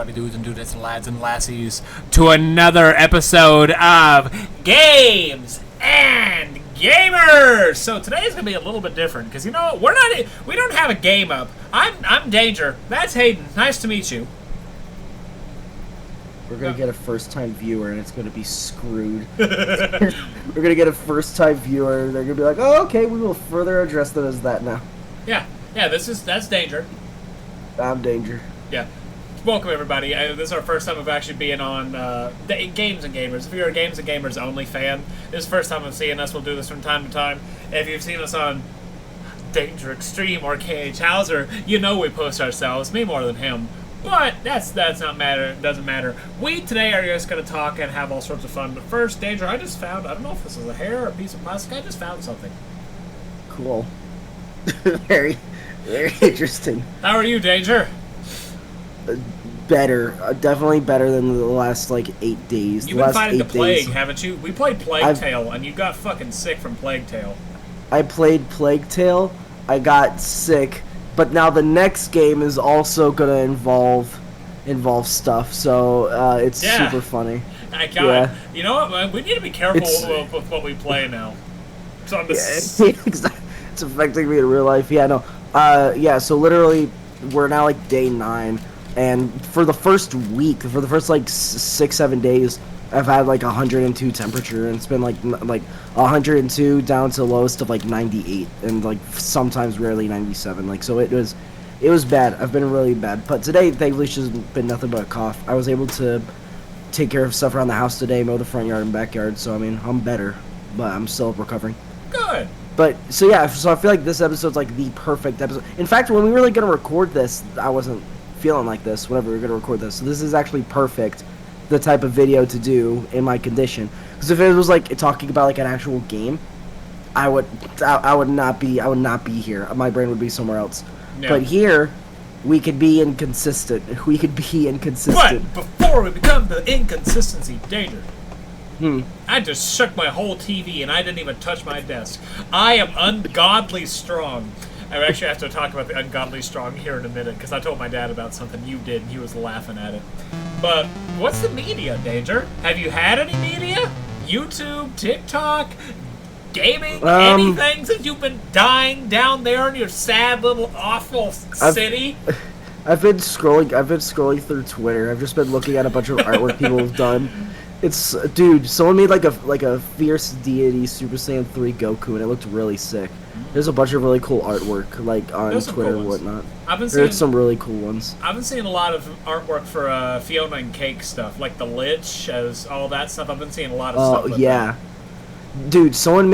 everybody, dudes and dudettes and lads and lassies, to another episode of Games and Gamers. So today is gonna be a little bit different because we don't have a game up. I'm Danger. That's Hayden. Nice to meet you. We're gonna get a first-time viewer, and it's gonna be screwed. We're gonna get a first-time viewer. They're gonna be like, "Oh, okay, we will further address them as that now." Yeah. That's Danger. I'm Danger. Yeah. Welcome everybody. This is our first time of actually being on Games and Gamers. If you're a Games and Gamers only fan, this is the first time of seeing us. We'll do this from time to time. If you've seen us on DangerXtreme or KH Hauser, you know we post ourselves. Me more than him. But that's not matter. It doesn't matter. We today are just going to talk and have all sorts of fun. But first, Danger, I don't know if this is a hair or a piece of plastic. I just found something. Cool. Very interesting. How are you, Danger? Better. Definitely better than the last, 8 days. You've been fighting the plague, haven't you? We played Plague Tale, and you got fucking sick from Plague Tale. I played Plague Tale. I got sick. But now the next game is also gonna involve stuff, so it's super funny. You know what? We need to be careful with what we play now. So it's affecting me in real life. Yeah, no. So literally, we're now day 9, and for the first week, for the first 6-7 days, I've had 102 temperature, and it's been like 102 down to the lowest of 98, and sometimes rarely 97. So it was bad. I've been really bad, but today thankfully it's just been nothing but a cough. I was able to take care of stuff around the house today, mow the front yard and backyard. So I mean I'm better, but I'm still recovering. Good. But so I feel like this episode's the perfect episode. In fact, when we were gonna record this, I wasn't feeling like this. Whenever we were gonna record this, so this is actually perfect. The type of video to do in my condition, because if it was talking about an actual game, I would not be here. My brain would be somewhere else. Yeah. But here, we could be inconsistent. But before we become the inconsistency, Danger. I just shook my whole TV and I didn't even touch my desk. I am ungodly strong. I actually have to talk about the ungodly strong here in a minute, because I told my dad about something you did and he was laughing at it. But what's the media, Danger? Have you had any media? YouTube, TikTok, gaming, anything since you've been dying down there in your sad little awful city? I've been scrolling through Twitter. I've just been looking at a bunch of artwork people have done. Dude, someone made like a fierce deity Super Saiyan 3 Goku, and it looked really sick. There's a bunch of really cool artwork, on Twitter and whatnot. There's some really cool ones. I've been seeing a lot of artwork for Fiona and Cake stuff, like the Lich, as all that stuff. I've been seeing a lot of stuff. Oh yeah, dude, someone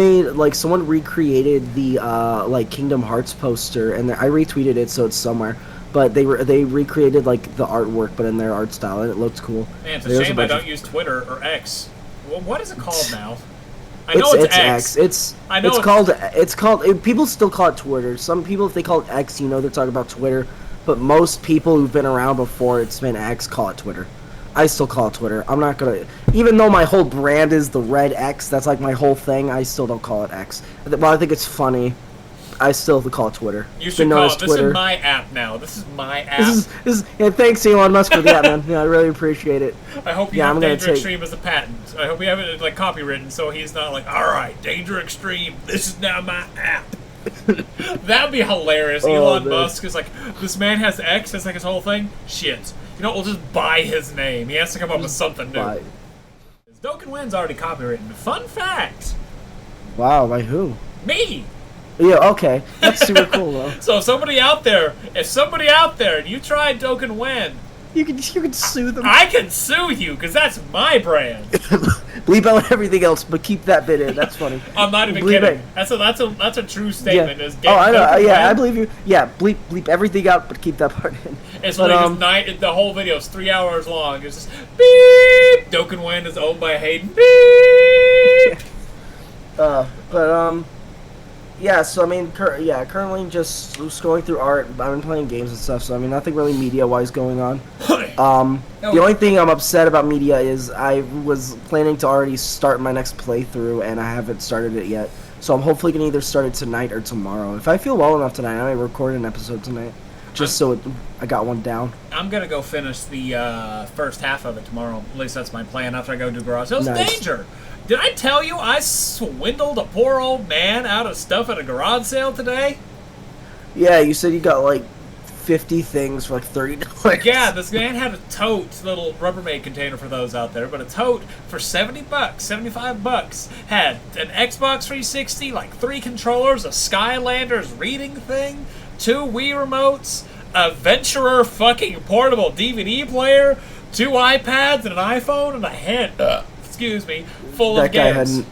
recreated the Kingdom Hearts poster, and I retweeted it, so it's somewhere. But they recreated the artwork, but in their art style, and it looked cool. Man, it's a shame I don't use Twitter or X. Well, what is it called now? I know it's X. It's called. People still call it Twitter. Some people, if they call it X, they're talking about Twitter. But most people who've been around before it's been X call it Twitter. I still call it Twitter. I'm not gonna, even though my whole brand is the red X. That's my whole thing. I still don't call it X. Well, I think it's funny. I still call it Twitter. You should call it. This is my app now. This is my app. This is thanks Elon Musk for that, man. Yeah, I really appreciate it. I hope you have DangerXtreme as a patent. I hope you have it copywritten, so he's not all right, DangerXtreme, this is now my app. That'd be hilarious. Elon Musk is this man has X. That's his whole thing. Shit. We'll just buy his name. He has to come up with something new. Dokkan Wen's already copywritten. Fun fact. Wow, by who? Me. Yeah, okay. That's super cool, though. So if somebody out there, and you tried Dokkan Wen, you can sue them. I can sue you, because that's my brand. Bleep out everything else, but keep that bit in. That's funny. I'm not even kidding. That's a true statement. Yeah. I know. Yeah, I believe you. Yeah, bleep everything out, but keep that part in. It's the whole video is 3 hours long. It's just beep. Dokkan Wen is owned by Hayden. Beep. Yeah, so currently just scrolling through art. I've been playing games and stuff, so nothing really media-wise going on. The only thing I'm upset about media is I was planning to already start my next playthrough, and I haven't started it yet. So I'm hopefully going to either start it tonight or tomorrow. If I feel well enough tonight, I might record an episode tonight. I got one down. I'm gonna go finish the first half of it tomorrow. At least that's my plan. After I go do garage sales. Nice. Danger. Did I tell you I swindled a poor old man out of stuff at a garage sale today? Yeah, you said you got like 50 things for like $30. Yeah, this man had a tote, little Rubbermaid container for those out there, but a tote for $70, $75. Had an Xbox 360, like 3 controllers, a Skylanders reading thing, 2 Wii remotes, a Venturer fucking portable DVD player, 2 iPads, and an iPhone, and a hand, full of games.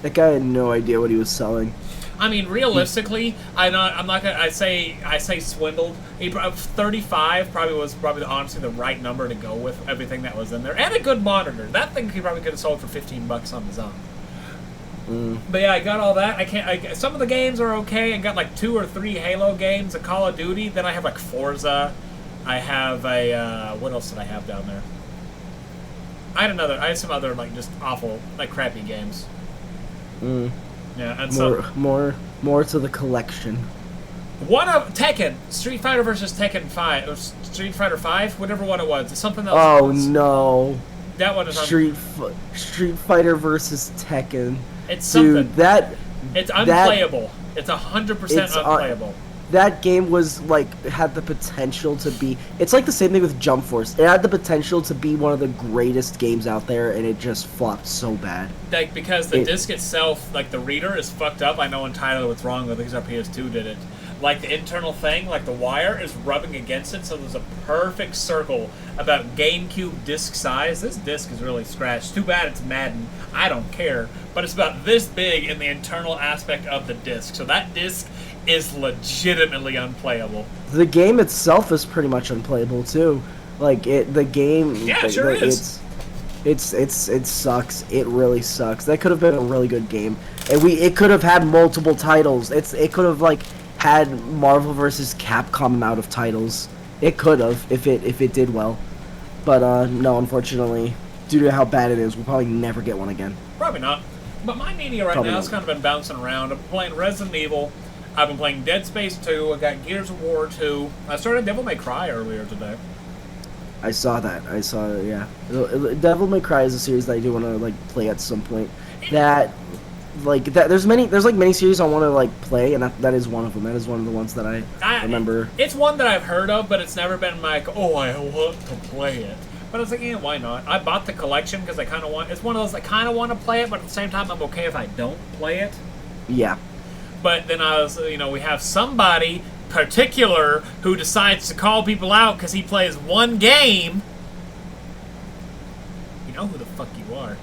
That guy had no idea what he was selling. I mean, realistically, I'm not gonna. I say swindled. 35 was honestly the right number to go with everything that was in there, and a good monitor. That thing he probably could have sold for $15 on his own. But yeah, I got all that. Some of the games are okay. I got like 2 or 3 Halo games, a Call of Duty. Then I have like Forza. I have a what else did I have down there? I had some other like just awful like crappy games. Yeah, and more to the collection. One of Tekken, Street Fighter versus Tekken 5, or Street Fighter 5, whatever one it was. It's something else. Oh no! That one is Street Fighter versus Tekken. It's something. Dude, it's unplayable. It's 100% unplayable. That game was had the potential to be. It's like the same thing with Jump Force. It had the potential to be one of the greatest games out there, and it just flopped so bad. Like because the disc itself, like the reader, is fucked up. I know Untitled what's wrong with it because our PS2 did it. Like the internal thing, like the wire is rubbing against it, so there's a perfect circle about GameCube disc size. This disc is really scratched. Too bad it's Madden. I don't care, but it's about this big in the internal aspect of the disc. So that disc is legitimately unplayable. The game itself is pretty much unplayable too. The game. Yeah, it sure is. It sucks. It really sucks. That could have been a really good game, and it could have had multiple titles. It could have had Marvel vs. Capcom amount of titles. It could have if it did well, but no, unfortunately, due to how bad it is, we'll probably never get one again. Probably not. But my media right now has kind of been bouncing around. I've been playing Resident Evil. I've been playing Dead Space 2. I got Gears of War 2. I started Devil May Cry earlier today. I saw that. Yeah. Devil May Cry is a series that I do want to play at some point. There's many series I want to play, and that is one of them. That is one of the ones that I remember. It's one that I've heard of, but it's never been I want to play it. But I was like, yeah, why not? I bought the collection because I kind of want. It's one of those I kind of want to play it, but at the same time, I'm okay if I don't play it. Yeah. But then we have somebody particular who decides to call people out because he plays one game. You know who the fuck you are.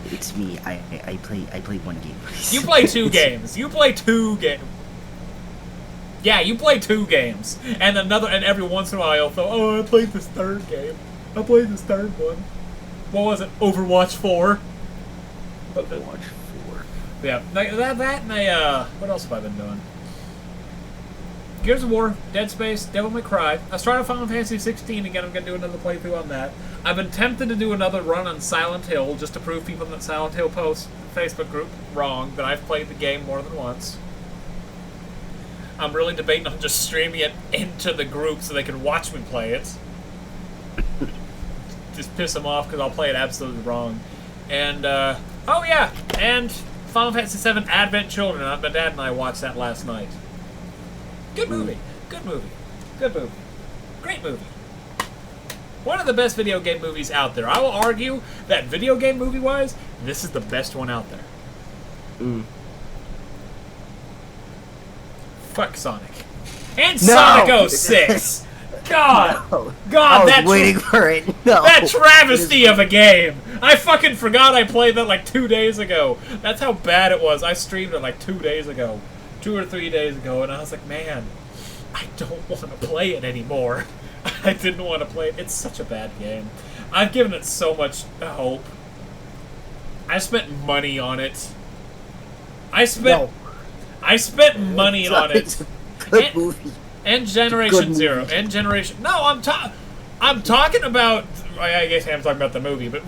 It's me. I play one game. You play 2 games. You play 2 games. Yeah, you play 2 games. And every once in a while you'll throw, I played this 3rd game. I played this 3rd one. What was it? Overwatch 4? Overwatch 4. Yeah, that and what else have I been doing? Gears of War, Dead Space, Devil May Cry. I started Final Fantasy 16 again. I'm going to do another playthrough on that. I've been tempted to do another run on Silent Hill just to prove people in that Silent Hill post Facebook group wrong, that I've played the game more than once. I'm really debating on just streaming it into the group so they can watch me play it. Just piss them off because I'll play it absolutely wrong. And, oh yeah, and Final Fantasy 7 Advent Children. My dad and I watched that last night. Good movie. Good movie. Good movie. Great movie. One of the best video game movies out there. I will argue that video game movie-wise, this is the best one out there. Fuck Sonic. And Sonic 06! God! No. God, I was waiting for it. No. That travesty of a game! I fucking forgot I played that 2 days ago. That's how bad it was. I streamed it 2 days ago. 2 or 3 days ago, and I was like, man, I don't want to play it anymore. I didn't want to play it. It's such a bad game. I've given it so much hope. I spent money on it. I spent money on it. Good movie. And Generation Zero. And Generation... No, I'm talking about... I guess I'm talking about the movie, but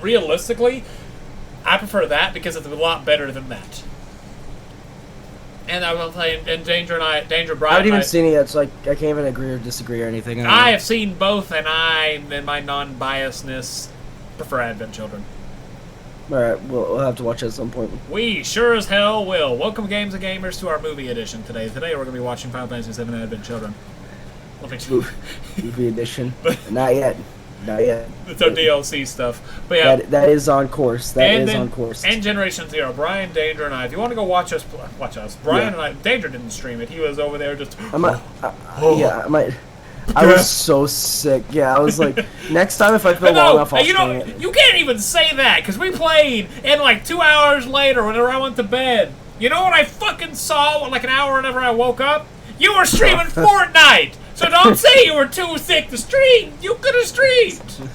realistically, I prefer that because it's a lot better than that. And I will play Danger Brian. I haven't even seen it yet, so I can't even agree or disagree or anything. I have seen both, and I, in my non-biasness, prefer Advent Children. Alright, we'll have to watch it at some point. We sure as hell will. Welcome, Games and Gamers, to our movie edition today. Today we're going to be watching Final Fantasy VII Advent Children. Movie edition? Not yet. Not yet. It's our DLC stuff. But yeah, that is on course. That is on course. And Generation Zero. Brian, Danger, and I. If you want to go watch us. Brian and I. Danger didn't stream it. He was over there just. I was so sick. Yeah, I was like, next time if I feel long enough, I'll stream it. You can't even say that, because we played, and like 2 hours later, whenever I went to bed, you know what I fucking saw, like an hour whenever I woke up? You were streaming Fortnite! So don't say you were too sick to stream. You could have streamed.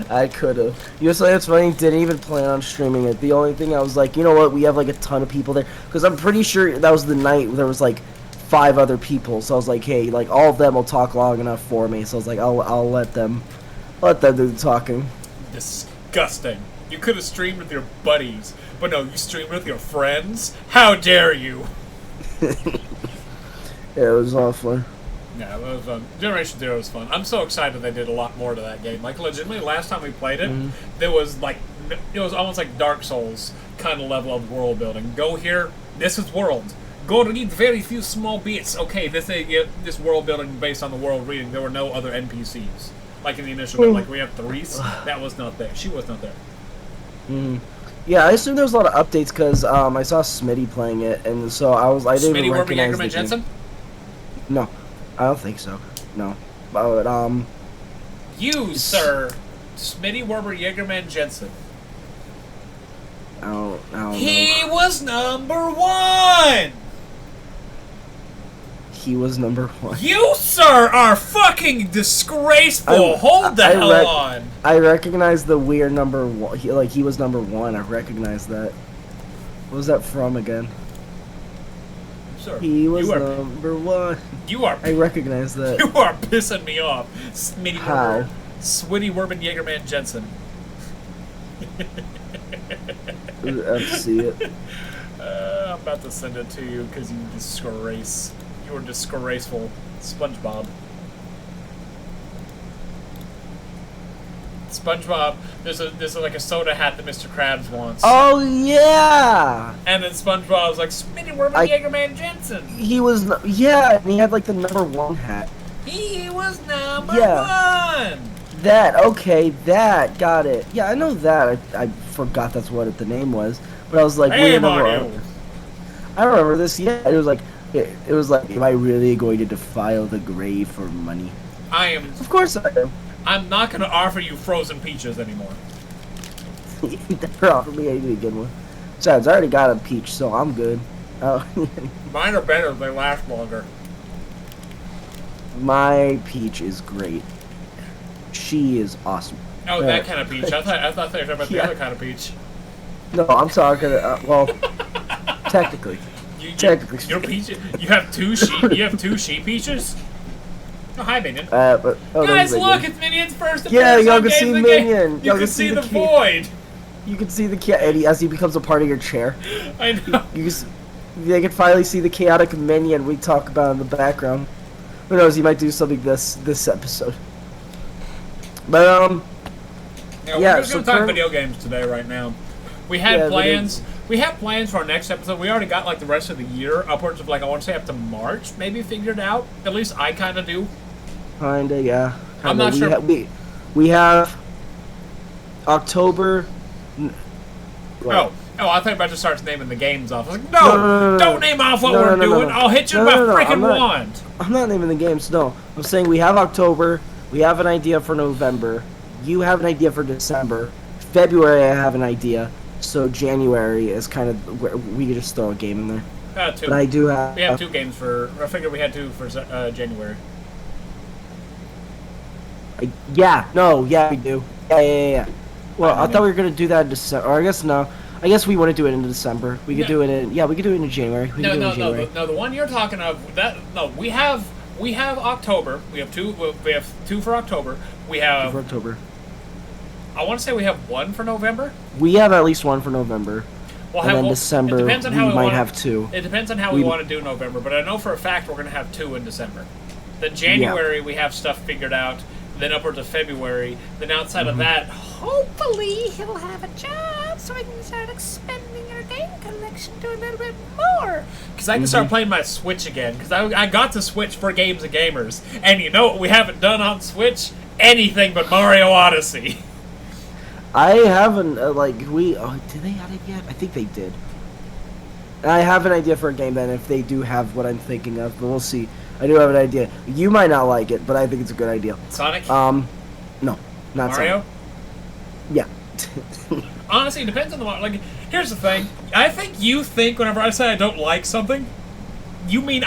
I could have. You know something that's funny? Didn't even plan on streaming it. The only thing I was like, you know what? We have like a ton of people there, because I'm pretty sure that was the night where there was like 5 other people. So I was like, hey, like all of them will talk long enough for me. So I was like, I'll let them do the talking. Disgusting. You could have streamed with your buddies, but no, you streamed with your friends. How dare you? Yeah, it was awful. Yeah, it was fun. Generation Zero was fun. I'm so excited they did a lot more to that game. Like, legitimately, last time we played it, there was like, it was almost like Dark Souls kind of level of world building. Go here, this is world. Go to these very few small bits. Okay, this world building based on the world reading. There were no other NPCs. Like in the initial game, like we have Therese, that was not there. She was not there. Yeah, I assume there was a lot of updates because I saw Smitty playing it, and so I didn't even recognize the Jensen? No, I don't think so. No, but you sir, Smitty Werber Jaegerman Jensen. I don't know. He was number 1. He was number 1. You, sir, are fucking disgraceful. Hold the hell on. I recognize the weird number 1. He was number 1. I recognize that. What was that from again? Sir, he was number 1. I recognize that. You are pissing me off. Smitty Werber. Switty Werben Jaegerman Jensen. I have to see it. I'm about to send it to you because you disgrace. You are disgraceful. SpongeBob. SpongeBob, there's like a soda hat that Mr. Krabs wants. Oh yeah! And then SpongeBob's like, Smitty Werben Jaegerman Jensen. He was, yeah, and he had like the number 1 hat. He was number 1! That, got it. Yeah, I know that. I forgot that's what the name was. But I was like, wait a minute. I remember this, yeah. It was like, am I really going to defile the grave for money? I am. Of course I am. I'm not going to offer you frozen peaches anymore. You never offered me any good one. Besides, I already got a peach, so I'm good. Mine are better, they last longer. My peach is great. She is awesome. Oh, that kind of peach. I thought they were talking about the other kind of peach. No, I'm talking, well, technically. Your peach, you have 2 sheep. You have 2 sheep peaches? Oh, hi, Minion. Guys, look, it's Minion's first appearance. Yeah, y'all can see Minion. You can see the void. You can see the as he becomes a part of your chair. I know. They can finally see the chaotic Minion we talk about in the background. Who knows? He might do something this episode. But we're just gonna talk video games today, right now. We had plans. We have plans for our next episode. We already got like the rest of the year, upwards of like I want to say up to March, maybe figured out. At least I kind of do. Kinda, yeah. I'm not sure. We have October. Oh, I thought you were about to start naming the games off. I was like, no, don't name off what we're doing. I'll hit you with my freaking wand. I'm not naming the games. No, I'm saying we have October. We have an idea for November. You have an idea for December. February, I have an idea. So January is kind of where we could just throw a game in there. 2. But I do have. We have 2 games for. I figured we had 2 for January. Yeah, we do. Yeah. Well, I thought we were gonna do that in December. Or I guess no. I guess we want to do it in December. We could do it in. Yeah, we could do it in January. No. The one you're talking of. We have October. We have 2. We have 2 for October. We have 2 for October. I want to say we have 1 for November. We have at least 1 for November. Well, and then December we might have 2. It depends on how we want to do November, but I know for a fact we're going to have 2 in December. Then January we have stuff figured out, then upwards of February, then outside of that, hopefully he'll have a job so I can start expanding our game collection to a little bit more. Because I can start playing my Switch again, because I got the Switch for Games of Gamers, and you know what we haven't done on Switch? Anything but Mario Odyssey. I haven't, did they add it yet? I think they did. I have an idea for a game then, if they do have what I'm thinking of, but we'll see. I do have an idea. You might not like it, but I think it's a good idea. Sonic? No, not Mario? Sonic. Yeah. Honestly, it depends on the... Like, here's the thing. I think you think whenever I say I don't like something, you think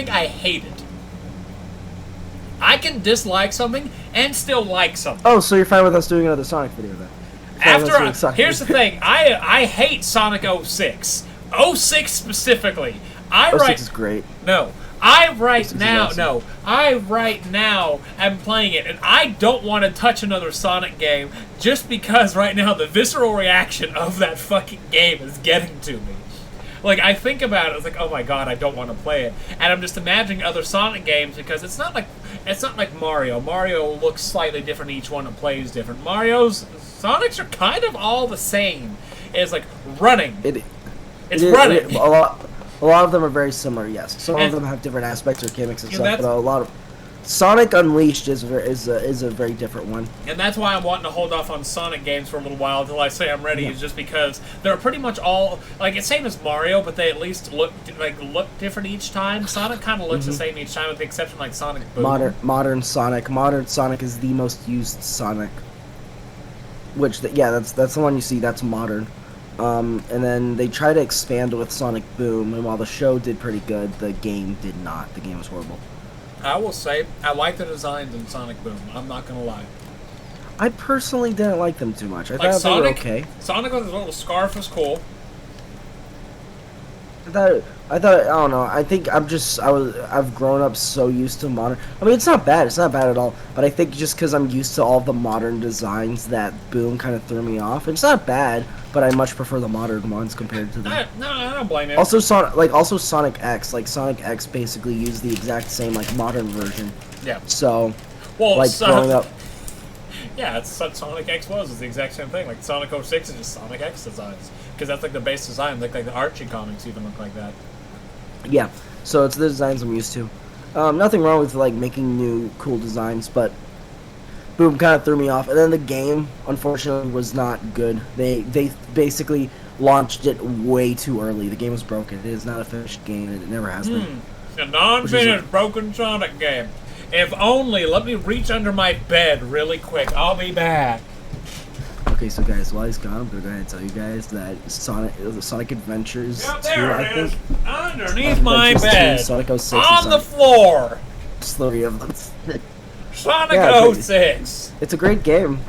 I hate it. I can dislike something and still like something. Oh, so you're fine with us doing another Sonic video then? Here's the thing. I hate Sonic 06. 06 specifically. 06 is great. No. I right now am playing it, and I don't want to touch another Sonic game just because right now the visceral reaction of that fucking game is getting to me. Like, I think about it, it's like, oh my god, I don't want to play it. And I'm just imagining other Sonic games because it's not like Mario. Mario looks slightly different, each one it plays different. Sonics are kind of all the same. It's like running. It's running. A lot of them are very similar, yes. Some of them have different aspects or gimmicks and stuff, but a lot of... Sonic Unleashed is a very different one. And that's why I'm wanting to hold off on Sonic games for a little while until I say I'm ready, is just because they're pretty much all... Like, it's same as Mario, but they at least look different each time. Sonic kind of looks the same each time, with the exception like Sonic Boom. Modern Sonic. Modern Sonic is the most used Sonic. Which, that's the one you see, that's modern. And then they try to expand with Sonic Boom, and while the show did pretty good, the game did not. The game was horrible. I will say, I like the designs in Sonic Boom. I'm not gonna lie. I personally didn't like them too much. I thought they were okay. Sonic with his little scarf was cool. I don't know. I think I've grown up so used to modern. I mean, it's not bad. It's not bad at all. But I think just because I'm used to all the modern designs, that Boom kind of threw me off. It's not bad, but I much prefer the modern ones compared to the. No, I don't blame you. Also, Sonic X. Like Sonic X basically used the exact same modern version. Yeah. So, growing up. Yeah, it's what Sonic X was. It's the exact same thing. Like Sonic 06 is just Sonic X designs, because that's like the base design. Like the Archie comics even look like that. Yeah, so it's the designs I'm used to. Nothing wrong with making new cool designs, but Boom kind of threw me off. And then the game, unfortunately, was not good. They basically launched it way too early. The game was broken. It is not a finished game, and it never has been. A non-finished broken Sonic game. If only, let me reach under my bed really quick. I'll be back. Okay, so guys, while he's gone, I'm going to go ahead and tell you guys that Sonic Adventures 2, I think. Underneath my bed. Sonic 06. On the floor. Slowly of them. Sonic 06. It's a great game.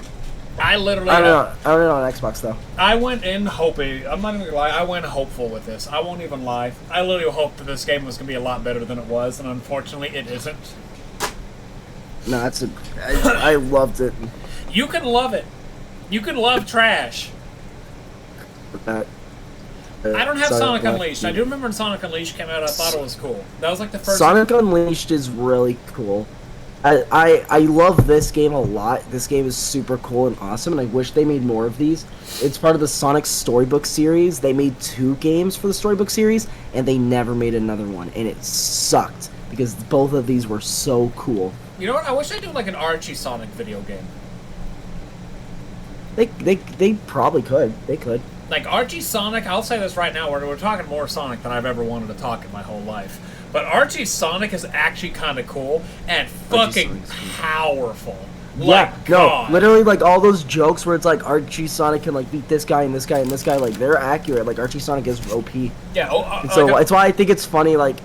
I literally... I don't know on Xbox, though. I went in hoping... I'm not even going to lie. I went hopeful with this. I won't even lie. I literally hoped that this game was going to be a lot better than it was, and unfortunately, it isn't. No, I loved it. You can love it. You can love trash. I don't have Sonic Unleashed. I do remember when Sonic Unleashed came out, I thought it was cool. That was like the first... Sonic Unleashed is really cool. I love this game a lot. This game is super cool and awesome, and I wish they made more of these. It's part of the Sonic Storybook series. They made 2 games for the Storybook series, and they never made another one, and it sucked, because both of these were so cool. You know what? I wish they did like an Archie Sonic video game. They probably could. They could. Like Archie Sonic, I'll say this right now, we're talking more Sonic than I've ever wanted to talk in my whole life. But Archie Sonic is actually kind of cool and fucking powerful. Yeah, literally all those jokes where it's like Archie Sonic can beat this guy and this guy and this guy, they're accurate. Like Archie Sonic is OP. Yeah. So it's why I think it's funny. Like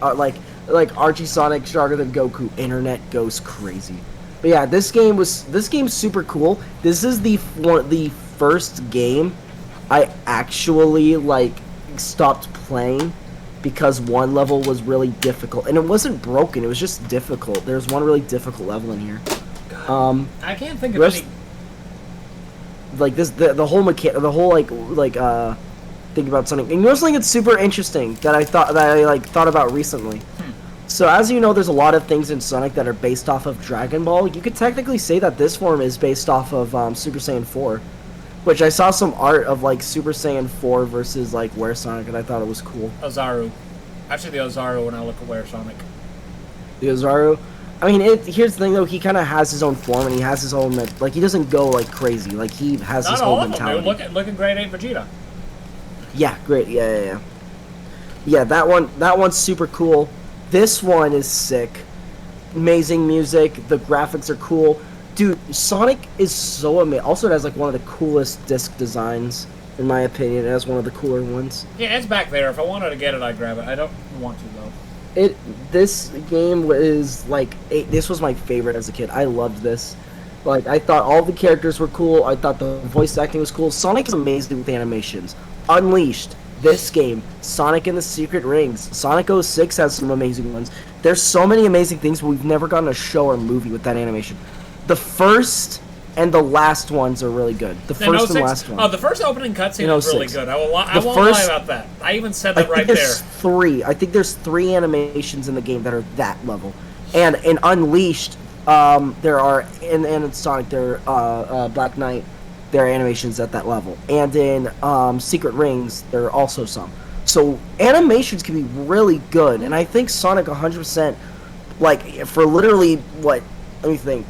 Archie Sonic stronger than Goku. Internet goes crazy. But yeah, this game's super cool. This is the first game I actually stopped playing because one level was really difficult, and it wasn't broken. It was just difficult. There's one really difficult level in here. I can't think of any. The whole think about Sonic. And you know something that's super interesting that I thought about recently. So as you know, there's a lot of things in Sonic that are based off of Dragon Ball. You could technically say that this form is based off of Super Saiyan 4, which I saw some art of like Super Saiyan 4 versus like Were Sonic, and I thought it was cool. Ozaru. Actually, the Ozaru when I look at Were Sonic. The Ozaru. I mean, here's the thing though. He kind of has his own form, and he has his own like. He doesn't go like crazy. Like he has his own mentality. Not all of them, dude. Look at Grade 8 Vegeta. Yeah, great. Yeah. Yeah, that one's super cool. This one is sick. Amazing music. The graphics are cool. Dude, Sonic is so amazing. Also, it has like one of the coolest disc designs, in my opinion. It has one of the cooler ones. Yeah, it's back there. If I wanted to get it, I'd grab it. I don't want to, though. This game was like this was my favorite as a kid. I loved this. Like I thought all the characters were cool. I thought the voice acting was cool. Sonic is amazing with animations. Unleashed, this game, Sonic and the Secret Rings, Sonic 06 has some amazing ones. There's so many amazing things, but we've never gotten a show or movie with that animation. The first and the last ones are really good. The first and last one. Oh, the first opening cutscene was really good. I won't lie about that. I even said that right there. I think there's 3 animations in the game that are that level. And in Unleashed, there are in Sonic, there Black Knight, there are animations at that level. And in Secret Rings, there are also some. So animations can be really good. And I think Sonic 100%, like, for literally, what, let me think.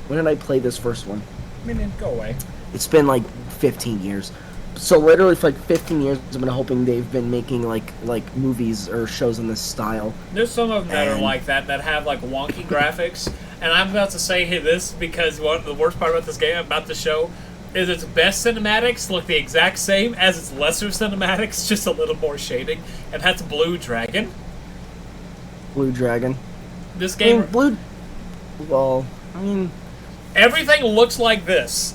When did I play this first one? I mean, go away. It's been like 15 years. So literally for like 15 years, I've been hoping they've been making like movies or shows in this style. There's some of them that are like that have like wonky graphics. And I'm about to say this because the worst part about this game I'm about to show is its best cinematics look the exact same as its lesser cinematics, just a little more shading. And that's Blue Dragon. Blue Dragon. This game... everything looks like this.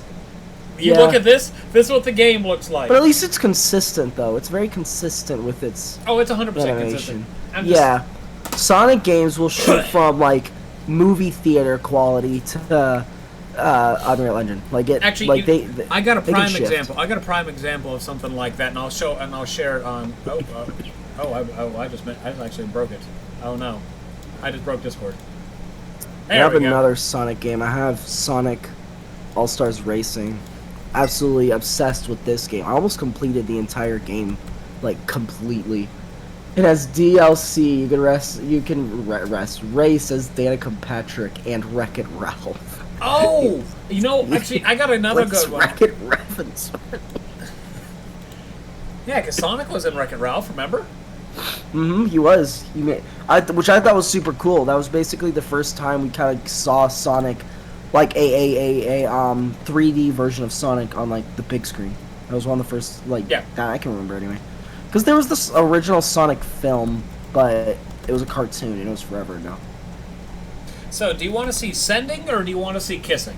You look at this is what the game looks like. But at least it's consistent, though. It's very consistent with its Oh, it's 100% consistent. Sonic games will shoot from, like, movie theater quality to Unreal Engine. Like, it... Actually, like, I got a prime example. I got a prime example of something like that, and I'll share it on... I actually broke it. Oh, no. I just broke Discord. I have another Sonic game. I have Sonic All-Stars Racing. Absolutely obsessed with this game. I almost completed the entire game, like, completely. It has DLC. You can race as Danica Patrick and Wreck-It Ralph. Oh! You know, actually, I got another good one. Wreck-It Ralph and Sonic. Yeah, because Sonic was in Wreck-It Ralph, remember? He was. Which I thought was super cool. That was basically the first time we kind of saw Sonic, like a 3D version of Sonic on like the big screen. That was one of the first that I can remember anyway. Because there was this original Sonic film, but it was a cartoon and it was forever ago. So, do you want to see sending or do you want to see kissing?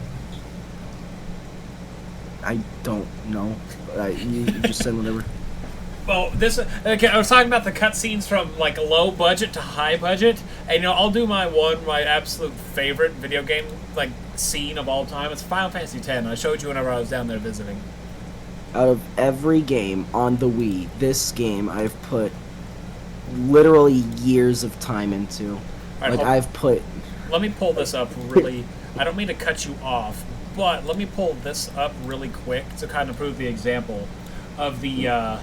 I don't know. You just send whatever. Well, I was talking about the cutscenes from like low budget to high budget, and I'll do my absolute favorite video game like scene of all time. It's Final Fantasy X. I showed you whenever I was down there visiting. Out of every game on the Wii, this game I've put literally years of time into. Right, let me pull this up really. I don't mean to cut you off, but let me pull this up really quick to kind of prove the example of the.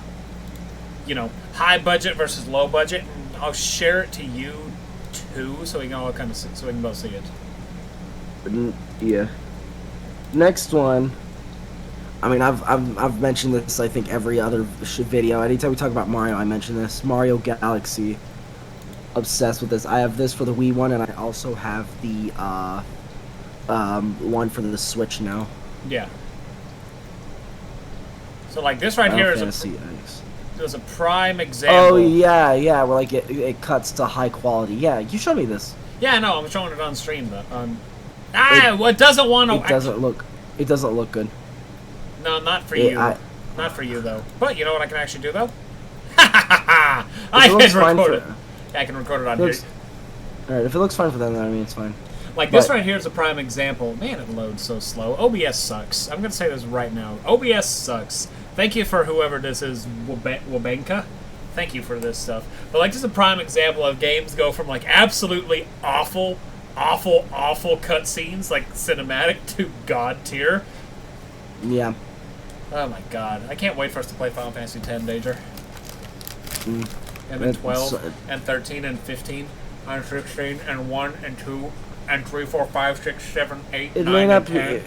High budget versus low budget, and I'll share it to you too, so we can all so we can both see it. Yeah. Next one. I mean, I've mentioned this. I think every other video. Anytime we talk about Mario, I mention this. Mario Galaxy. Obsessed with this. I have this for the Wii one, and I also have the one for the Switch now. Yeah. So like this right here is a prime example. Oh yeah, where like it cuts to high quality. Yeah, you showed me this. Yeah, no, I'm showing it on stream, but it doesn't want to. It doesn't look good. No, not for you. Not for you though. But you know what I can actually do though? I can record it. Yeah, I can record it on here. All right, if it looks fine for them, then I mean it's fine. Like, this right here is a prime example. Man, it loads so slow. OBS sucks. I'm going to say this right now. OBS sucks. Thank you for whoever this is, Wabanka. Thank you for this stuff. But, like, this is a prime example of games go from, like, absolutely awful cutscenes, like, cinematic, to God tier. Yeah. Oh, my God. I can't wait for us to play Final Fantasy X, Danger. And then 12, and 13, and 15, and 16, and 1, and 2, and 3, 4, 5, 6, 7, 8, 9, and 10. It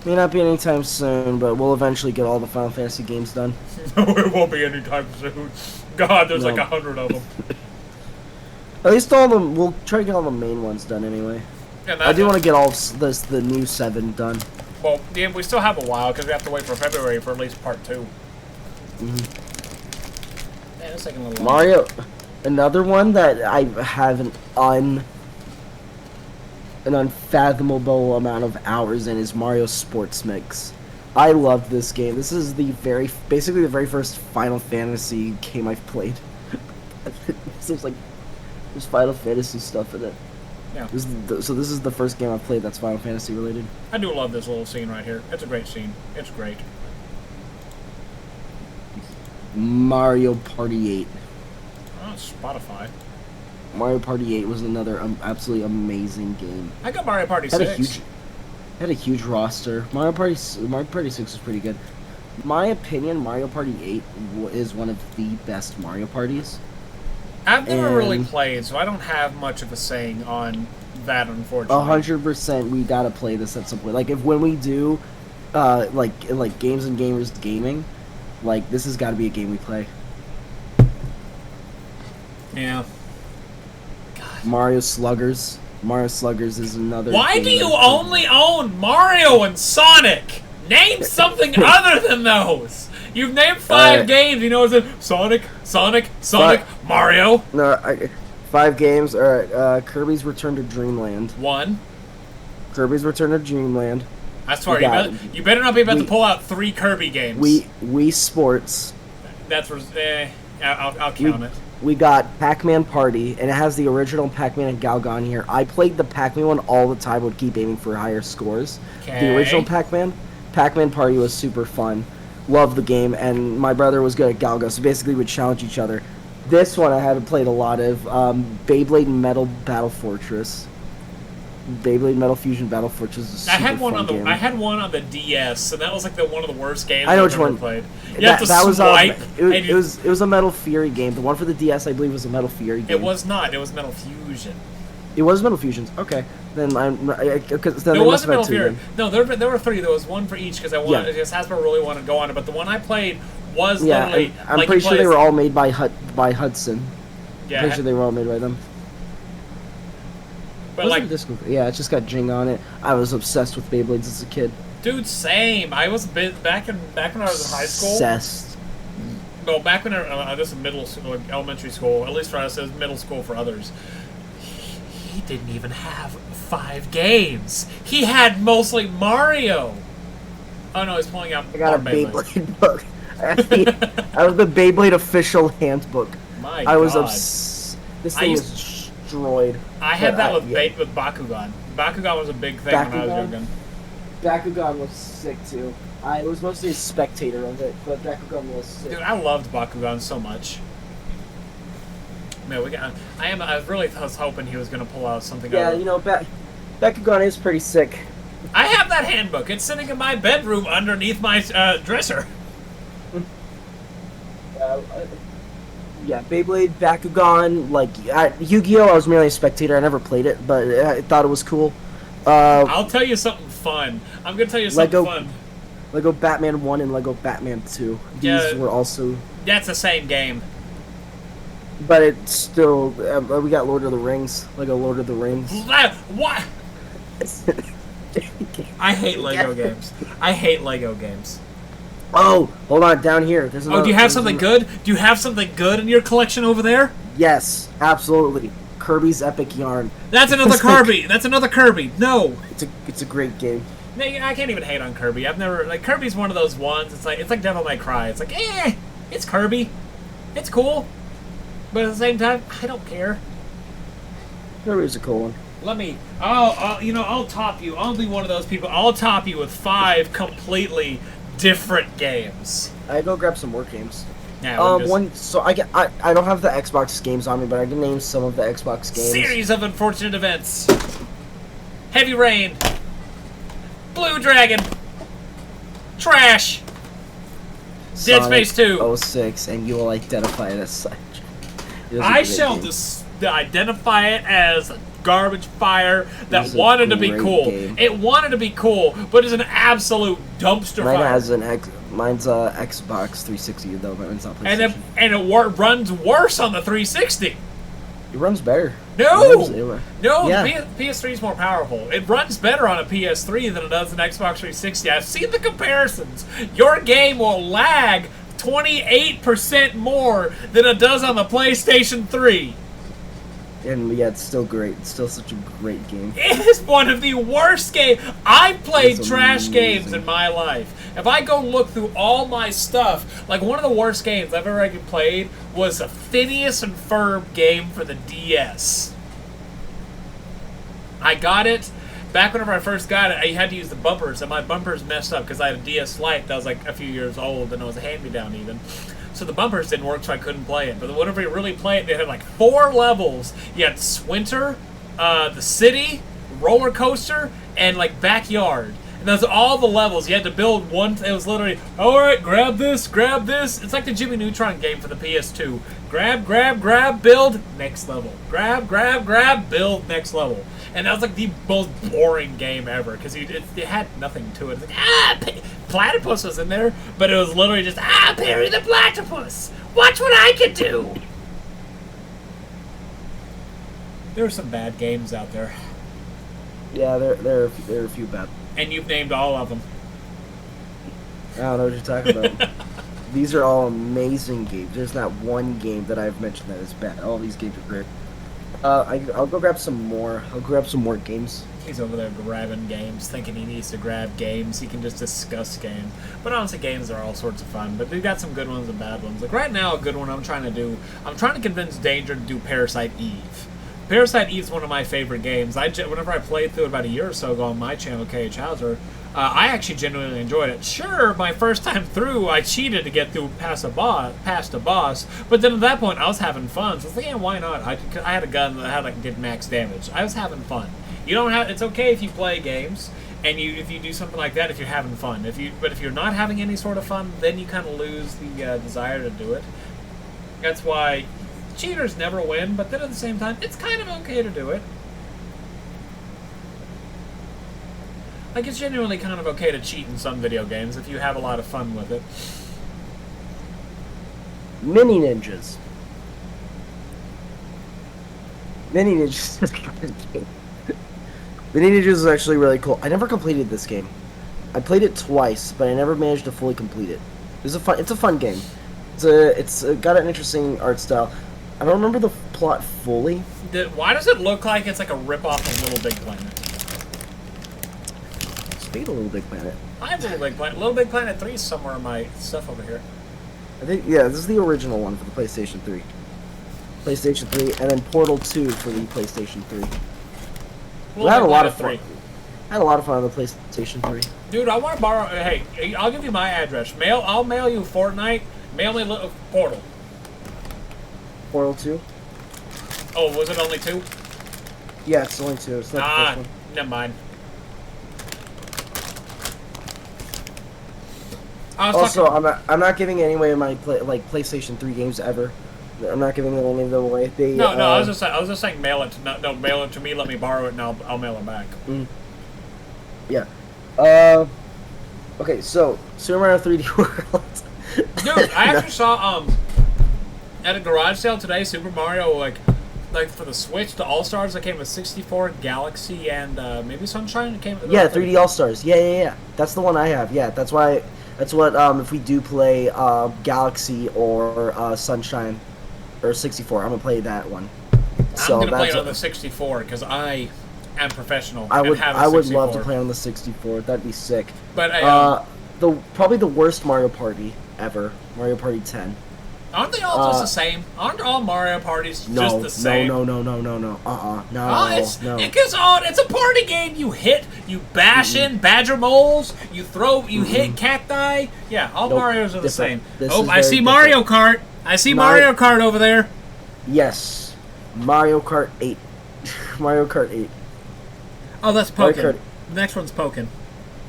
may not be anytime soon, but we'll eventually get all the Final Fantasy games done. No, it won't be anytime soon. God, there's like 100 of them. At least all of them. We'll try to get all the main ones done anyway. I do want to get all the new 7 done. Well, yeah, we still have a while because we have to wait for February for at least part 2. Man, it's taking a little long. Mario, another one that I have an unfathomable amount of hours in is Mario Sports Mix. I love this game. This is basically the very first Final Fantasy game I've played. Seems like there's Final Fantasy stuff in it. Yeah. So this is the first game I've played that's Final Fantasy related. I do love this little scene right here. It's a great scene. It's great. Mario Party 8. Oh, Spotify. Mario Party 8 was another absolutely amazing game. I got Mario Party 6. Had a huge roster. Mario Party 6 was pretty good. My opinion, Mario Party 8 is one of the best Mario parties. I've never really played, so I don't have much of a saying on that, unfortunately. 100%, we gotta play this at some point. Like, when we do, like Games and Gamers Gaming, like, this has got to be a game we play. Yeah. God. Mario Sluggers. Mario Sluggers is another. Why do you only own Mario and Sonic? Name something other than those. You've named 5 games. You know, is it Sonic, Mario? No, 5 games. All right. Kirby's Return to Dreamland. 1. Kirby's Return to Dreamland. I swear, you better not be about to pull out 3 Kirby games. Wii Sports. That's I'll count it. We got Pac-Man Party, and it has the original Pac-Man and Galgon here. I played the Pac-Man one all the time, would keep aiming for higher scores. Okay. The original Pac-Man Party was super fun. Loved the game, and my brother was good at Galgo, so basically we'd challenge each other. This one I haven't played a lot of. Beyblade Metal Battle Fortress. Beyblade Metal Fusion Battle Fortress is a super fun game. I had one on the DS, and that was like one of the worst games I've ever played. You have to swipe. It was a Metal Fury game. The one for the DS, I believe, was a Metal Fury game. It was not. It was Metal Fusion. It was Metal Fusions. Okay, then it wasn't Metal Fury. No, there were 3. There was 1 for each because Hasbro really wanted to go on it. But the one I played was literally. I'm pretty sure they were all made by Hudson. Yeah, pretty sure they were all made by them. But it's just got Jing on it. I was obsessed with Beyblades as a kid. Dude, same. I was back when I was in high school. Obsessed. Well, back when I was in elementary school. At least for us, it was middle school for others. He didn't even have 5 games. He had mostly Mario. Oh no, he's pulling out. I got a Beyblade book. I have the Beyblade official handbook. I was obsessed. This thing was destroyed. I had that with Bakugan. Bakugan was a big thing when I was younger. Bakugan was sick too. I was mostly a spectator of it, but Bakugan was sick. Dude, I loved Bakugan so much. Man, I was hoping he was gonna pull out something. Yeah, you know, Bakugan is pretty sick. I have that handbook. It's sitting in my bedroom underneath my dresser. Yeah, Beyblade, Bakugan, like Yu-Gi-Oh! I was merely a spectator. I never played it, but I thought it was cool. I'll tell you something fun. I'm gonna tell you something fun. Lego Batman 1 and Lego Batman 2. These were also. That's the same game. But it's still. We got Lord of the Rings. Lego Lord of the Rings. What? I hate Lego games. I hate Lego games. Oh, hold on, down here. There's another, do you have something good? Do you have something good in your collection over there? Yes, absolutely. Kirby's Epic Yarn. That's another Kirby. That's another Kirby. No. It's a great game. No, I can't even hate on Kirby. I've never Kirby's one of those ones. It's like Devil May Cry. It's like, it's Kirby. It's cool. But at the same time, I don't care. Kirby's a cool one. I'll top you. I'll be one of those people. I'll top you with 5 completely different games. I go grab some more games. Yeah, I don't have the Xbox games on me, but I can name some of the Xbox games. Series of unfortunate events. Heavy Rain. Blue Dragon. Trash. Dead Space 2. 06, and you will identify it as such. I shall identify it as garbage fire that wanted to be cool. Game. It wanted to be cool, but it's an absolute dumpster fire. Mine's Xbox 360 though, but it's not PlayStation. And it runs worse on the 360. It runs better. No, yeah. PS3 is more powerful. It runs better on a PS3 than it does an Xbox 360. I've seen the comparisons. Your game will lag 28% more than it does on the PlayStation 3. And yeah, it's still great. It's still such a great game. It is one of the worst games. I've played trash games in my life. If I go look through all my stuff, like one of the worst games I've ever played was a Phineas and Ferb game for the DS. I got it. Back whenever I first got it, I had to use the bumpers, and my bumpers messed up because I had a DS Lite that was like a few years old, and it was a hand-me-down even. So the bumpers didn't work, so I couldn't play it. But whenever you really play it, they had like 4 levels. You had Swinter, the city, roller coaster, and like backyard. And those are all the levels. You had to build one. It was literally, all right, grab this, grab this. It's like the Jimmy Neutron game for the PS2. Grab, grab, grab, build, next level. Grab, grab, grab, build, next level. And that was like the most boring game ever because it had nothing to it. It was like, Platypus was in there, but it was literally just, Perry the Platypus! Watch what I can do! There are some bad games out there. Yeah, there are a few bad. And you've named all of them. I don't know what you're talking about. These are all amazing games. There's not one game that I've mentioned that is bad. All these games are great. I'll go grab some more. I'll grab some more games. He's over there grabbing games, thinking he needs to grab games. He can just discuss games. But honestly, games are all sorts of fun. But we've got some good ones and bad ones. Like right now, a good one I'm trying to convince Danger to do Parasite Eve. Parasite Eve is one of my favorite games. Whenever I played through it about a year or so ago on my channel, KH Hauser, I actually genuinely enjoyed it. Sure, my first time through, I cheated to get through past a boss, but then at that point, I was having fun. So I was like, yeah, why not? I had a gun that did max damage. I was having fun. You don't have. It's okay if you play games and if you do something like that if you're having fun. But if you're not having any sort of fun, then you kind of lose the desire to do it. That's why cheaters never win. But then at the same time, it's kind of okay to do it. Like, it's genuinely kind of okay to cheat in some video games if you have a lot of fun with it. Mini Ninjas. Mini Ninjas is a good game. Mini Ninjas is actually really cool. I never completed this game. I played it twice, but I never managed to fully complete it. It's a fun game. It's got an interesting art style. I don't remember the plot fully. Why does it look like it's like a rip-off of Little Big Planet? Speaking of Little Big Planet. I have Little Big Planet. Little Big Planet 3 is somewhere in my stuff over here. I think, yeah, this is the original one for the PlayStation 3. PlayStation 3, and then Portal 2 for the PlayStation 3. I had a lot of fun. I had a lot of fun on the PlayStation 3. Dude, I want to borrow... Hey, I'll give you my address. I'll mail you Fortnite. Mail me Portal. Portal 2? Oh, was it only 2? Yeah, it's only 2. It's not the first one. Never mind. Also, I'm not giving any away my PlayStation 3 games ever. I'm not giving any of them away. No, I was just saying mail it to mail it to me. Let me borrow it, and I'll mail it back. Yeah. Okay, so Super Mario 3D World. Dude, I actually saw at a garage sale today Super Mario like for the Switch, the All Stars that came with 64, Galaxy, and maybe Sunshine. It came. Yeah, 3D All Stars. Yeah. That's the one I have. Yeah, that's what if we do play Galaxy or Sunshine or 64, I'm gonna play that one. I'm gonna play it on the 64 because I am professional. I would love to play on the 64. That'd be sick. But probably the worst Mario Party ever, Mario Party 10. Aren't they all just the same? Aren't all Mario parties just the same? No. No. It's a party game. You bash in badger moles. You hit cacti. Yeah, all Marios are the same. I see Mario Kart. I see Mario Kart over there. Yes, Mario Kart 8. Mario Kart 8. Oh, that's Pokken. The next one's Pokken.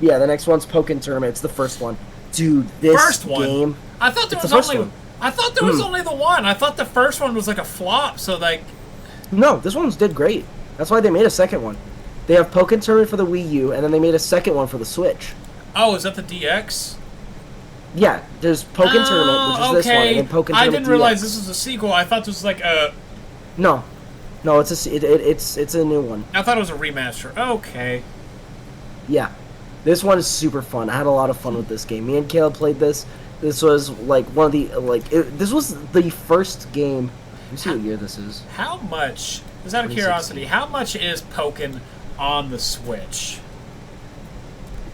Yeah, the next one's Pokken Tournament. It's the first one. Dude, this game... I thought there was only the one. I thought the first one was like a flop, so like... No, this one did great. That's why they made a second one. They have Pokken Tournament for the Wii U, and then they made a second one for the Switch. Oh, is that the DX? Yeah, there's Pokken Tournament, which is this one, and then Pokken Tournament I didn't realize DX. this was a sequel. I thought this was like a... No, it's a new one. I thought it was a remaster. Okay. Yeah. This one is super fun. I had a lot of fun with this game. Me and Caleb played this. This was like one of the this was the first game. Let me see what year this is. How much? Just out of curiosity, how much is Pokken on the Switch?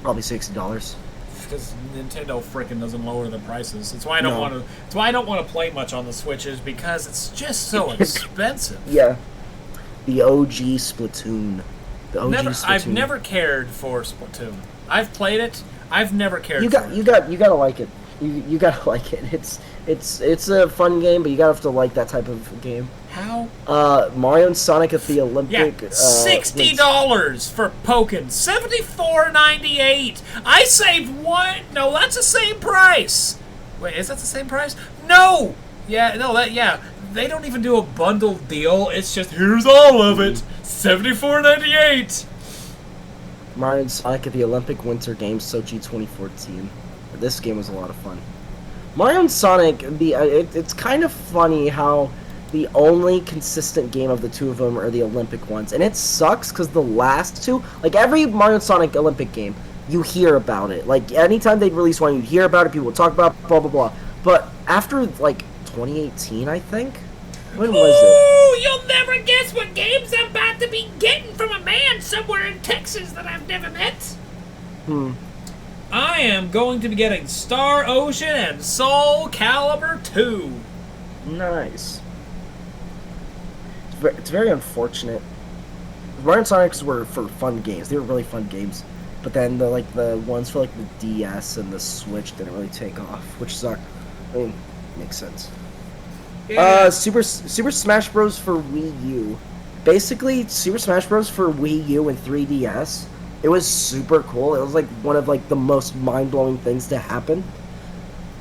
Probably $60. Because Nintendo freaking doesn't lower the prices. That's why I don't want to. That's why I don't want to play much on the Switch. Is because it's just so expensive. Yeah. The OG Splatoon. Splatoon. I've never cared for Splatoon. I've played it. I've never cared. You gotta like it. You gotta like it. It's a fun game, but you gotta have to like that type of game. How? Mario and Sonic at the Olympic. Yeah, $60 for Pokken. $74.98. I saved one. No, that's the same price. Wait, is that the same price? No. Yeah, no, they don't even do a bundle deal. It's just here's all of it. $74.98. Mario and Sonic at the Olympic Winter Games, Sochi 2014. This game was a lot of fun. Mario and Sonic, it's kind of funny how the only consistent game of the two of them are the Olympic ones. And it sucks because the last two, like every Mario and Sonic Olympic game, you hear about it. Like anytime they'd release one, you'd hear about it, people would talk about it, blah, blah, blah. But after like 2018, I think? When was it? Ooh, you'll never guess what games I'm about to be getting from a man somewhere in Texas that I've never met. I am going to be getting Star Ocean and Soul Calibur 2. Nice. It's very unfortunate. Mario and Sonic were for fun games. They were really fun games. But then the ones for like the DS and the Switch didn't really take off, which sucked. I mean, makes sense. Yeah. Super Smash Bros. For Wii U. Basically, Super Smash Bros. For Wii U and 3DS. It was super cool. It was like one of like the most mind-blowing things to happen.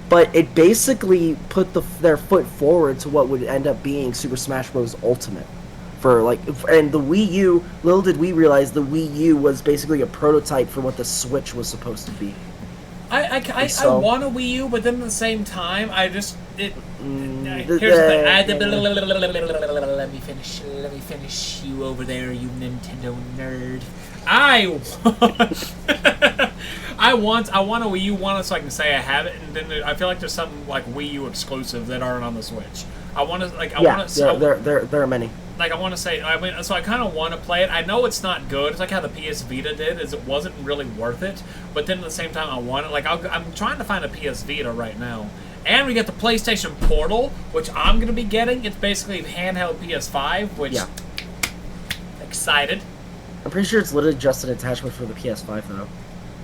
But it basically put their foot forward to what would end up being Super Smash Bros. Ultimate. And the Wii U, little did we realize the Wii U was basically a prototype for what the Switch was supposed to be. I want a Wii U, but then at the same time, here's the thing. Let me finish you over there, you Nintendo nerd. I want a Wii U one so I can say I have it, and then I feel like there's some like Wii U exclusive that aren't on the Switch. There are many. Like I want to say, so I kind of want to play it. I know it's not good. It's like how the PS Vita did, is it wasn't really worth it. But then at the same time, I want it. Like I'm trying to find a PS Vita right now, and we get the PlayStation Portal, which I'm gonna be getting. It's basically a handheld PS5, which excited. I'm pretty sure it's literally just an attachment for the PS5 though.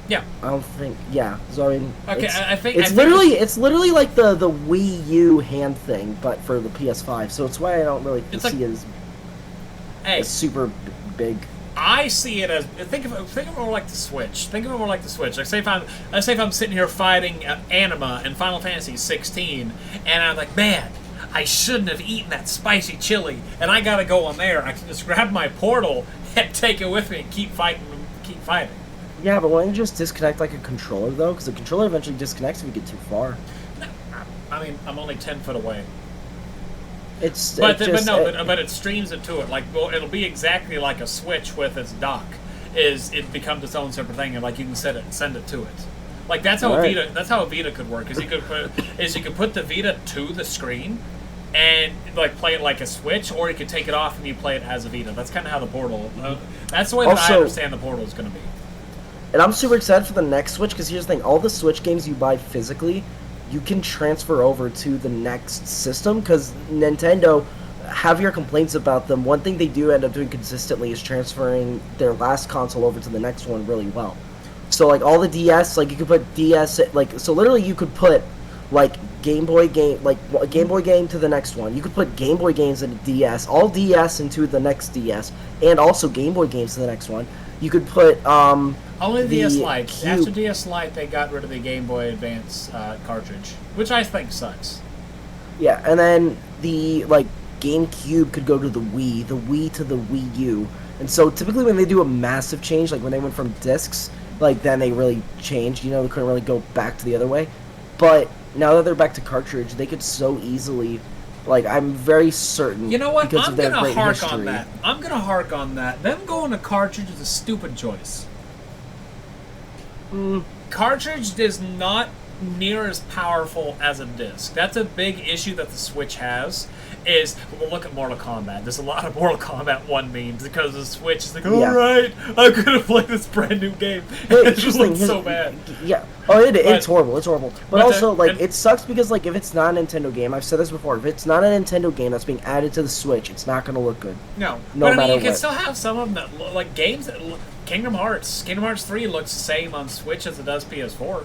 Yeah. I don't think. Yeah. So I mean. Okay. It's literally like the Wii U hand thing, but for the PS5. So it's why I don't really see it as super big. I see it as think of it more like the Switch. Think of it more like the Switch. Like say if I'm sitting here fighting Anima in Final Fantasy 16, and I'm like, man, I shouldn't have eaten that spicy chili, and I gotta go on there. I can just grab my portal and take it with me and keep fighting. Yeah, but why don't you just disconnect like a controller though? Because the controller eventually disconnects if you get too far. No, I mean, I'm only 10 foot away. But it streams it to it. Like, well, it'll be exactly like a Switch with its dock. It becomes its own separate thing, and like you can send it to it. Like that's how a Vita could work. Is you could put the Vita to the screen, and like play it like a Switch, or you could take it off and you play it as a Vita. That's kind of how the Portal. That's the way that I understand the Portal is going to be. And I'm super excited for the next Switch because here's the thing: all the Switch games you buy physically you can transfer over to the next system, because Nintendo, have your complaints about them, one thing they do end up doing consistently is transferring their last console over to the next one really well. So like all the DS, like you could put DS, like so literally you could put like Game Boy game, like a Game Boy game to the next one. You could put Game Boy games into DS, all DS into the next DS, and also Game Boy games to the next one. You could put only the DS Lite. After DS Lite, they got rid of the Game Boy Advance cartridge, which I think sucks. Yeah, and then the like GameCube could go to the Wii to the Wii U. And so typically when they do a massive change, like when they went from discs, like then they really changed, you know, they couldn't really go back to the other way. But now that they're back to cartridge, they could so easily, like, I'm very certain. You know what? Because I'm going to hark on that. I'm going to hark on that. Them going to cartridge is a stupid choice. Cartridge is not near as powerful as a disc. That's a big issue that the Switch has. Is, well, look at Mortal Kombat. There's a lot of Mortal Kombat 1 memes because the Switch is like, alright, I'm gonna play this brand new game. It just looks so bad. Yeah. Oh, it's horrible. It's horrible. But also, like, it sucks because, like, if it's not a Nintendo game, I've said this before, if it's not a Nintendo game that's being added to the Switch, it's not gonna look good. No but I mean, you can still have some of them that, like, games that Kingdom Hearts 3 looks the same on Switch as it does PS4.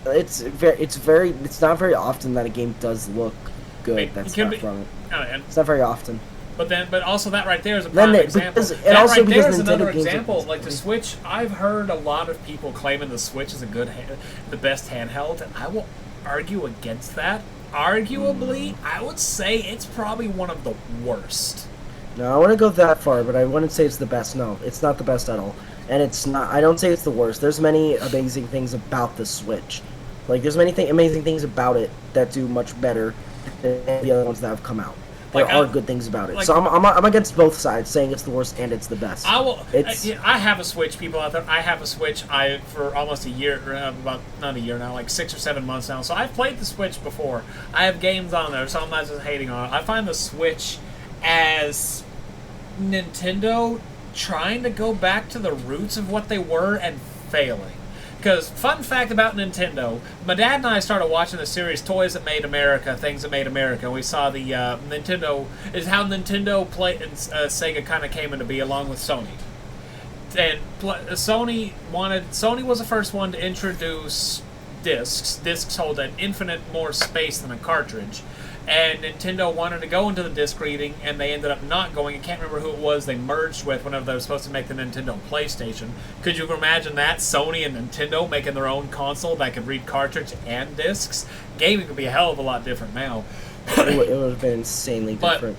It's not very often that a game does look good. I mean, that's not from it. It's not very often. But also that right there is a prime example. That right there is another example. Like the Switch, I've heard a lot of people claiming the Switch is the best handheld, and I will argue against that. Arguably, I would say it's probably one of the worst. No, I wouldn't go that far, but I wouldn't say it's the best. No, it's not the best at all. And it's not. I don't say it's the worst. There's many amazing things about the Switch. Like, there's many amazing things about it that do much better than the other ones that have come out. There are good things about it. Like, so I'm against both sides, saying it's the worst and it's the best. I have a Switch, people out there. I have a Switch. For almost a year, about not a year now, like 6 or 7 months now. So I've played the Switch before. I have games on there, so I'm not just hating on it. I find the Switch as Nintendo trying to go back to the roots of what they were and failing. Because, fun fact about Nintendo, my dad and I started watching the series Toys That Made America, Things That Made America. We saw the Nintendo, is how Nintendo and Sega kind of came into be along with Sony. And Sony was the first one to introduce discs. Discs hold an infinite more space than a cartridge. And Nintendo wanted to go into the disc reading, and they ended up not going. I can't remember who it was they merged with whenever they were supposed to make the Nintendo PlayStation. Could you imagine that? Sony and Nintendo making their own console that could read cartridge and discs? Gaming would be a hell of a lot different now. It would have been insanely different.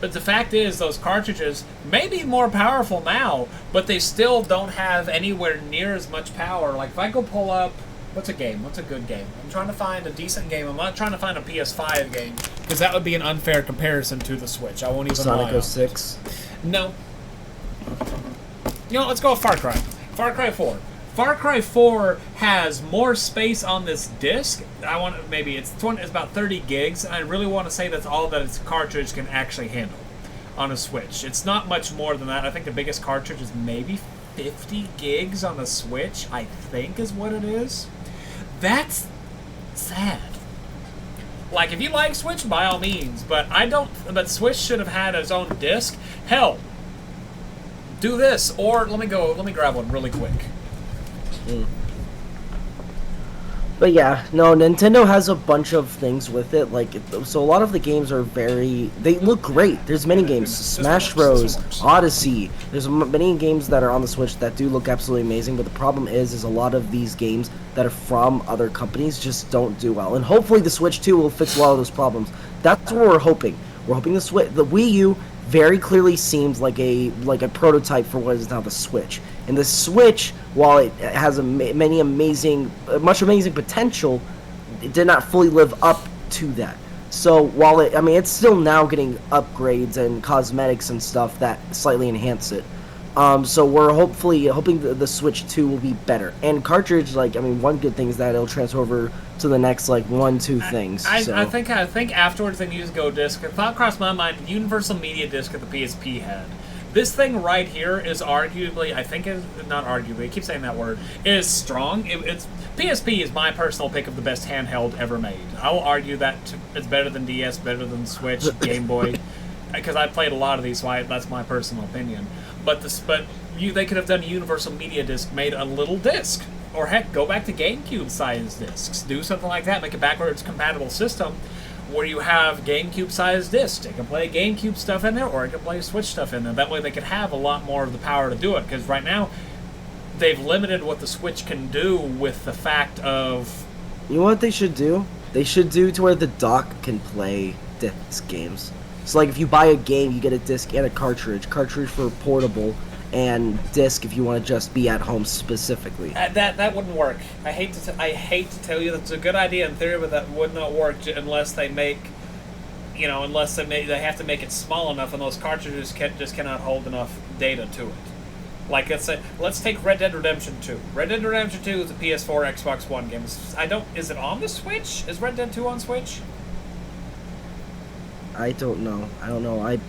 But the fact is, those cartridges may be more powerful now, but they still don't have anywhere near as much power. Like, if I go pull up... What's a game? What's a good game? I'm trying to find a decent game. I'm not trying to find a PS5 game, because that would be an unfair comparison to the Switch. I won't even Sonic 06? No. You know, let's go with Far Cry. Far Cry 4. Far Cry 4 has more space on this disc. It's about 30 gigs. I really want to say that's all that its cartridge can actually handle on a Switch. It's not much more than that. I think the biggest cartridge is maybe 50 gigs on the Switch, I think is what it is. That's sad. Like, if you like Switch, by all means, but Switch should have had its own disc. Hell, do this, or let me grab one really quick. But yeah, no, Nintendo has a bunch of things with it, like, so a lot of the games are they look great. There's many games, Smash Bros, Odyssey, there's many games that are on the Switch that do look absolutely amazing, but the problem is a lot of these games that are from other companies just don't do well, and hopefully the Switch 2 will fix a lot of those problems. That's what we're hoping. We're hoping the Wii U very clearly seems like a prototype for what is now the Switch. And the Switch, while it has much amazing potential, it did not fully live up to that. So while it's still now getting upgrades and cosmetics and stuff that slightly enhance it. So we're hoping the Switch 2 will be better. And cartridge, one good thing is that it'll transfer over to the next 1-2 things. I think afterwards they need to go disc. A thought crossed my mind: Universal Media Disc that the PSP had. This thing right here is arguably, I think, is not arguably. I keep saying that word. Is strong. It's PSP is my personal pick of the best handheld ever made. I will argue that it's better than DS, better than Switch, Game Boy, because I played a lot of these, so that's my personal opinion. But they could have done a Universal Media Disc, made a little disc, or heck, go back to GameCube size discs, do something like that, make a backwards compatible system where you have GameCube sized discs. They can play GameCube stuff in there, or it can play Switch stuff in there. That way they could have a lot more of the power to do it, because right now they've limited what the Switch can do with the fact of... You know what they should do? They should do to where the dock can play disc games. So like if you buy a game, you get a disc and a cartridge for portable, and disc if you want to just be at home specifically. That wouldn't work. I hate to tell you that's a good idea in theory, but that would not work unless they make, they have to make it small enough, and those cartridges just cannot hold enough data to it. Like let's take Red Dead Redemption 2. Red Dead Redemption 2 is a PS4, Xbox One game. Is it on the Switch? Is Red Dead 2 on Switch? I don't know.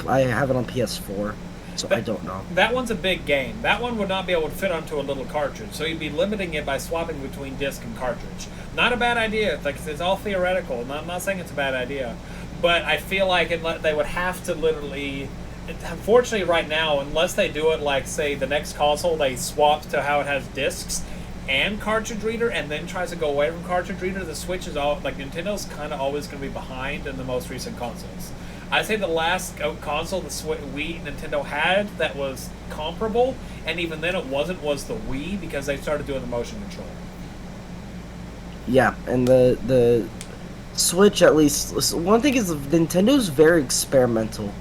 I have it on PS4. So I don't know. That one's a big game. That one would not be able to fit onto a little cartridge, so you'd be limiting it by swapping between disc and cartridge. Not a bad idea. It's all theoretical. I'm not saying it's a bad idea, but I feel like they would have to literally... Unfortunately, right now, unless they do it like, say, the next console, they swap to how it has discs and cartridge reader, and then tries to go away from cartridge reader, the Switch is all... Nintendo's kind of always going to be behind in the most recent consoles. I'd say the last console the Wii Nintendo had that was comparable, and even then it wasn't, was the Wii, because they started doing the motion control. Yeah, and the Switch, at least, one thing is Nintendo's very experimental.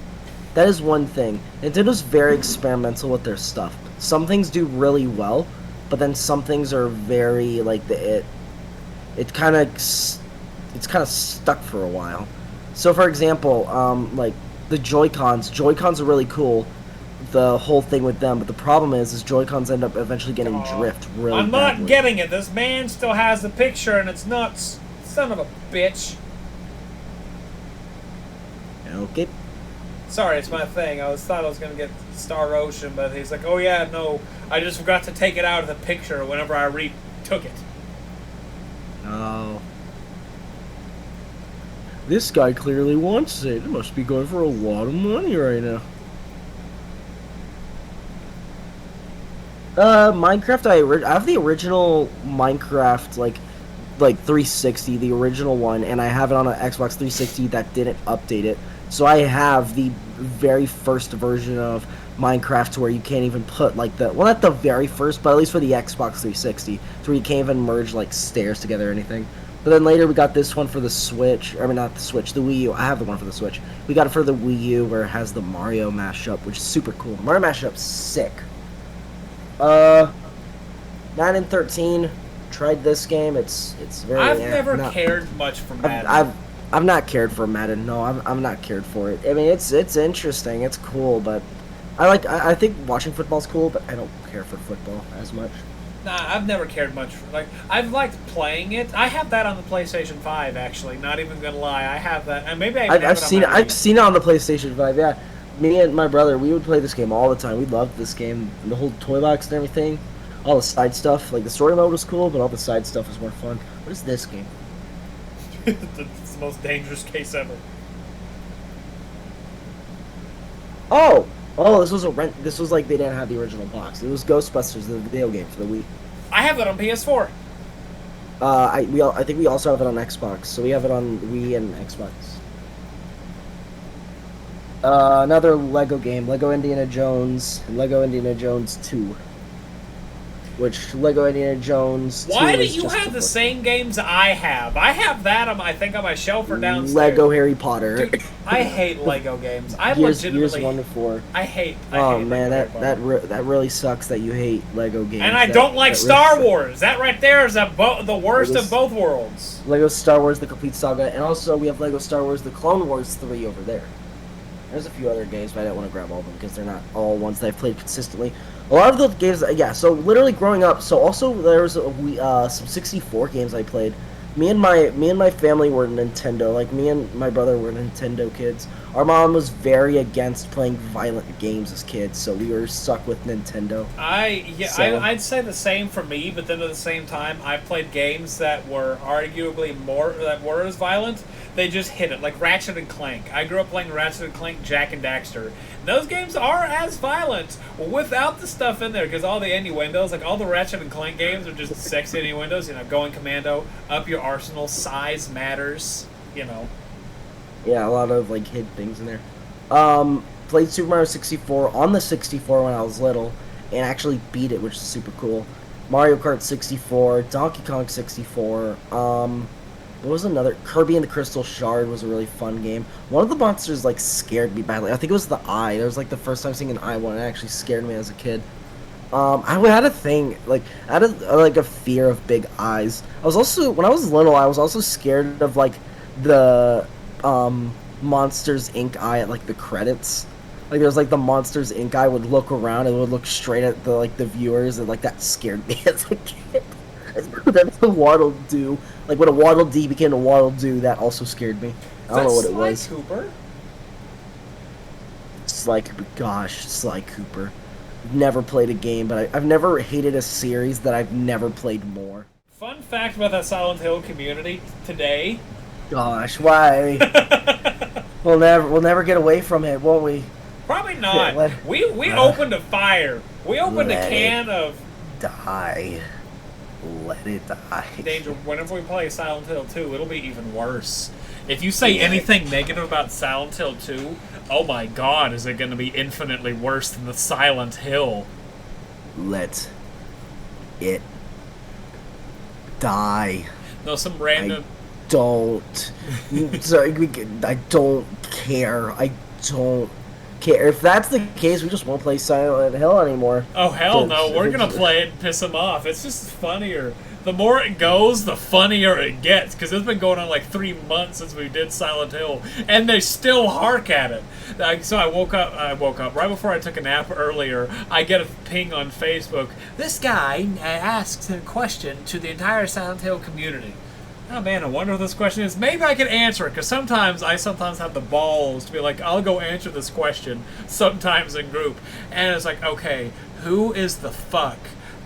That is one thing. Nintendo's very experimental with their stuff. Some things do really well, but then some things are very, it's kind of stuck for a while. So, for example, like the Joy-Cons are really cool, the whole thing with them, but the problem is Joy-Cons end up eventually getting drift really I'm not badly. getting it. This man still has the picture, and it's nuts. Son of a bitch. Okay. Sorry, it's my thing. Thought I was going to get Star Ocean, but he's like, oh yeah, no, I just forgot to take it out of the picture whenever I retook it. Oh. This guy clearly wants it. It must be going for a lot of money right now. Minecraft, I have the original Minecraft, like 360, the original one, and I have it on an Xbox 360 that didn't update it. So I have the very first version of Minecraft to where you can't even put, not the very first, but at least for the Xbox 360, to where you can't even merge, stairs together or anything. But then later we got this one for the Switch. I mean, not the Switch, the Wii U. I have the one for the Switch. We got it for the Wii U where it has the Mario mashup, which is super cool. Mario mashup's sick. 9 and 13. Tried this game. It's very... I've never cared much for Madden. I've not cared for Madden. No, I'm not cared for it. I mean, it's interesting. It's cool, but I think watching football's cool, but I don't care for football as much. Nah, I've never cared much for, I've liked playing it. I have that on the PlayStation 5, actually. Not even gonna lie, I have that, and maybe I've seen it on the PlayStation 5. Yeah, me and my brother, we would play this game all the time. We loved this game, the whole toy box and everything, all the side stuff. Like the story mode was cool, but all the side stuff was more fun. What is this game? It's the most dangerous case ever. Oh, this was a rent. This was they didn't have the original box. It was Ghostbusters, the video game for the Wii. I have it on PS4. I think we also have it on Xbox. So we have it on Wii and Xbox. Another Lego game, Lego Indiana Jones, and Lego Indiana Jones 2. Which Lego Indiana Jones 2 Why do you have the same games I have? I have that on my shelf or downstairs. Lego Harry Potter. Dude, I hate Lego games. Years 1 to 4. I hate man, that really sucks that you hate Lego games. And I don't like Star Wars. That right there is the worst of both worlds. Lego Star Wars: The Complete Saga, and also we have Lego Star Wars: The Clone Wars 3 over there. There's a few other games, but I don't want to grab all of them because they're not all ones that I've played consistently. A lot of the games, yeah, so literally growing up, so also there was some 64 games I played. me and my family were Nintendo. Like, me and my brother were Nintendo kids. Our mom was very against playing violent games as kids, so we were stuck with Nintendo. I'd say the same for me, but then at the same time, I played games that were arguably that were as violent. They just hit it, like Ratchet and Clank. I grew up playing Ratchet and Clank, Jak and Daxter. Those games are as violent without the stuff in there, because all the innuendos, like all the Ratchet and Clank games are just sexy innuendos, going commando, up your arsenal, size matters, Yeah, a lot of, like, hidden things in there. Played Super Mario 64 on the 64 when I was little, and actually beat it, which is super cool. Mario Kart 64, Donkey Kong 64, what was another? Kirby and the Crystal Shard was a really fun game. One of the monsters, like, scared me badly. I think it was the eye. That was, like, the first time seeing an eye one. It actually scared me as a kid. I had a thing, like, I had a fear of big eyes. When I was little, I was also scared of, like, the, Monsters, Inc. eye at, like, the credits. Like, there was, like, the Monsters, Inc. eye would look around and would look straight at the, like, the viewers, and, like, that scared me as a kid. That's the Waddle Doo. Like, when a Waddle Dee became a Waddle Doo, that also scared me. I don't know what it was. Sly Cooper? Sly Cooper. Never played a game, but I've never hated a series that I've never played more. Fun fact about the Silent Hill community today. Gosh, why? We'll never get away from it, won't we? Probably not. We opened a fire. We opened a can of... Die. Let it die. Danger, whenever we play Silent Hill 2, it'll be even worse. If you say anything negative about Silent Hill 2, oh my god, is it going to be infinitely worse than the Silent Hill? Let it die. No, some random... I don't care. I don't care. If that's the case, we just won't play Silent Hill anymore. Oh, hell no. We're going to play it and piss them off. It's just funnier. The more it goes, the funnier it gets, because it's been going on like 3 months since we did Silent Hill, and they still hark at it. So I woke up right before I took a nap earlier. I get a ping on Facebook. This guy asks a question to the entire Silent Hill community. Oh man, I wonder what this question is. Maybe I can answer it, because sometimes I have the balls to be like, I'll go answer this question, sometimes in group. And it's like, okay, who is the fuck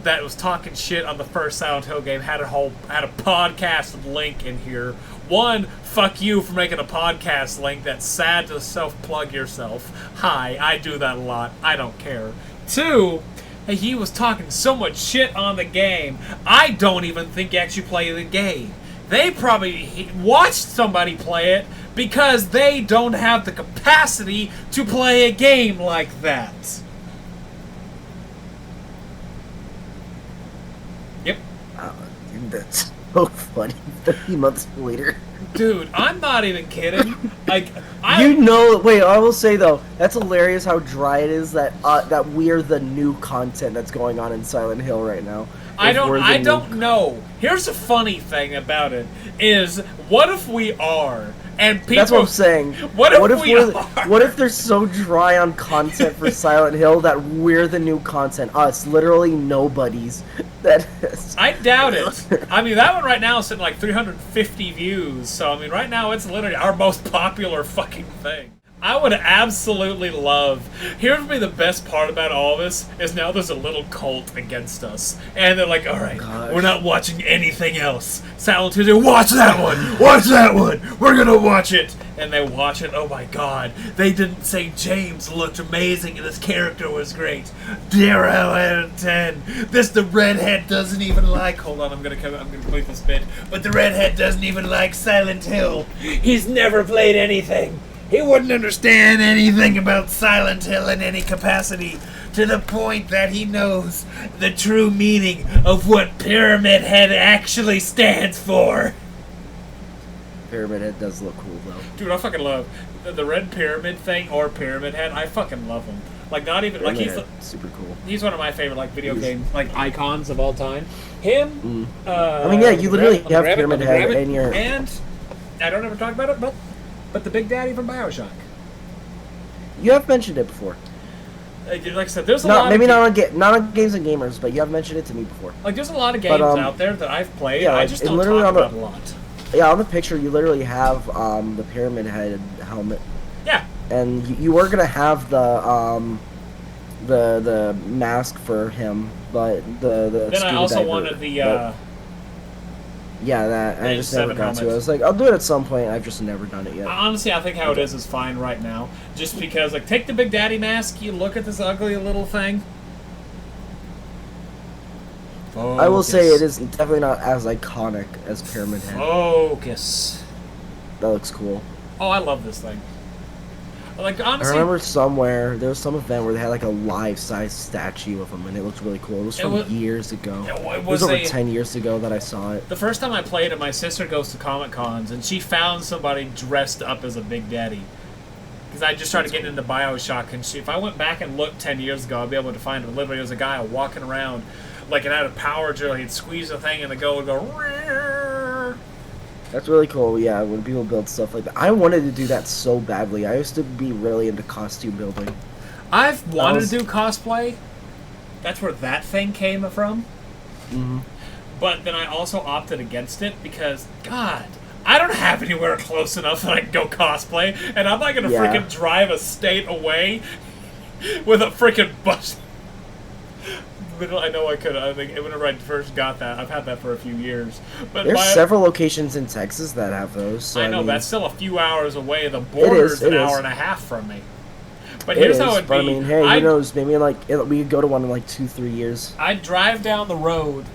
that was talking shit on the first Silent Hill game, had a podcast link in here? One, fuck you for making a podcast link. That's sad to self-plug yourself. Hi, I do that a lot. I don't care. Two, he was talking so much shit on the game, I don't even think he actually played the game. They probably watched somebody play it because they don't have the capacity to play a game like that. Yep. That's so funny. 30 months later. Dude, I'm not even kidding. Like, I will say though, that's hilarious how dry it is that we're the new content that's going on in Silent Hill right now. I don't know. Here's the funny thing about it is, what if we are? And people, that's what I'm saying. What if they're so dry on content for Silent Hill that we're the new content? Us, literally nobodies. I doubt it. I mean, that one right now is sitting like 350 views. So I mean, right now it's literally our most popular fucking thing. I would absolutely love... Here's be the best part about all this, is now there's a little cult against us. And they're like, alright, we're not watching anything else. Silent Hill, watch that one! Watch that one! We're gonna watch it! And they watch it, oh my god. They didn't say James looked amazing and this character was great. 0 out of 10. The redhead doesn't even like... Hold on, I'm gonna complete this bit. But the redhead doesn't even like Silent Hill. He's never played anything. He wouldn't understand anything about Silent Hill in any capacity, to the point that he knows the true meaning of what Pyramid Head actually stands for. Pyramid Head does look cool, though. Dude, I fucking love the red pyramid thing, or Pyramid Head. I fucking love him. Like, not even... Pyramid like, he's super cool. He's one of my favorite, like, video game, like, icons of all time. Him, I mean, yeah, you literally have Pyramid Head in your... And, I don't ever talk about it, but the Big Daddy from BioShock. You have mentioned it before. Like I said, there's a lot. Maybe not on Games and Gamers, but you have mentioned it to me before. Like, there's a lot of games out there that I've played. Yeah, I just don't talk about a lot. Yeah, on the picture you literally have the Pyramid Head helmet. Yeah. And you were gonna have the mask for him, but the then I also wanted the yeah, that I just never got to it. I was like, I'll do it at some point. I've just never done it yet. Honestly, I think how it is fine right now. Just because, like, take the Big Daddy mask. You look at this ugly little thing. Focus. I will say it is definitely not as iconic as Pyramid Head. Focus. That looks cool. Oh, I love this thing. Like, honestly, I remember somewhere there was some event where they had like a life-size statue of him, and it looked really cool. It was from years ago. It was over 10 years ago that I saw it. The first time I played it, my sister goes to Comic Cons, and she found somebody dressed up as a Big Daddy. Because I just started getting into Bioshock, and if I went back and looked 10 years ago, I'd be able to find him. Literally, it was a guy walking around like it had a power drill. He'd squeeze the thing, and the go would go. Rear. That's really cool, yeah, when people build stuff like that. I wanted to do that so badly. I used to be really into costume building. I've wanted to do cosplay. That's where that thing came from. Mm-hmm. But then I also opted against it because, God, I don't have anywhere close enough that I can go cosplay, and I'm not going to freaking drive a state away with a freaking bus. I know I could. I think whenever I first got that, I've had that for a few years. But there's several locations in Texas that have those. So I know, but that's still a few hours away. The border's an hour and a half from me. But here's how it'd be. I mean, hey, who knows? Maybe we could go to one in like 2-3 years. I'd drive down the road.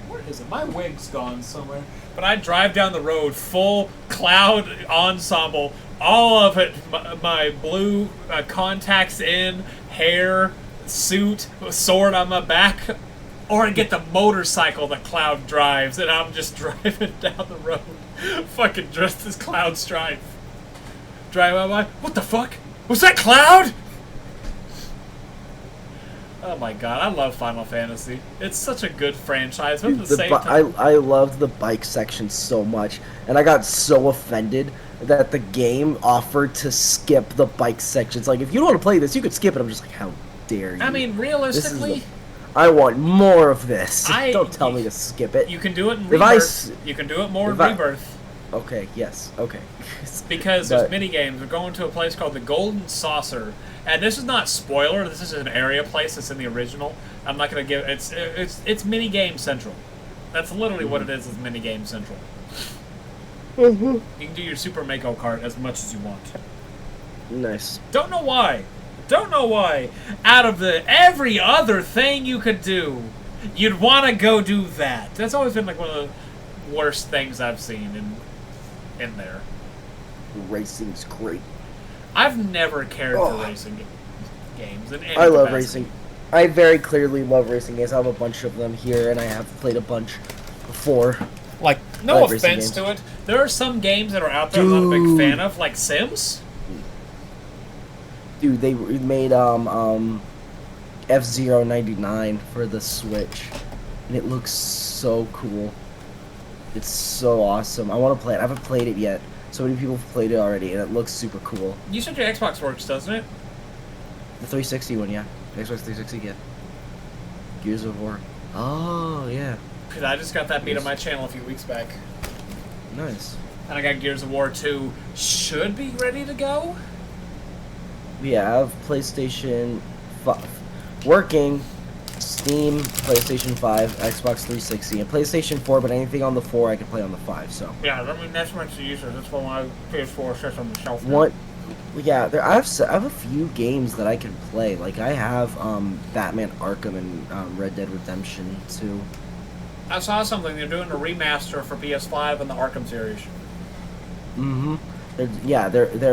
Where is it? My wig's gone somewhere. But I'd drive down the road, full cloud ensemble, all of it, my blue contacts in, hair, suit, sword on my back, or I'd get the motorcycle that Cloud drives, and I'm just driving down the road, fucking dressed as Cloud Strife. Driving by, what the fuck? Was that Cloud? Oh my god, I love Final Fantasy. It's such a good franchise. But at the same time, I loved the bike section so much, and I got so offended that the game offered to skip the bike sections. Like, if you don't want to play this, you could skip it. I'm just like, how dare you? I mean, realistically, I want more of this. Don't tell me to skip it. You can do it in Rebirth. You can do it more in Rebirth. Okay, yes, okay. Because there's mini games. We're going to a place called the Golden Saucer, and this is not spoiler. This is an area place that's in the original. I'm not gonna give it's mini game central. That's literally what it is mini game central. You can do your Super Mako Kart as much as you want. Nice. Don't know why. Out of every other thing you could do, you'd want to go do that. That's always been like one of the worst things I've seen in there. Racing's great. I've never cared for racing games. I love racing. I very clearly love racing games. I have a bunch of them here, and I have played a bunch before. Like, no offense to it, there are some games that are out there I'm not a big fan of, like Sims. Dude, they made F-Zero 99 for the Switch, and it looks so cool. It's so awesome. I want to play it. I haven't played it yet. So many people have played it already, and it looks super cool. You said your Xbox works, doesn't it? The 360 one, yeah. Xbox 360, yeah. Gears of War. Oh, yeah. Because I just got that beat on my channel a few weeks back. Nice. And I got Gears of War 2. Should be ready to go? Yeah, I have PlayStation 5 working, Steam, PlayStation 5, Xbox 360, and PlayStation 4, but anything on the 4 I can play on the 5, so. Yeah, I mean, that's much the user. That's why my PS4 sits on the shelf. What? Yeah, I have a few games that I can play. Like, I have Batman Arkham and Red Dead Redemption 2. I saw something. They're doing a remaster for PS5 and the Arkham series. Mm-hmm. They're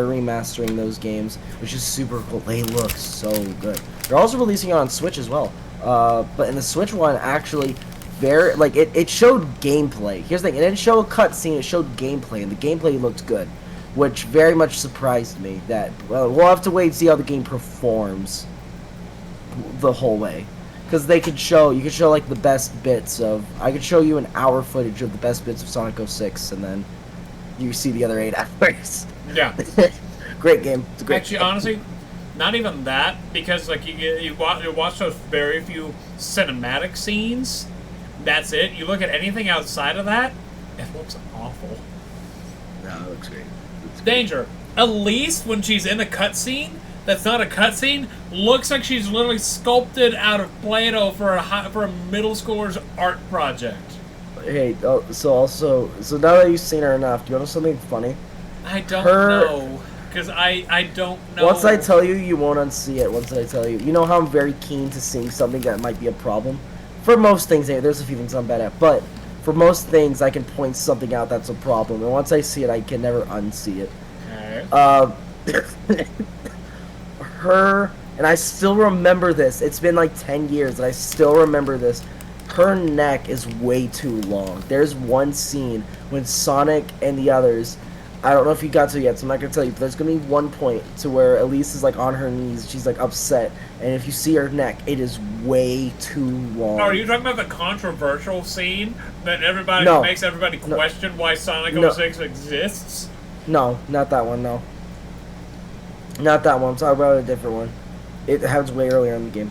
remastering those games, which is super cool. They look so good. They're also releasing it on Switch as well. But in the Switch one, actually, it showed gameplay. Here's the thing: it didn't show a cutscene; it showed gameplay, and the gameplay looked good, which very much surprised me. That we'll have to wait and see how the game performs the whole way, because you could show like the best bits of. I could show you an hour footage of the best bits of Sonic 06, and then you see the other 8 hours. Yeah. Great game. It's a great Actually, game. honestly, not even that, because like you watch those very few cinematic scenes. That's it. You look at anything outside of that, it looks awful. No, it looks great. Danger. Elise, when she's in a cutscene, that's not a cutscene, looks like she's literally sculpted out of Play-Doh for a middle schooler's art project. Hey, so now that you've seen her enough, do you want to know something funny? I don't know. Because I don't know. Once I tell you, you won't unsee it. Once I tell you. You know how I'm very keen to seeing something that might be a problem? For most things, there's a few things I'm bad at, but for most things, I can point something out that's a problem. And once I see it, I can never unsee it. Okay. Her, and I still remember this. It's been like 10 years, and I still remember this. Her neck is way too long. There's one scene when Sonic and the others, I don't know if you got to it yet, so I'm not going to tell you, but there's going to be one point to where Elise is like on her knees, she's like upset, and if you see her neck, it is way too long. Are you talking about the controversial scene that makes everybody question why Sonic 06 exists? No, not that one, no. Not that one, I'm talking about a different one. It happens way earlier in the game.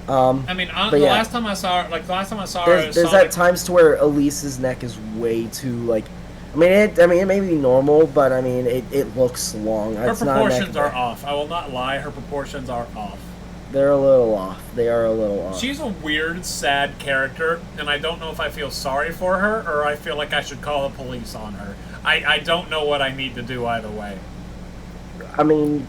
I mean, last time I saw her, there's Sonic... at times to where Elise's neck is way too, like, it may be normal, but I mean, it looks long. Her proportions are off. I will not lie, her proportions are off. They're a little off. They are a little off. She's a weird, sad character, and I don't know if I feel sorry for her, or I feel like I should call the police on her. I don't know what I need to do either way. I mean,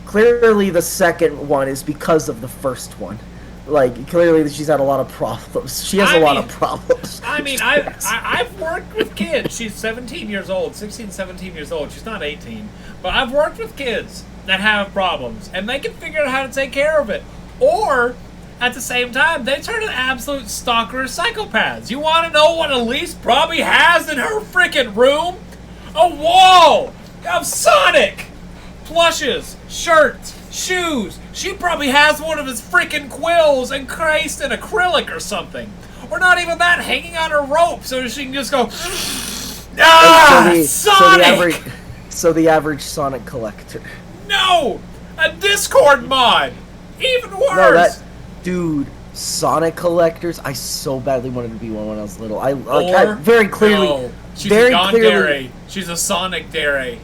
clearly the second one is because of the first one. Like, clearly she's had a lot of problems. She has a lot of problems. I mean, I've worked with kids. She's 17 years old, 16, 17 years old. She's not 18. But I've worked with kids that have problems, and they can figure out how to take care of it. Or, at the same time, they turn into absolute stalkers, psychopaths. You want to know what Elise probably has in her freaking room? A wall of Sonic! Plushes, shirts, shoes. She probably has one of his freaking quills encased in acrylic or something. Or not even that, hanging on her rope so she can just go, Sonic! So the average Sonic collector. No! A Discord mod! Even worse! Dude, Sonic collectors, I so badly wanted to be one when I was little. I very clearly... No. She's a yandere. She's a Sonic dere.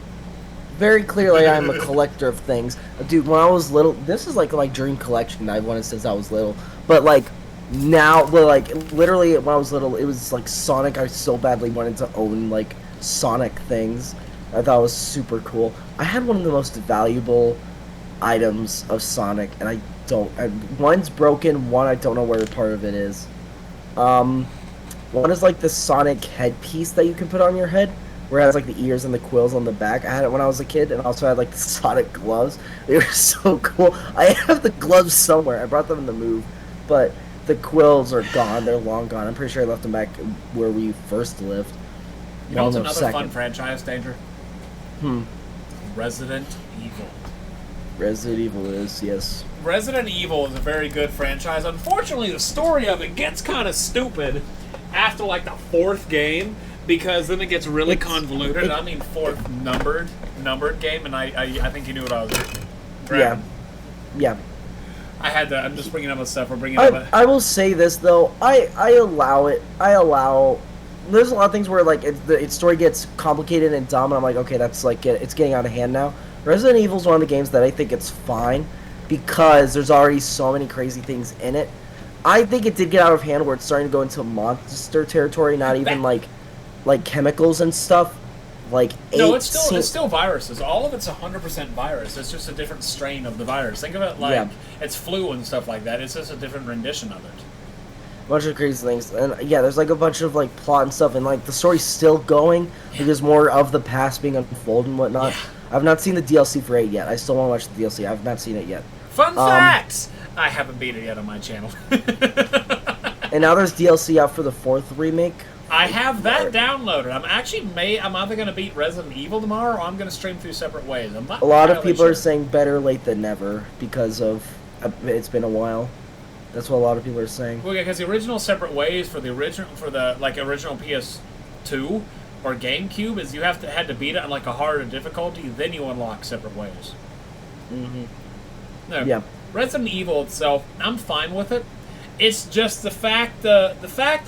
Very clearly, I'm a collector of things. Dude, when I was little, this is like my dream collection I've wanted since I was little. But like, now, like, literally when I was little, it was like Sonic. I so badly wanted to own like Sonic things. I thought it was super cool. I had one of the most valuable items of Sonic, and one's broken, one I don't know where part of it is. One is like the Sonic headpiece that you can put on your head, where it has like the ears and the quills on the back. I had it when I was a kid, and also had like the Sonic gloves. They were so cool. I have the gloves somewhere. I brought them in the move, but the quills are gone. They're long gone. I'm pretty sure I left them back where we first lived. You know what's another fun franchise, Danger? Resident Evil. Resident Evil is, yes. Resident Evil is a very good franchise. Unfortunately, the story of it gets kind of stupid after like the fourth game, because then it gets really convoluted. I mean, fourth numbered game, and I think you knew what I was grabbing. Yeah. I had to. I'm just bringing up a stuff. We're bringing up. I will say this though. I allow it. There's a lot of things where like its story gets complicated and dumb, and I'm like, okay, that's like it's getting out of hand now. Resident Evil is one of the games that I think it's fine because there's already so many crazy things in it. I think it did get out of hand where it's starting to go into monster territory, not even like chemicals and stuff. Like no, it's still viruses. All of it's 100% virus. It's just a different strain of the virus. Think of it like it's flu and stuff like that. It's just a different rendition of it. A bunch of crazy things, and yeah, there's like a bunch of like plot and stuff, and like the story's still going because more of the past being unfolded and whatnot. Yeah. I've not seen the DLC for 8 yet. I still want to watch the DLC. I've not seen it yet. Fun facts! I haven't beat it yet on my channel. And now there's DLC out for the 4th remake. I have that downloaded. I'm either going to beat Resident Evil tomorrow, or I'm going to stream through separate ways. I'm not. A lot of people are saying better late than never because of it's been a while. That's what a lot of people are saying. Well, yeah, because the original separate ways for the original PS2 or GameCube is you had to beat it on like a harder difficulty, then you unlock separate ways. No, yeah. Resident Evil itself, I'm fine with it. It's just the fact that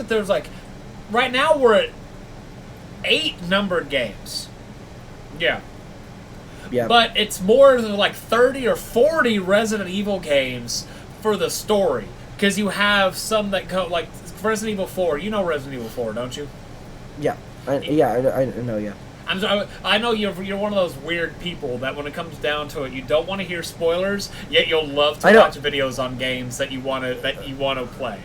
there's like right now we're at 8 numbered games. Yeah. Yeah. But it's more than like 30 or 40 Resident Evil games for the story. Because you have some that go, like Resident Evil 4. You know Resident Evil 4, don't you? Yeah. I know, yeah. I know you're one of those weird people that when it comes down to it, you don't want to hear spoilers, yet you'll love to watch videos on games that you want to play.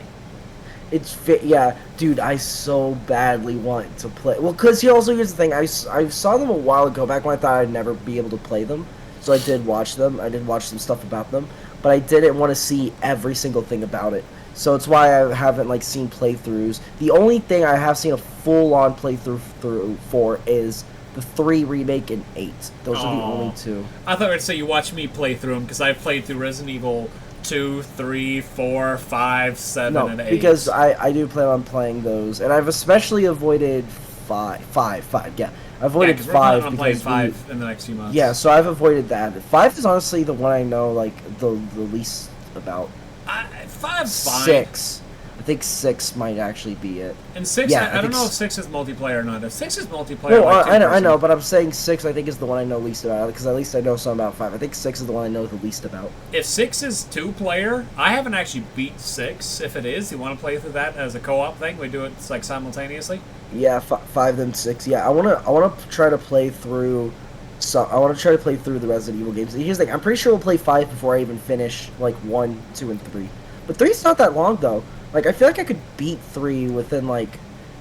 Yeah, dude, I so badly want to play. Well, because here's the thing. I saw them a while ago, back when I thought I'd never be able to play them. So I did watch them. I did watch some stuff about them. But I didn't want to see every single thing about it. So it's why I haven't, like, seen playthroughs. The only thing I have seen a full-on playthrough for is the 3 remake and 8. Those are the only 2. I thought I'd say you watch me play through them, because I've played through Resident Evil 2, 3, 4, 5, 7, and 8. Because I do plan on playing those, and I've especially avoided 5. Yeah, I avoided 5 because playing 5 in the next few months. Yeah, so I've avoided that. 5 is honestly the one I know like the least about. 5's fine. 6. I think 6 might actually be it. And 6, yeah, I don't know if 6 is multiplayer or not. If 6 is multiplayer, no, I know, but I'm saying 6 I think is the one I know least about, because at least I know some about 5. I think 6 is the one I know the least about. If 6 is 2-player, I haven't actually beat 6. If it is, you want to play through that as a co-op thing? We do it like simultaneously? Yeah, 5 then 6. Yeah, I want to try to play through. So I want to try to play through the Resident Evil games. Here's the thing: I'm pretty sure we'll play 5 before I even finish like 1, 2, and 3. But 3's not that long though. Like I feel like I could beat 3 within like,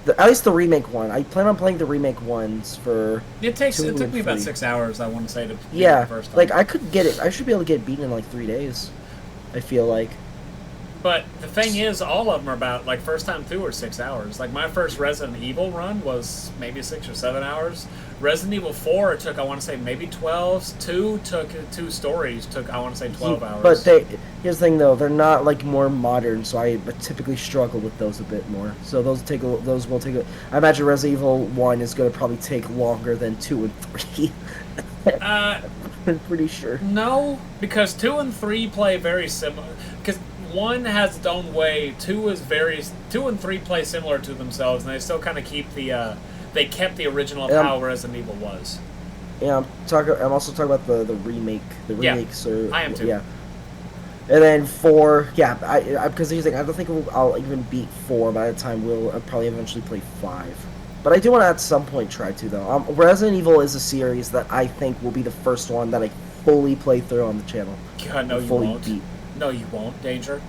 at least the remake one. I plan on playing the remake ones for. It took me about 6 hours. I want to say to beat the first time. Like I could get it. I should be able to get beaten in like 3 days. I feel like. But the thing is, all of them are about, like, first time through are 6 hours. Like, my first Resident Evil run was maybe 6 or 7 hours. Resident Evil 4, it took, I want to say, maybe 12. 2 stories took, I want to say, 12 hours. But here's the thing, though. They're not, like, more modern, so I typically struggle with those a bit more. So those will take a... I imagine Resident Evil 1 is going to probably take longer than 2 and 3. I'm pretty sure. No, because 2 and 3 play very similar. Because 1 has its own way. 2 and 3 play similar to themselves, and they still kind of keep the. They kept the original of how Resident Evil was. Yeah, I'm also talking about the remake. The remakes are. I am too. Yeah. And then 4, yeah, because here's the thing, I don't think I'll even beat 4 by the time I'll probably eventually play 5. But I do want to at some point try to, though. Resident Evil is a series that I think will be the first one that I fully play through on the channel. God, no, you won't. Beat. No, you won't, Danger.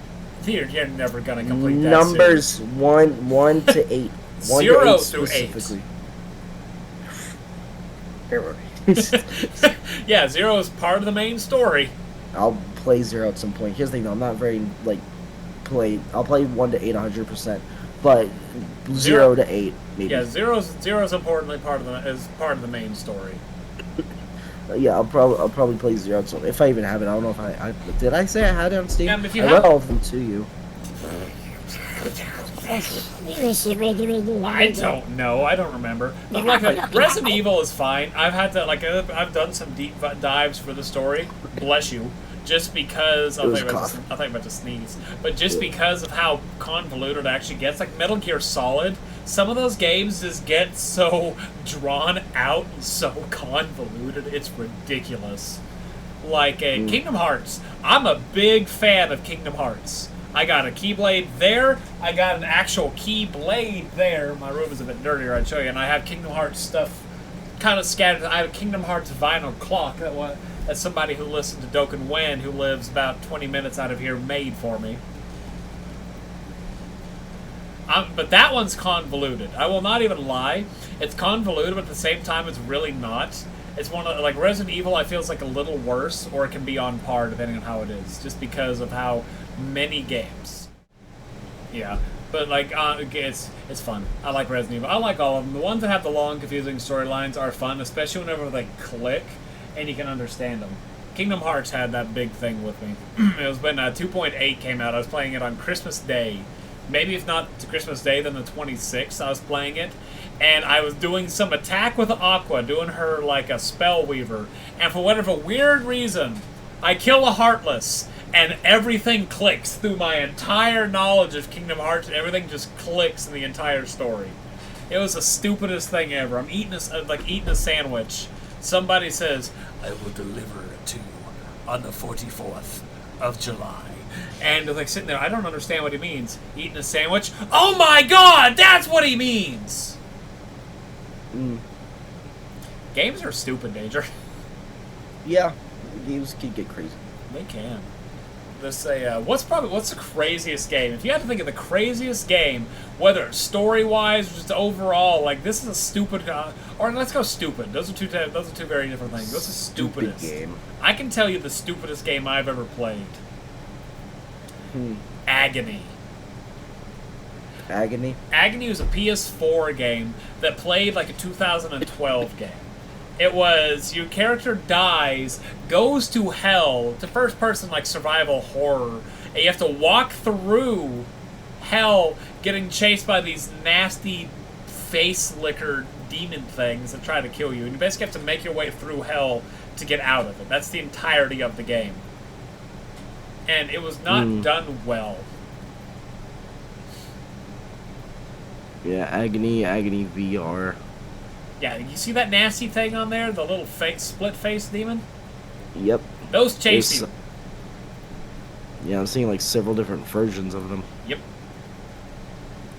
You're never going to complete that Numbers series. 1 to 8. 1 0 to 8 through specifically. 8. Yeah, 0 is part of the main story. I'll play 0 at some point. Here's the thing, though. I'm not very, like, I'll play 1 to 8 100%. But 0 to 8, maybe. Yeah, 0's importantly part of the main story. Yeah, I'll probably play 0 if I even have it. I don't know if I did I say I had it on Steam? Yeah, if you I read all of them to you. I don't know. I don't remember. But like, Resident Evil is fine. I've done some deep dives for the story. Bless you. Just because I thought about to sneeze, but just because of how convoluted it actually gets, like Metal Gear Solid, some of those games just get so drawn out and so convoluted, it's ridiculous. Like Kingdom Hearts, I'm a big fan of Kingdom Hearts. I got a Keyblade there. I got an actual Keyblade there. My room is a bit dirtier, I'd show you, and I have Kingdom Hearts stuff kind of scattered. I have a Kingdom Hearts vinyl clock that somebody who listened to Dokkan Wen, who lives about 20 minutes out of here, made for me. But that one's convoluted. I will not even lie. It's convoluted, but at the same time, it's really not. It's one of, like, Resident Evil, I feel is like a little worse, or it can be on par, depending on how it is, just because of how many games. Yeah. But, like, it's fun. I like Resident Evil. I like all of them. The ones that have the long, confusing storylines are fun, especially whenever they click and you can understand them. Kingdom Hearts had that big thing with me. It was when 2.8 came out. I was playing it on Christmas Day. Maybe if not Christmas Day, then the 26th I was playing it. And I was doing some attack with Aqua, doing her like a spell weaver. And for whatever weird reason, I kill a Heartless. And everything clicks through my entire knowledge of Kingdom Hearts, and everything just clicks in the entire story. It was the stupidest thing ever. I'm eating a sandwich, somebody says, "I will deliver it to you on the 44th of July." And they're like sitting there, I don't understand what he means. Eating a sandwich? Oh my god, that's what he means! Games are stupid, Danger. Yeah, games can get crazy. They can. Let's say, what's the craziest game? If you had to think of the craziest game, whether story-wise or just overall, like this is a stupid, or let's go stupid. Those are two very different things. What's the stupidest game? I can tell you the stupidest game I've ever played. Agony. Agony? Agony was a PS4 game that played like a 2012 game. It was, your character dies, goes to hell, it's a first-person like survival horror, and you have to walk through hell getting chased by these nasty face-licker demon things that try to kill you, and you basically have to make your way through hell to get out of it. That's the entirety of the game. And it was not done well. Yeah, Agony VR. Yeah, you see that nasty thing on there? The little split-face demon? Yep. Those chase you. Yeah, I'm seeing like several different versions of them. Yep.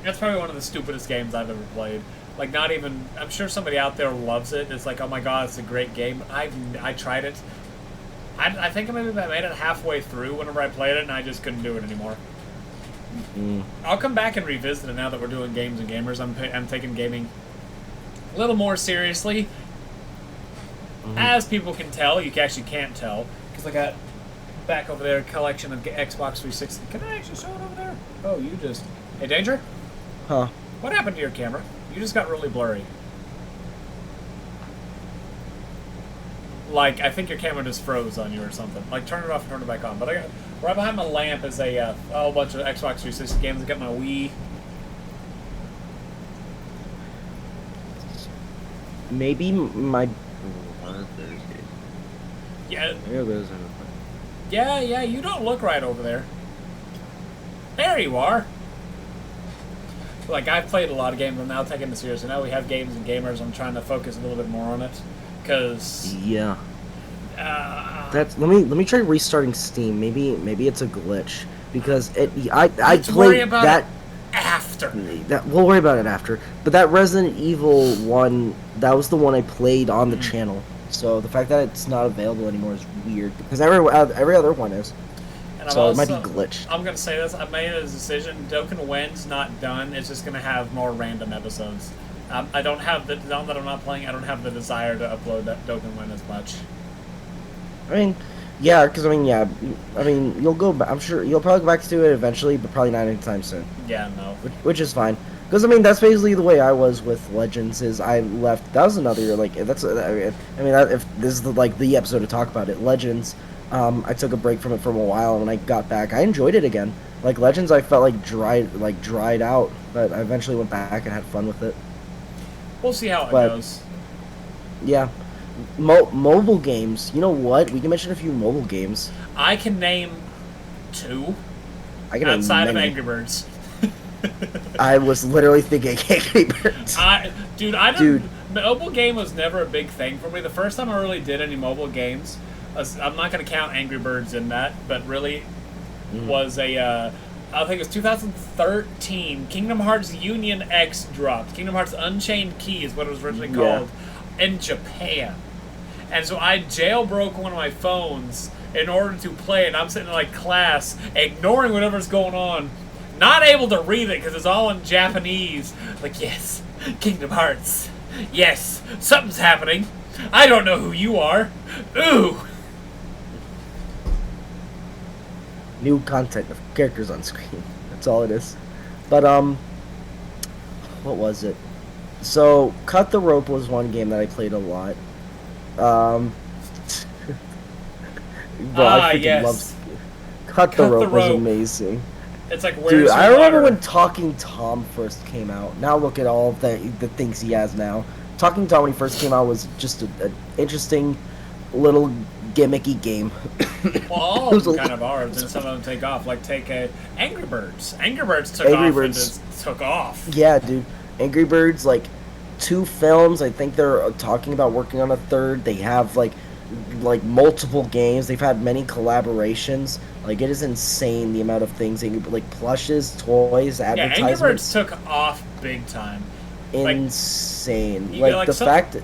That's probably one of the stupidest games I've ever played. Like, not even... I'm sure somebody out there loves it. It's like, oh my god, it's a great game. I tried it. I think maybe I made it halfway through whenever I played it, and I just couldn't do it anymore. I'll come back and revisit it now that we're doing Games and Gamers. I'm taking gaming a little more seriously. As people can tell, you actually can't tell, because I got back over there a collection of Xbox 360. Can I actually show it over there? Oh, you just... Hey, Danger? Huh? What happened to your camera? You just got really blurry. Like, I think your camera just froze on you or something. Like, turn it off and turn it back on. But I got... Right behind my lamp is a whole bunch of Xbox 360 games. I got my Wii. Maybe my... Yeah. Yeah, you don't look right over there. There you are. Like, I've played a lot of games. I'm now taking it seriously. Now we have Games and Gamers. I'm trying to focus a little bit more on it. Because... Yeah. Let me try restarting Steam. Maybe it's a glitch. Because I played that... after. We'll worry about it after. But that Resident Evil one, that was the one I played on the channel. So the fact that it's not available anymore is weird. Because every other one is. And so it might be glitched. I'm going to say this. I made a decision. Dokkan Wen's not done. It's just going to have more random episodes. I don't have the... Now that I'm not playing, I don't have the desire to upload that Dokkan Wen as much. I mean... Yeah, because, you'll go back, I'm sure, you'll probably go back to it eventually, but probably not anytime soon. Yeah, no. Which is fine. Because, that's basically the way I was with Legends, is I left, that was another, if this is, the episode to talk about it, Legends, I took a break from it for a while, and when I got back, I enjoyed it again. Like, Legends, I felt dried out, but I eventually went back and had fun with it. We'll see how it goes. Yeah. Mobile games. You know what? We can mention a few mobile games. I can name two. Outside of Angry Birds. I was literally thinking Angry Birds. Mobile game was never a big thing for me. The first time I really did any mobile games, I'm not going to count Angry Birds in that, but really was I think it was 2013. Kingdom Hearts Union X dropped. Kingdom Hearts Unchained Key is what it was originally called in Japan. And so I jailbroke one of my phones in order to play it. I'm sitting in class, ignoring whatever's going on, not able to read it because it's all in Japanese. Like, yes, Kingdom Hearts. Yes, something's happening. I don't know who you are. Ooh. New content of characters on screen. That's all it is. But, what was it? So, Cut the Rope was one game that I played a lot. I freaking loved Cut the Rope was amazing. It's like, where's Dude, I remember when Talking Tom first came out. Now look at all the things he has now. Talking Tom when he first came out was just an interesting little gimmicky game. Well, all of them kind of are, and some of them take off. Like, take Angry Birds. Angry Birds took off. Yeah, dude. Angry Birds, 2 films. I think they're talking about working on a 3rd. They have like multiple games. They've had many collaborations. Like, it is insane the amount of things they like, plushes, toys, advertisements. Yeah, Angry Birds took off big time. Insane. Like the fact that,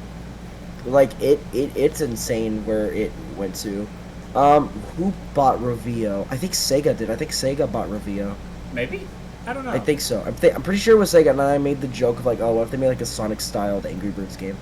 like, it's insane where it went to. Who bought Rovio? I think Sega did. I think Sega bought Rovio. Maybe? I don't know. I think so. I'm pretty sure it was Sega, and I made the joke of like, oh, what if they made like a Sonic-styled Angry Birds game?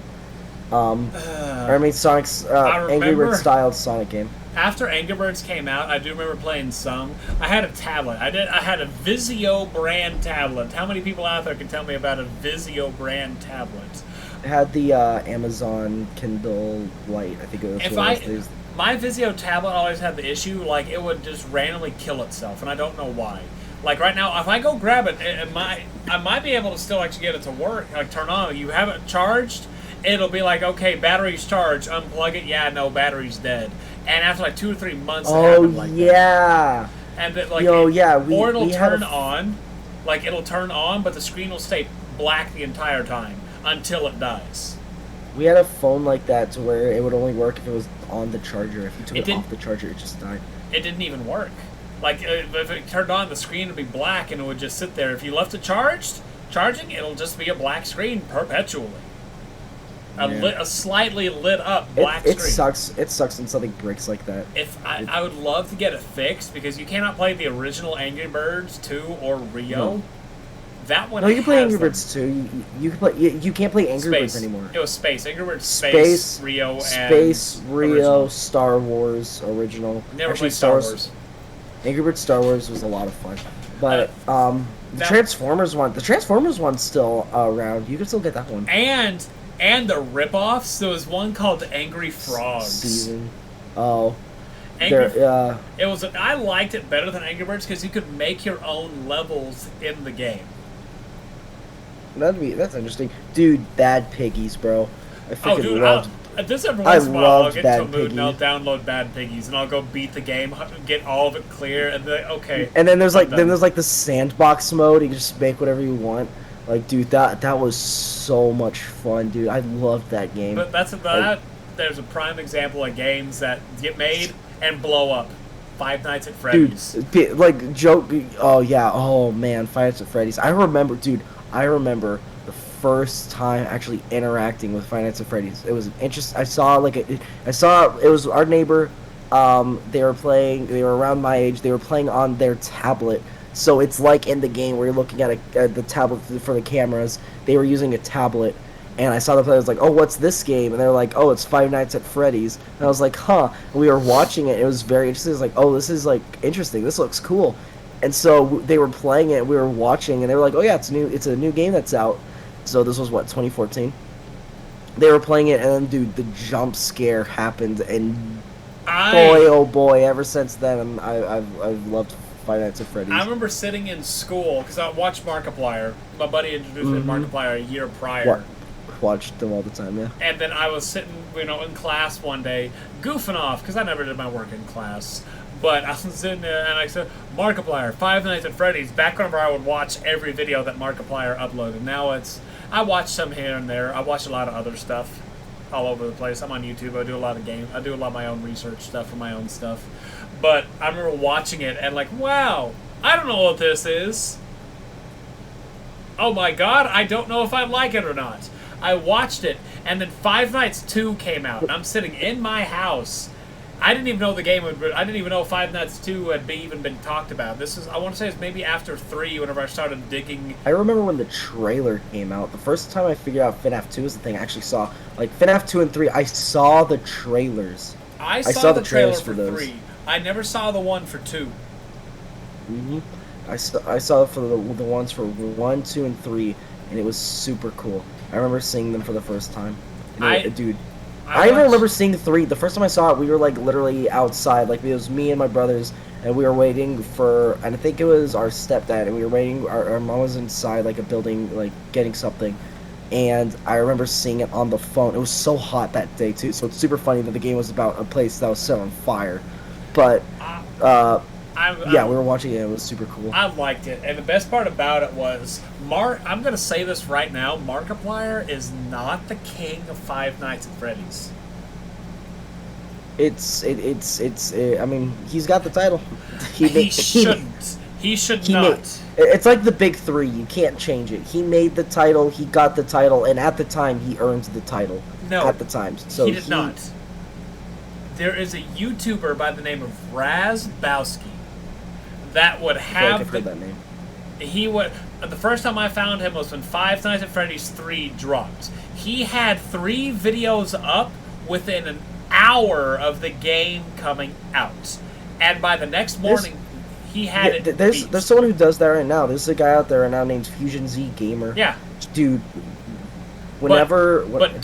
Or I mean, Sonic's Angry Birds-styled Sonic game. After Angry Birds came out, I do remember playing some. I had a tablet. I had a Vizio brand tablet. How many people out there can tell me about a Vizio brand tablet? It had the Amazon Kindle Lite. I think it was. My Vizio tablet always had the issue, like, it would just randomly kill itself, and I don't know why. Like, right now, if I go grab it, I might be able to still actually get it to work, like, turn on. You have it charged, it'll be like, okay, battery's charged, unplug it, yeah, no, battery's dead. And after, like, 2 or 3 months, it happened like that. And then, like, or it'll turn on, like, it'll turn on, but the screen will stay black the entire time until it dies. We had a phone like that to where it would only work if it was on the charger. If you took it off the charger, it just died. It didn't even work. Like, if it turned on, the screen would be black and it would just sit there. If you left it charging, it'll just be a black screen perpetually. A slightly lit up black screen. It sucks when something breaks like that. I would love to get it fixed, because you cannot play the original Angry Birds 2 or Rio. No. That one. No, you can play Angry Birds 2. You can play. You can't play Angry Birds anymore. It was Space. Angry Birds Space, Rio, Rio, Star Wars original. Never played Star Wars. Angry Birds Star Wars was a lot of fun, but the Transformers one's still around. You can still get that one. And the ripoffs. There was one called Angry Frogs. Season. Oh. It was. I liked it better than Angry Birds because you could make your own levels in the game. That's interesting, dude. Bad Piggies, bro. I freaking loved. This every once in a while I'll get into a mood and I'll download Bad Piggies and I'll go beat the game, get all of it clear, and then okay. And then there's like the sandbox mode. You can just make whatever you want. Like, dude, that was so much fun, dude. I loved that game. But there's a prime example of games that get made and blow up. Five Nights at Freddy's. Dude, like, joke. Oh yeah. Oh man, Five Nights at Freddy's. I remember the first time actually interacting with Five Nights at Freddy's. It was interesting. I saw it was our neighbor. They were around my age. They were playing on their tablet. So it's like in the game where you're looking at the tablet for the cameras. They were using a tablet, and I saw the player. I was like, "Oh, what's this game?" And they're like, "Oh, it's Five Nights at Freddy's." And I was like, "Huh." And we were watching it. It was very interesting. It was like, "Oh, this is like interesting. This looks cool." And so they were playing it. We were watching, and they were like, "Oh yeah, it's a new game that's out." So this was 2014. They were playing it, and then dude, the jump scare happened, and boy, oh boy, ever since then, I've loved Five Nights at Freddy's. I remember sitting in school because I watched Markiplier. My buddy introduced me to Markiplier a year prior. Watched them all the time, yeah. And then I was sitting, in class one day, goofing off because I never did my work in class. But I was sitting there and I said, Markiplier, Five Nights at Freddy's. Back whenever I would watch every video that Markiplier uploaded. Now I watch some here and there. I watch a lot of other stuff all over the place. I'm on YouTube. I do a lot of games. I do a lot of my own research stuff for my own stuff. But I remember watching it and like, wow, I don't know what this is. Oh my god, I don't know if I like it or not. I watched it, and then Five Nights 2 came out, and I'm sitting in my house. I didn't even know the game would. I didn't even know Five Nights 2 had even been talked about. I want to say it's maybe after 3, whenever I started digging. I remember when the trailer came out. The first time I figured out FNAF 2 is the thing I actually saw. Like, FNAF 2 and 3, I saw the trailers. I saw the trailer for 3. I never saw the one for 2. Mm-hmm. I saw for the ones for 1, 2, and 3, and it was super cool. I remember seeing them for the first time. I even remember seeing 3. The first time I saw it, we were like literally outside. Like, it was me and my brothers, and we were waiting for, and I think it was our stepdad, and we were waiting. Our mom was inside like a building, like getting something, and I remember seeing it on the phone. It was so hot that day too, so it's super funny that the game was about a place that was set on fire. But Yeah, we were watching it. It was super cool. I liked it, and the best part about it was I'm going to say this right now: Markiplier is not the king of Five Nights at Freddy's. I mean, he's got the title. He shouldn't. He should not. It's like the big three. You can't change it. He made the title. He got the title, and at the time, he earned the title. No, at the time, so he did not. there is a YouTuber by the name of Razbowski that would have that name. He would. The first time I found him was when Five Nights at Freddy's 3 dropped. He had 3 videos up within an hour of the game coming out, and by the next morning, he had it. There's someone who does that right now. There's a guy out there right now named Fusion Z Gamer. Yeah, dude. I remember when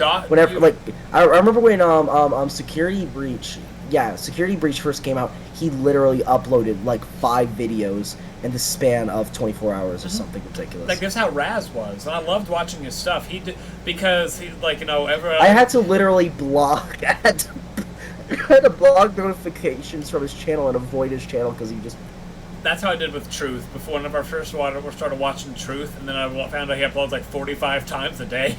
Security Breach. Yeah, Security Breach first came out. He literally uploaded like 5 videos in the span of 24 hours or something ridiculous. Like, that's how Raz was, and I loved watching his stuff. He did, because he, like, I had to literally block. I had to block notifications from his channel and avoid his channel because he just. That's how I did with Truth. Before one of our first started watching Truth, and then I found out he uploads like 45 times a day.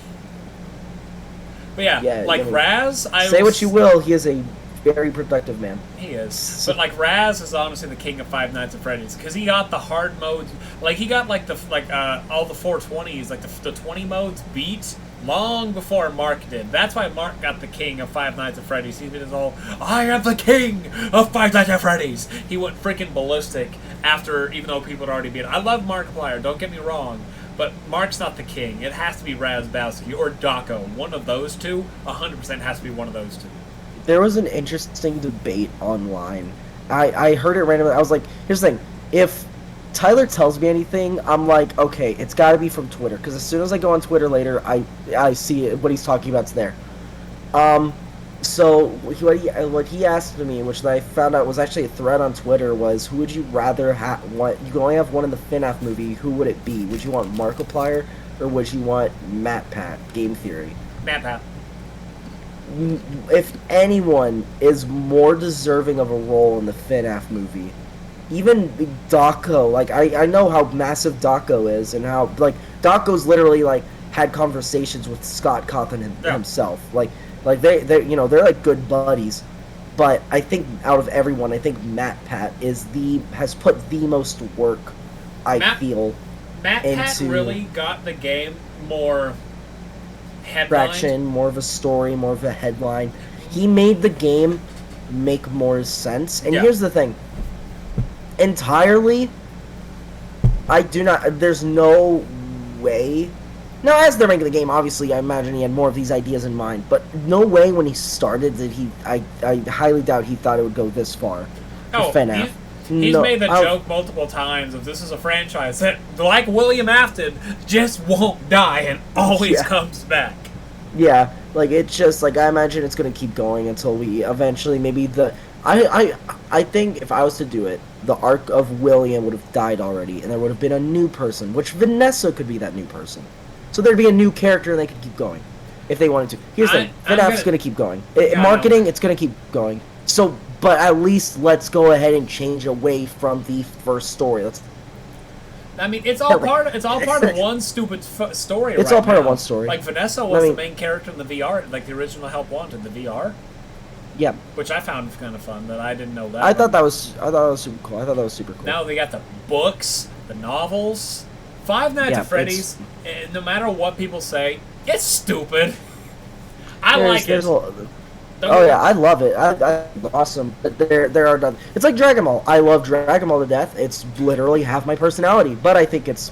But yeah, like Raz, say what you will, he is a very productive man. He is. But like Raz is honestly the king of Five Nights at Freddy's because he got the hard modes. Like he got like all the 420s, like the 20 modes beat long before Mark did. That's why Mark got the king of Five Nights at Freddy's. He did his whole "I am the king of Five Nights at Freddy's." He went freaking ballistic after, even though people had already beat it. I love Markiplier. Don't get me wrong. But Mark's not the king. It has to be Razbowski or Dako. One of those two, 100% has to be one of those two. There was an interesting debate online. I heard it randomly. I was like, here's the thing. If Tyler tells me anything, I'm like, okay, it's got to be from Twitter. Because as soon as I go on Twitter later, I see it, what he's talking about's there. So what he asked me, which I found out was actually a thread on Twitter, was who would you rather have? You can only have one in the FNAF movie. Who would it be? Would you want Markiplier or would you want MatPat? Game Theory. MatPat. If anyone is more deserving of a role in the FNAF movie, even Dako. Like I know how massive Dako is and how like Dako's literally like had conversations with Scott Cawthon himself. Like they're they're like good buddies, but I think out of everyone, I think MatPat has put the most work. MatPat really got the game more headline, traction, more of a story, more of a headline. He made the game make more sense. And here's the thing: entirely, I do not. There's no way. Now, as they're making the game, obviously, I imagine he had more of these ideas in mind. But no way when he started did he... I highly doubt he thought it would go this far. Oh, he's made the joke multiple times of this is a franchise that, like William Afton, just won't die and always comes back. Yeah, like, it's just, like, I imagine it's going to keep going until we eventually maybe I think if I was to do it, the arc of William would have died already, and there would have been a new person, which Vanessa could be that new person. So there'd be a new character and they could keep going if they wanted to. Here's the thing. FNAF's going to keep going. Marketing, it's going to keep going. So, but at least let's go ahead and change away from the first story. It's all part of one stupid story. It's all part of one story. Like Vanessa was the main character in the VR, like the original Help Wanted, the VR. Yeah. Which I found kind of fun, that I didn't know that. I thought that was super cool. Now they got the books, the novels. Five Nights at Freddy's, no matter what people say, it's stupid. I like it. I love it. Awesome. But there are done. It's like Dragon Ball. I love Dragon Ball to death. It's literally half my personality, but I think it's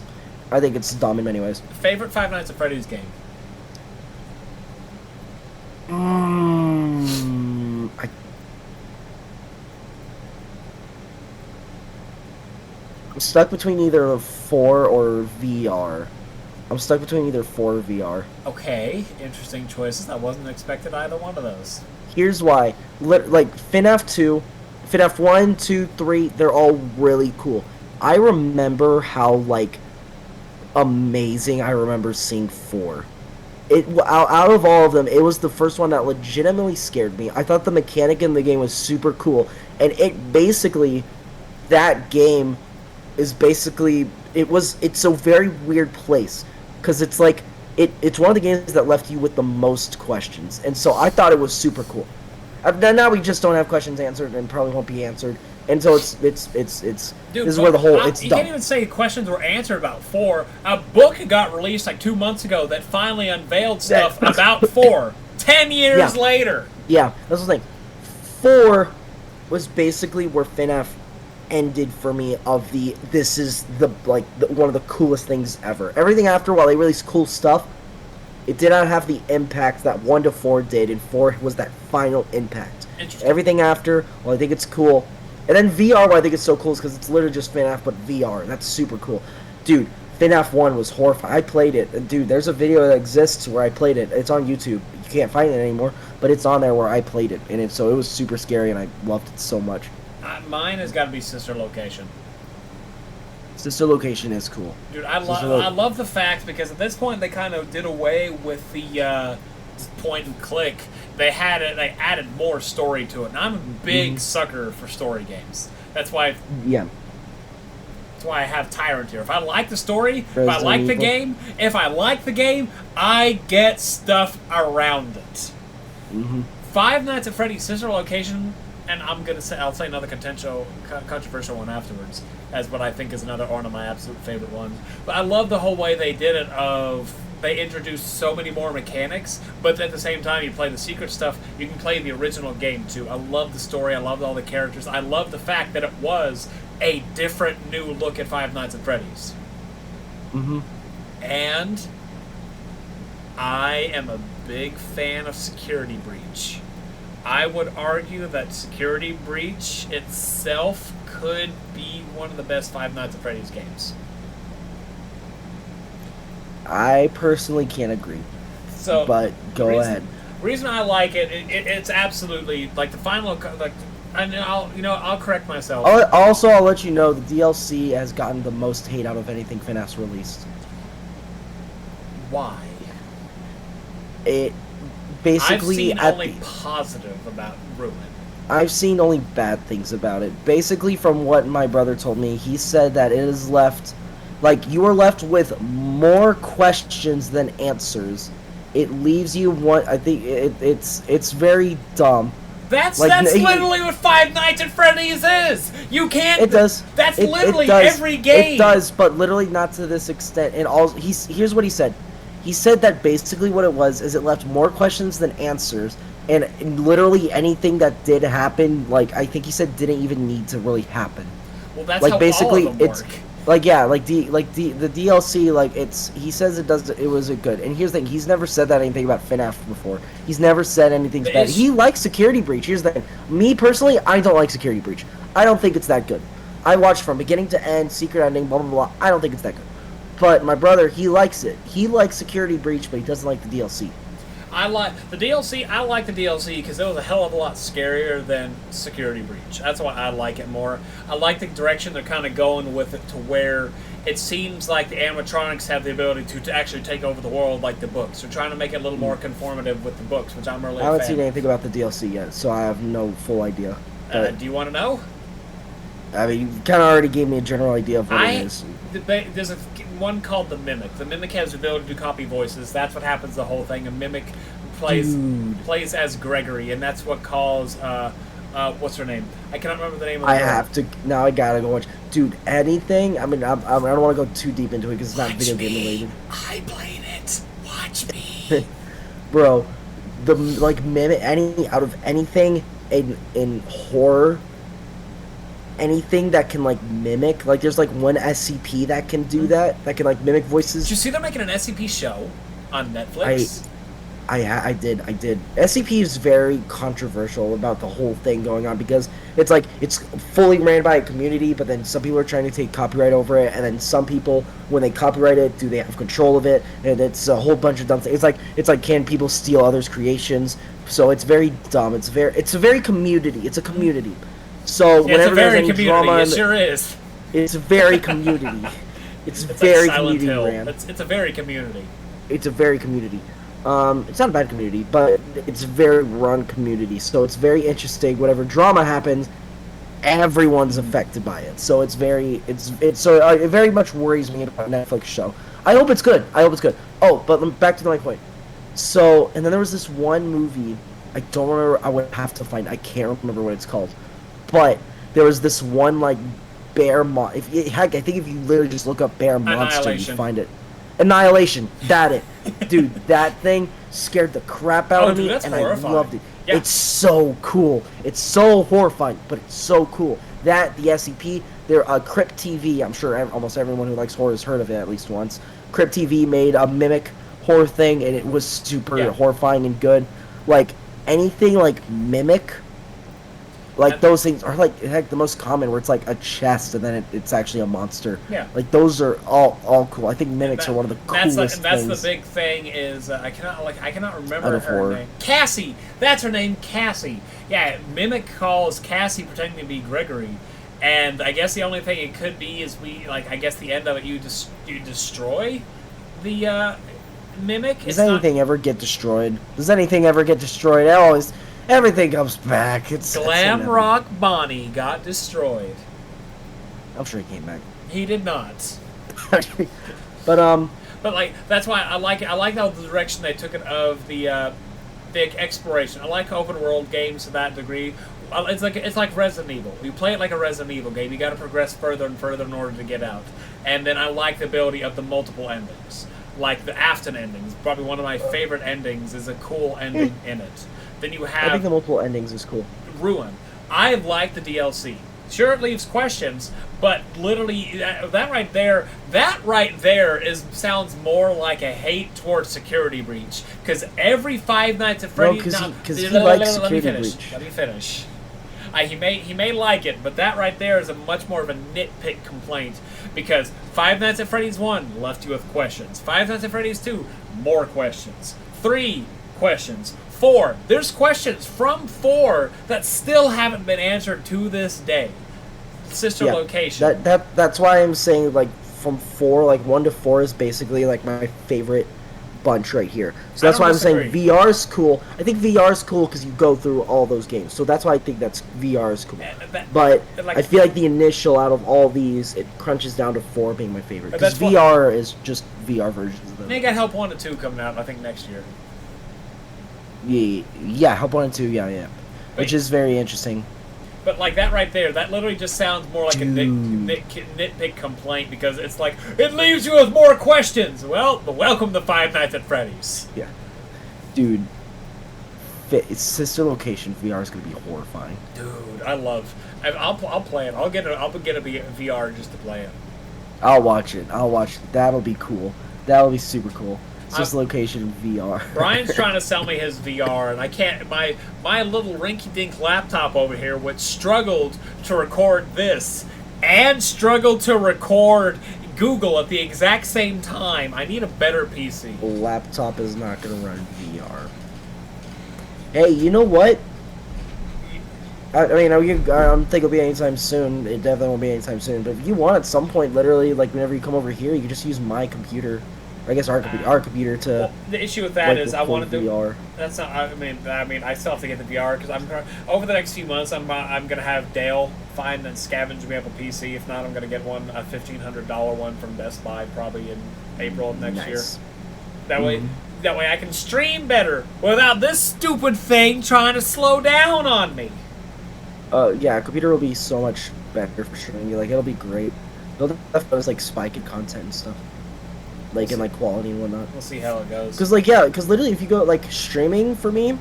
dumb in many ways. Favorite Five Nights at Freddy's game? I'm stuck between either 4 or VR. Okay, interesting choices. I wasn't expecting either one of those. Here's why. Like, FNAF 2, FNAF 1, 2, 3, they're all really cool. I remember how, like, amazing I remember seeing 4. Out of all of them, it was the first one that legitimately scared me. I thought the mechanic in the game was super cool. And it basically... that game is basically it's a very weird place because it's like it's one of the games that left you with the most questions, and so I thought it was super cool. Now we just don't have questions answered and probably won't be answered, and so it's Dude, this is where the whole it's you dumb. Can't even say questions were answered about 4. A book got released like 2 months ago that finally unveiled stuff about 4. 10 years later. Yeah, that's the thing. 4 was basically where FNAF ended for me. This is one of the coolest things ever. Everything after, while they released cool stuff, it did not have the impact that 1 to 4 did, and 4 was that final impact. Everything after, well, I think it's cool. And then VR, why I think it's so cool is because it's literally just FNAF, but VR. That's super cool. Dude, FNAF 1 was horrifying. I played it, and dude, there's a video that exists where I played it. It's on YouTube. You can't find it anymore, but it's on there where I played it, and so it was super scary, and I loved it so much. Mine has got to be Sister Location. Sister Location is cool. Dude, I love the fact, because at this point they kind of did away with the point and click. They added more story to it, and I'm a big sucker for story games. That's why I have Tyrant here. If I like the story, if I like the game, I get stuff around it. Five Nights at Freddy's Sister Location, and I'll say another controversial one afterwards, as what I think is another one of my absolute favorite ones. But I love the whole way they did it. They introduced so many more mechanics, but at the same time, you play the secret stuff. You can play the original game too. I love the story. I love all the characters. I love the fact that it was a different new look at Five Nights at Freddy's. And I am a big fan of Security Breach. I would argue that Security Breach itself could be one of the best Five Nights at Freddy's games. I personally can't agree. But go ahead. The reason I like it's absolutely like the final. And I'll correct myself. I'll let you know the DLC has gotten the most hate out of anything FNAF's released. Why? It basically I've seen only positive about Ruin. I've seen only bad things about it. Basically, from what my brother told me, he said that it is left, like, you are left with more questions than answers. It leaves you I think it's very dumb. That's literally what Five Nights at Freddy's is. You can't. It does. That's literally every game. It does, but literally not to this extent. And here's what he said. He said that basically what it was is it left more questions than answers, and literally anything that did happen, like I think he said, didn't even need to really happen. Well, that's like how basically all of them it's work. the DLC, like he says it was a good. And here's the thing, he's never said that anything about FNAF before. He's never said anything bad. He likes Security Breach. Here's the thing, me personally, I don't like Security Breach. I don't think it's that good. I watched from beginning to end, secret ending, blah blah blah. I don't think it's that good. But my brother, he likes it. He likes Security Breach, but he doesn't like the DLC. I like the DLC because it was a hell of a lot scarier than Security Breach. That's why I like it more. I like the direction they're kind of going with it, to where it seems like the animatronics have the ability to actually take over the world like the books. They're trying to make it a little more conformative with the books, which I'm really a fan. I haven't seen anything about the DLC yet, so I have no full idea. Do you want to know? I mean, you kind of already gave me a general idea of what it is. There's one called the Mimic. The Mimic has the ability to copy voices. That's what happens the whole thing. A Mimic plays as Gregory, and that's what calls what's her name? I cannot remember the name of the Now I gotta go watch. Dude, anything? I mean, I don't want to go too deep into it because it's not video game related. I played it. Watch me. Bro, Mimic, out of anything in horror, anything that can mimic, there's one SCP that can do that can mimic voices. Did you see they're making an SCP show on Netflix? I did. SCP is very controversial about the whole thing going on because it's fully ran by a community, but then some people are trying to take copyright over it, and then some people, when they copyright it, do they have control of it? And it's a whole bunch of dumb things. It's like can people steal others' creations? So it's very dumb. It's a very community. It's a community. So whenever there's any drama, it sure is. It's very community. It's very community ran. It's a very community. It's a very community. It's not a bad community, but it's a very run community. So it's very interesting. Whatever drama happens, everyone's affected by it. So it very much worries me about a Netflix show. I hope it's good. Oh, but back to my point. So, and then there was this one movie, I don't remember, I would have to find, I can't remember what it's called, but there was this one, like, bear heck, I think if you literally just look up bear monster, you find it. Annihilation, dude, that thing scared the crap out of me, and horrifying. I loved it. Yeah. It's so cool. It's so horrifying, but it's so cool. That, the SCP, they're Crypt TV, I'm sure almost everyone who likes horror has heard of it at least once. Crypt TV made a Mimic horror thing, and it was super horrifying and good. Like, anything like Mimic, like those things are like, heck, the most common, where it's like a chest and then it's actually a monster. Yeah. Like, those are all cool. I think Mimics are one of the coolest things. That's the big thing is, I cannot remember her name. Cassie! That's her name, Cassie. Yeah, Mimic calls Cassie pretending to be Gregory. And I guess the only thing it could be is I guess the end of it, you destroy the Mimic. Does anything ever get destroyed? Everything comes back. Glam Rock Bonnie got destroyed. I'm sure he came back. He did not. But like, that's why I like it. I like how the direction they took it of the exploration. I like open world games to that degree. It's like Resident Evil. You play it like a Resident Evil game. You got to progress further and further in order to get out. And then I like the ability of the multiple endings, like the Afton endings. Probably one of my favorite endings is a cool ending in it. Then you have. I think the multiple endings is cool. Ruin. I like the DLC. Sure, it leaves questions, but literally that right there sounds more like a hate towards Security Breach. Because every Five Nights at Freddy's. No, because he likes Security Breach. Let me finish. He may like it, but that right there is a much more of a nitpick complaint, because Five Nights at Freddy's 1 left you with questions. Five Nights at Freddy's 2, more questions. 3, questions. 4, there's questions from 4 that still haven't been answered to this day. Sister location. That's why I'm saying, like, from 4, like 1 to 4 is basically like my favorite bunch right here. So that's why I'm saying VR is cool. I think VR is cool because you go through all those games. So that's why I think VR is cool. But I feel like the initial out of all these, it crunches down to 4 being my favorite. Because VR is just VR versions of them. They got Help 1 and 2 coming out, I think, next year. Yeah, Help 1 and 2, yeah. Which is very interesting. But like that right there, that literally just sounds more like a nitpick complaint, because it's like, it leaves you with more questions. Well, welcome to Five Nights at Freddy's. Yeah. Dude, Sister Location VR is going to be horrifying. Dude, I'll play it. I'll get a VR just to play it. I'll watch it. That'll be cool. That'll be super cool. It's just Location in VR. Brian's trying to sell me his VR, and I can't. My little rinky-dink laptop over here, which struggled to record this and struggled to record Google at the exact same time. I need a better PC. The laptop is not going to run VR. Hey, you know what? I don't think it'll be anytime soon. It definitely won't be anytime soon. But if you want, at some point, literally, like whenever you come over here, you can just use my computer. I guess our computer to. Well, the issue with that is I want to do VR. That's not. I mean, I still have to get the VR because over the next few months I'm gonna have Dale find and scavenge me up a PC. If not, I'm gonna get a $1,500 one from Best Buy probably in April of next year. That way I can stream better without this stupid thing trying to slow down on me. Yeah, computer will be so much better for streaming. Like, it'll be great. It'll definitely like spike in content and stuff. Like, in, like, quality and whatnot. We'll see how it goes. Because literally, if you go, like, streaming, for me,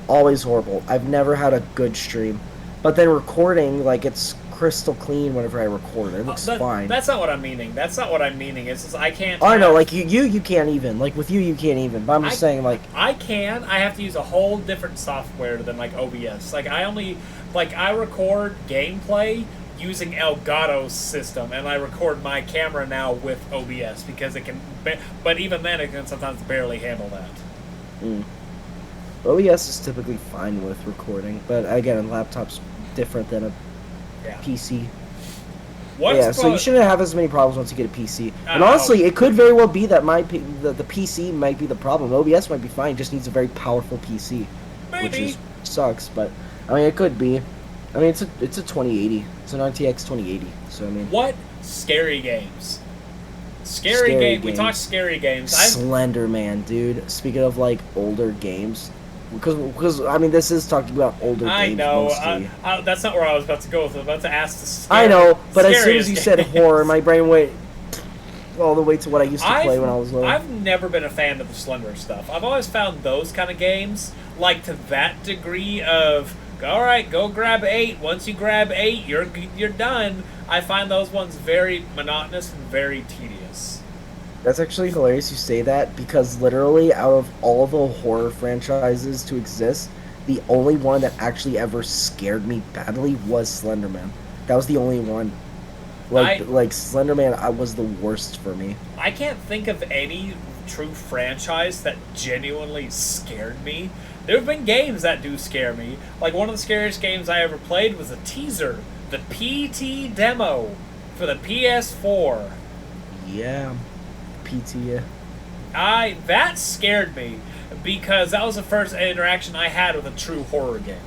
always horrible. I've never had a good stream. But then recording, like, it's crystal clean whenever I record. It looks fine. That's not what I'm meaning. It's just, I can't... I know, like, you can't even. Like, with you can't even. But I'm just saying, like... I can. I have to use a whole different software than, like, OBS. Like, I record gameplay using Elgato's system, and I record my camera now with OBS because it can, but even then it can sometimes barely handle that. OBS is typically fine with recording, but again, a laptop's different than a PC. So you shouldn't have as many problems once you get a PC. And honestly, it could very well be that the PC might be the problem. OBS might be fine, just needs a very powerful PC, which sucks, but I mean, it could be. I mean, it's a 2080. It's an RTX 2080. So I mean, what scary games? Scary games. We talked scary games. Slender Man, dude. Speaking of like older games, because I mean, this is talking about older games. I know. Mostly. That's not where I was about to go with it. I was about to ask I know, but as soon as you said horror, my brain went all the way to what I used to play when I was little. I've never been a fan of the Slender stuff. I've always found those kind of games, like to that degree of, all right, go grab 8. Once you grab 8, you're done. I find those ones very monotonous and very tedious. That's actually hilarious you say that, because literally out of all the horror franchises to exist, the only one that actually ever scared me badly was Slender Man. That was the only one. Like Slender Man was the worst for me. I can't think of any true franchise that genuinely scared me. There have been games that do scare me. Like, one of the scariest games I ever played was a teaser, the PT demo for the PS4. Yeah, PT. Yeah. That scared me because that was the first interaction I had with a true horror game.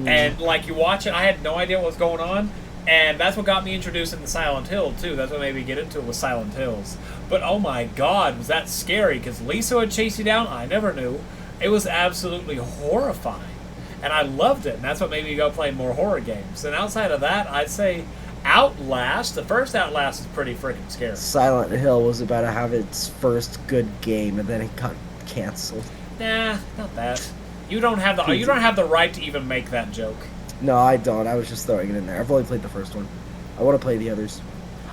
And like, you watch it, I had no idea what was going on. And that's what got me introduced into Silent Hill, too. That's what made me get into it with Silent Hills. But, oh my god, was that scary, because Lisa would chase you down? I never knew. It was absolutely horrifying. And I loved it, and that's what made me go play more horror games. And outside of that, I'd say Outlast. The first Outlast is pretty freaking scary. Silent Hill was about to have its first good game, and then it got canceled. Nah, not that. You don't have the right to even make that joke. No, I don't. I was just throwing it in there. I've only played the first one. I want to play the others.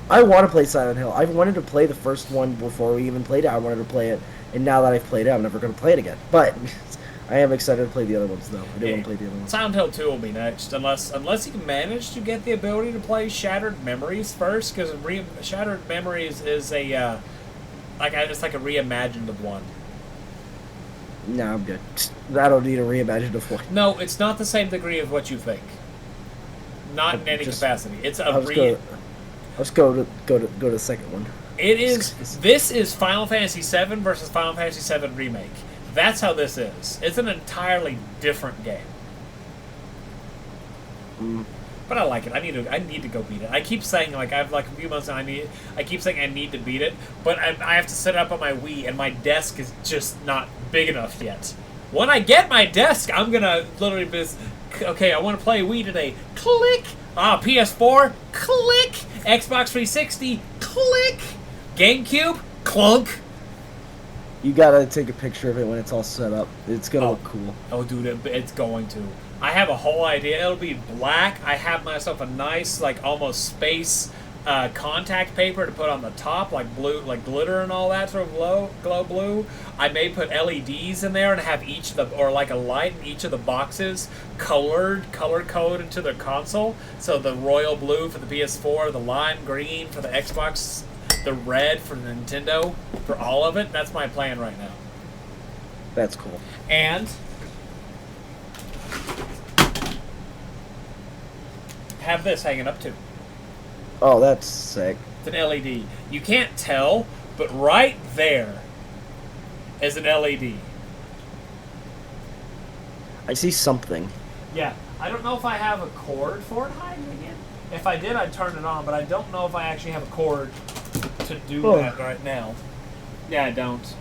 I want to play Silent Hill. I've wanted to play the first one before we even played it. I wanted to play it, and now that I've played it, I'm never going to play it again. But I am excited to play the other ones, though. I do want to play the other ones. Silent Hill 2 will be next, unless you can manage to get the ability to play Shattered Memories first, because Shattered Memories is a it's like a reimagined of one. No, I'm good. I don't need a reimagined of one. No, it's not the same degree of what you think. Not in any capacity. It's a Let's go to the second one. It is. This is Final Fantasy VII versus Final Fantasy VII Remake. That's how this is. It's an entirely different game. But I like it. I need to go beat it. I keep saying, like, I've like a few months now, I keep saying I need to beat it, but I have to set it up on my Wii, and my desk is just not big enough yet. When I get my desk, I'm gonna literally be, okay, I want to play Wii today. Click. PS4. Click. Xbox 360. Click. GameCube. Clunk. You gotta take a picture of it when it's all set up. It's gonna look cool. Oh, dude, it's going to. I have a whole idea. It'll be black. I have myself a nice, like, almost space contact paper to put on the top, like blue, like glitter and all that sort of glow blue. I may put LEDs in there and have each of the, or like a light in each of the boxes color coded to the console. So the royal blue for the PS4, the lime green for the Xbox, the red for the Nintendo, for all of it. That's my plan right now. That's cool. And have this hanging up too. Oh, that's sick. It's an LED. You can't tell, but right there is an LED. I see something. Yeah. I don't know if I have a cord for it hiding again. If I did, I'd turn it on, but I don't know if I actually have a cord to do that right now. Yeah, I don't.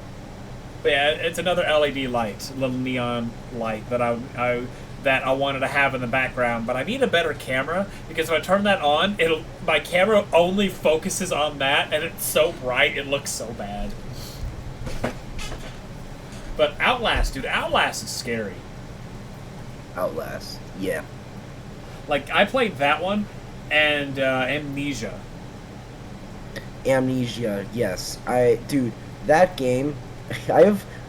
But yeah, it's another LED light, a little neon light that I wanted to have in the background, but I need a better camera, because if I turn that on, my camera only focuses on that, and it's so bright, it looks so bad. But Outlast, dude, Outlast is scary. Outlast, yeah. Like, I played that one, and Amnesia. Amnesia, yes. Dude, that game,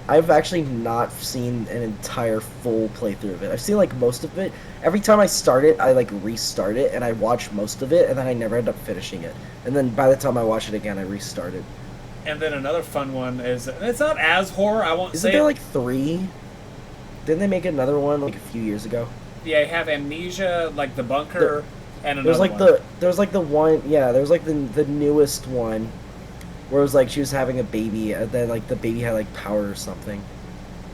I've actually not seen an entire full playthrough of it. I've seen, like, most of it. Every time I start it, I, like, restart it, and I watch most of it, and then I never end up finishing it. And then by the time I watch it again, I restart it. And then another fun one is, it's not as horror, I won't say. Isn't there, like, 3? Didn't they make another one, like, a few years ago? Yeah, you have Amnesia, like, The Bunker, and another one. There's, like, the one, yeah, there's, like, the newest one, where it was like she was having a baby, and then like the baby had like power or something.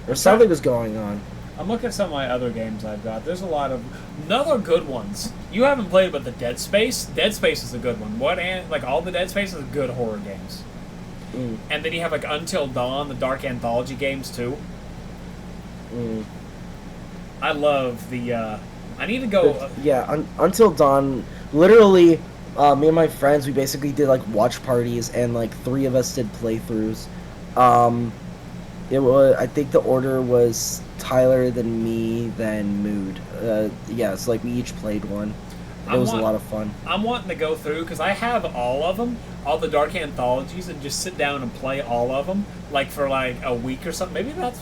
Or something was going on. I'm looking at some of my other games I've got. There's a lot of another good ones. You haven't played, but the Dead Space. Dead Space is a good one. Like all the Dead Space is good horror games. And then you have like Until Dawn, the dark anthology games too. I love the. I need to go. Until Dawn. Literally, me and my friends, we basically did like watch parties, and like 3 of us did playthroughs. It was. I think the order was Tyler, then me, then Mood. It's like we each played one. It was a lot of fun. I'm wanting to go through because I have all of them, all the dark anthologies, and just sit down and play all of them, like for like a week or something. Maybe that's.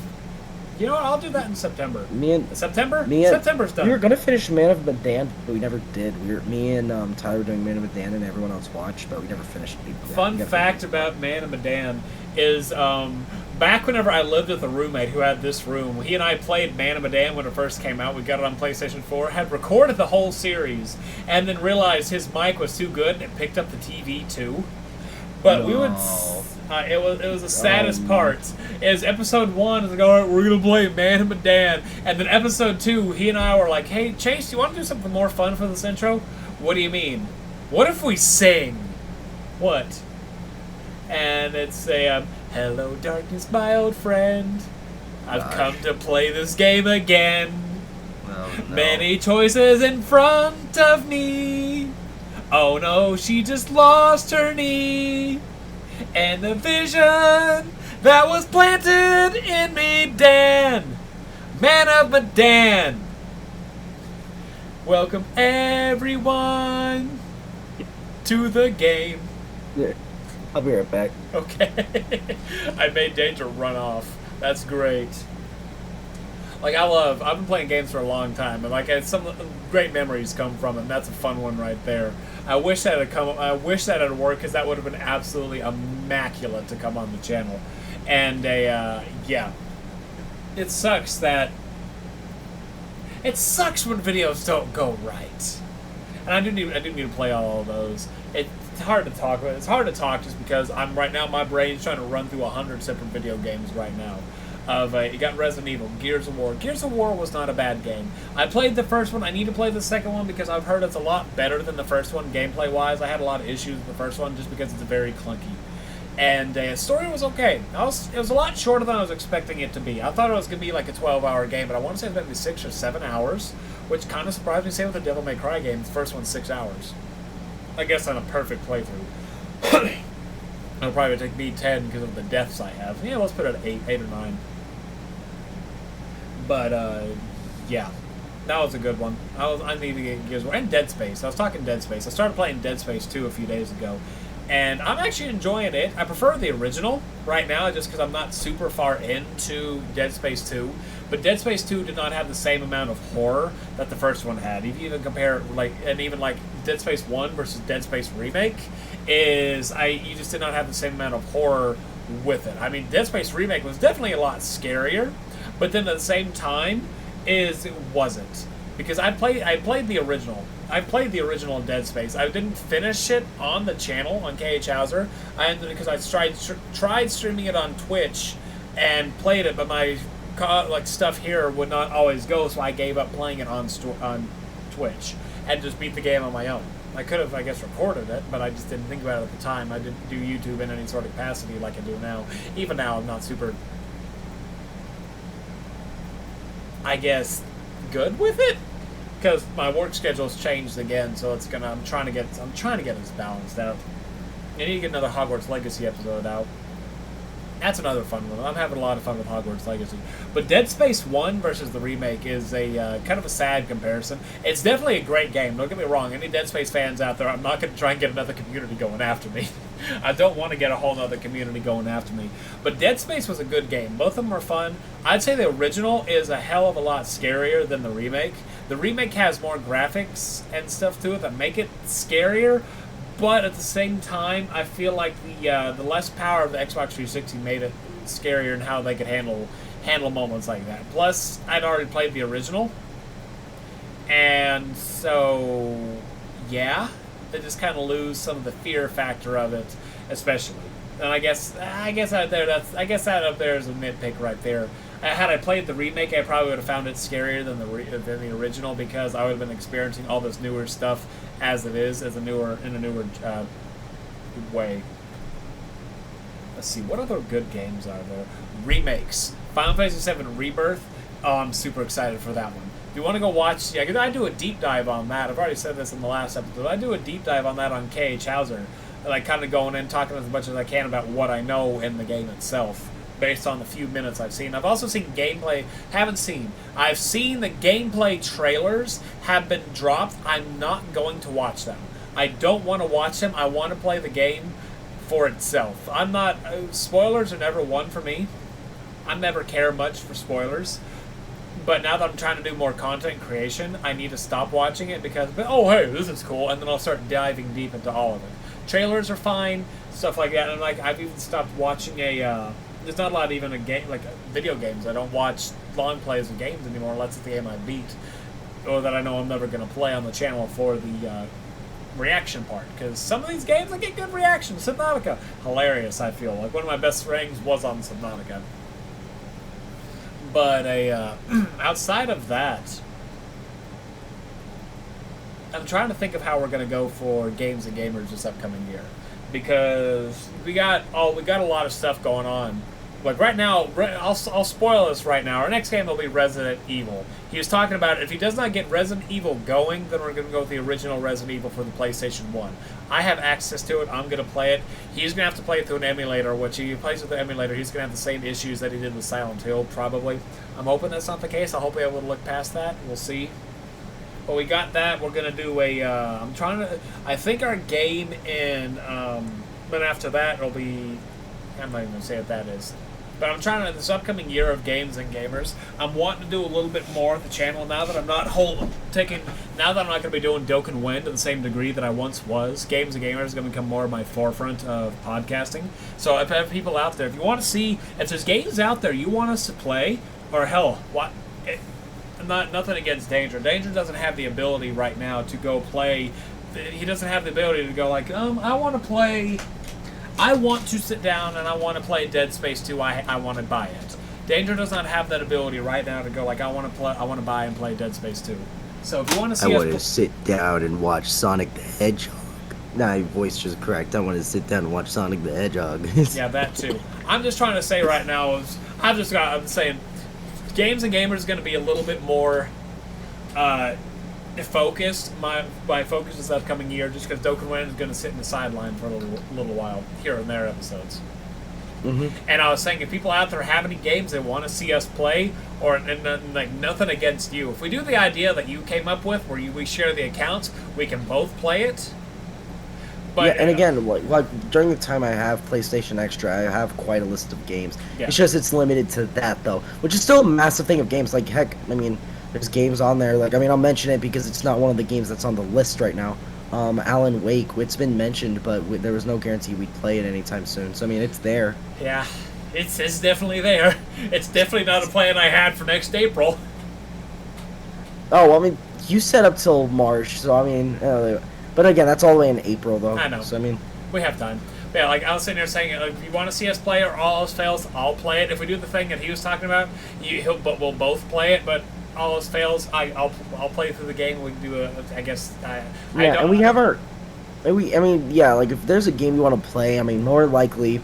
You know what? I'll do that in September. September's done. We were gonna finish Man of Medan, but we never did. Me and Tyler were doing Man of Medan, and everyone else watched, but we never finished it. Fun fact about Man of Medan is back whenever I lived with a roommate who had this room, he and I played Man of Medan when it first came out. We got it on PlayStation 4, had recorded the whole series, and then realized his mic was too good and it picked up the TV too. But we would. It was the saddest part. Is episode 1 is like, all right, we're gonna play Man of Medan, and then episode 2, he and I were like, hey Chase, you want to do something more fun for this intro? What do you mean? What if we sing? What? And it's a hello darkness, my old friend. I've come to play this game again. Oh, no. Many choices in front of me. Oh no, she just lost her knee. And the vision that was planted in me, Dan. Man of Medan. Welcome everyone to the game. Yeah. I'll be right back. Okay. I made Danger run off. That's great. Like, I've been playing games for a long time, and like some great memories come from it, and that's a fun one right there. I wish that had worked, because that would have been absolutely immaculate to come on the channel. And yeah. It sucks when videos don't go right. And I do need to play all of those. It's hard to talk about. It's hard to talk just because right now my brain's trying to run through 100 separate video games right now. You got Resident Evil, Gears of War. Gears of War was not a bad game. I played the first one. I need to play the second one because I've heard it's a lot better than the first one gameplay-wise. I had a lot of issues with the first one just because it's very clunky. And the story was okay. It was a lot shorter than I was expecting it to be. I thought it was going to be like a 12-hour game, but I want to say it's going to be 6 or 7 hours, which kind of surprised me. Same with the Devil May Cry game. The first one's 6 hours. I guess on a perfect playthrough. It'll probably take me 10 because of the deaths I have. Yeah, let's put it at 8 or 9. But, yeah. That was a good one. I need to get Gears of War. And Dead Space. I was talking Dead Space. I started playing Dead Space 2 a few days ago. And I'm actually enjoying it. I prefer the original right now just because I'm not super far into Dead Space 2. But Dead Space 2 did not have the same amount of horror that the first one had. If you even compare, even Dead Space 1 versus Dead Space Remake, you just did not have the same amount of horror with it. I mean, Dead Space Remake was definitely a lot scarier, but then at the same time, it wasn't. Because I played the original. I played the original Dead Space. I didn't finish it on the channel on KH Hauser. Because I tried streaming it on Twitch and played it, but my stuff here would not always go, so I gave up playing it on Twitch and just beat the game on my own. I could have, I guess, recorded it, but I just didn't think about it at the time. I didn't do YouTube in any sort of capacity like I do now. Even now, I'm not super, I guess, good with it. Because my work schedule's changed again, so I'm trying to get this balanced out. I need to get another Hogwarts Legacy episode out. That's another fun one. I'm having a lot of fun with Hogwarts Legacy. But Dead Space 1 versus the remake is a kind of a sad comparison. It's definitely a great game. Don't get me wrong. Any Dead Space fans out there, I'm not going to try and get another community going after me. I don't want to get a whole other community going after me. But Dead Space was a good game. Both of them are fun. I'd say the original is a hell of a lot scarier than the remake. The remake has more graphics and stuff to it that make it scarier. But at the same time, I feel like the less power of the Xbox 360 made it scarier in how they could handle moments like that. Plus, I'd already played the original, and so yeah, they just kind of lose some of the fear factor of it, especially. And I guess that up there is a nitpick right there. Had I played the remake, I probably would have found it scarier than the original because I would have been experiencing all this newer stuff as it is, in a newer way. Let's see, what other good games are there? Remakes. Final Fantasy VII Rebirth. Oh, I'm super excited for that one. If you want to go watch, yeah, I do a deep dive on that. I've already said this in the last episode. I do a deep dive on that on KH Hauser. Like, kind of going in, talking as much as I can about what I know in the game itself, based on the few minutes I've seen. I've also seen gameplay. I've seen the gameplay trailers have been dropped. I'm not going to watch them. I don't want to watch them. I want to play the game for itself. I'm not... spoilers are never one for me. I never care much for spoilers. But now that I'm trying to do more content creation, I need to stop watching it because, oh, hey, this is cool, and then I'll start diving deep into all of it. Trailers are fine, stuff like that, and like I've even stopped watching there's not a lot even video games. I don't watch long plays of games anymore unless it's the game I beat, or that I know I'm never going to play on the channel for the reaction part, because some of these games I get good reactions. Subnautica, hilarious. I feel like one of my best rings was on Subnautica. But outside of that, I'm trying to think of how we're going to go for Games and Gamers this upcoming year, because we got a lot of stuff going on. Like right now, I'll spoil this right now. Our next game will be Resident Evil. He was talking about if he does not get Resident Evil going, then we're going to go with the original Resident Evil for the PlayStation 1. I have access to it. I'm going to play it. He's going to have to play it through an emulator, which if he plays with the emulator, he's going to have the same issues that he did with Silent Hill, probably. I'm hoping that's not the case. I hope we're able to look past that. We'll see. But we got that. We're going to do I think our game but after that it'll be, I'm not even going to say what that is. But I'm trying to, this upcoming year of Games and Gamers, I'm wanting to do a little bit more of the channel now that I'm not now that I'm not going to be doing Dokkan Wind to the same degree that I once was. Games and Gamers is going to become more of my forefront of podcasting. So if I have people out there, if you want to see, if there's games out there you want us to play, or hell, nothing against Danger. Danger doesn't have the ability right now to go play, he doesn't have the ability to go like, I want to sit down and I want to play Dead Space 2. I want to buy it. Danger does not have that ability right now to go like I want to buy and play Dead Space 2. So if you want to see, I want to sit down and watch Sonic the Hedgehog. Nah, your voice is correct. I want to sit down and watch Sonic the Hedgehog. Yeah, that too. I'm just trying to say right now I'm saying Games and Gamers is going to be a little bit more focused. My focus is upcoming year, just because Dokkan Wind is going to sit in the sideline for a little while, here and there episodes. Mm-hmm. And I was saying, if people out there have any games they want to see us play, like nothing against you. If we do the idea that you came up with, where we share the accounts, we can both play it. But, yeah, and again, like during the time I have PlayStation Extra, I have quite a list of games. Yeah. It's just it's limited to that though, which is still a massive thing of games. Like heck, I mean, there's games on there. Like I'll mention it because it's not one of the games that's on the list right now. Alan Wake, it's been mentioned, but there was no guarantee we'd play it anytime soon. So I mean, it's there. Yeah, it's definitely there. It's definitely not a plan I had for next April. Oh, well, I mean, you set up till March, so I mean, but again, that's all the way in April though. I know. So I mean, we have time. But yeah, like I was sitting there saying, if you want to see us play or all else fails, I'll play it. If we do the thing that he was talking about, we'll both play it. But all else fails, I'll play through the game. We can do and we have our. Like if there's a game you want to play, I mean, more likely,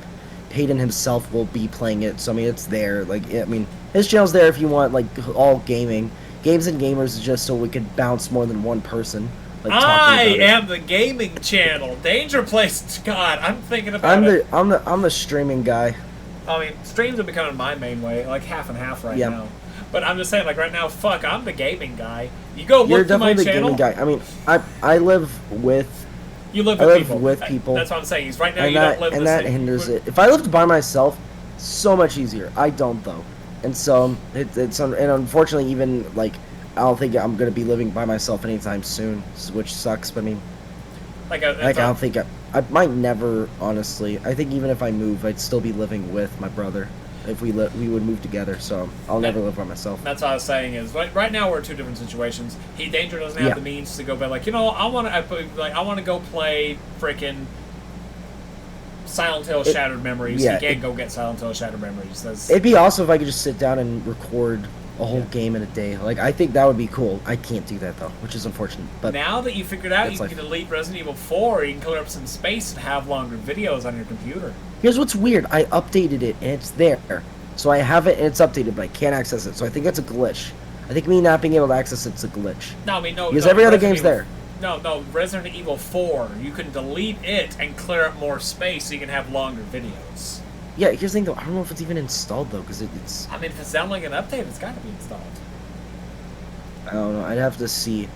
Hayden himself will be playing it. So I mean, it's there. Like I mean, his channel's there if you want like all gaming. Games and Gamers is just so we could bounce more than one person. Like, I am the gaming channel. Danger plays. God, I'm thinking about it. I'm the streaming guy. I mean, streams are becoming my main way, like half and half right now. But I'm just saying, like right now, fuck, I'm the gaming guy. You go look to my channel. You're definitely the gaming guy. I mean, I live with. You live with people. With people. That's what I'm saying. Right now, you don't live. And that hinders it. If I lived by myself, so much easier. I don't though, and so it's and unfortunately even like. I don't think I'm going to be living by myself anytime soon, which sucks. But I mean, I don't think I might never. Honestly, I think even if I move, I'd still be living with my brother. If we would move together, so I'll never live by myself. That's what I was saying. Is right now we're in two different situations. Danger doesn't have the means to go, but like I want to go play freaking Silent Hill Shattered Memories. You can't go get Silent Hill Shattered Memories. It'd be awesome if I could just sit down and record a whole game in a day. Like, I think that would be cool. I can't do that, though, which is unfortunate. But now that you figured out you can delete Resident Evil 4, you can clear up some space and have longer videos on your computer. Here's what's weird. I updated it, and it's there. So I have it, and it's updated, but I can't access it. So I think that's a glitch. I think me not being able to access it's a glitch. No, I mean, no. Because every other game's there. No, Resident Evil 4, you can delete it and clear up more space so you can have longer videos. Yeah, here's the thing, though. I don't know if it's even installed, though, because it's... I mean, if it's downloading an update, it's got to be installed. I don't know. I'd have to see.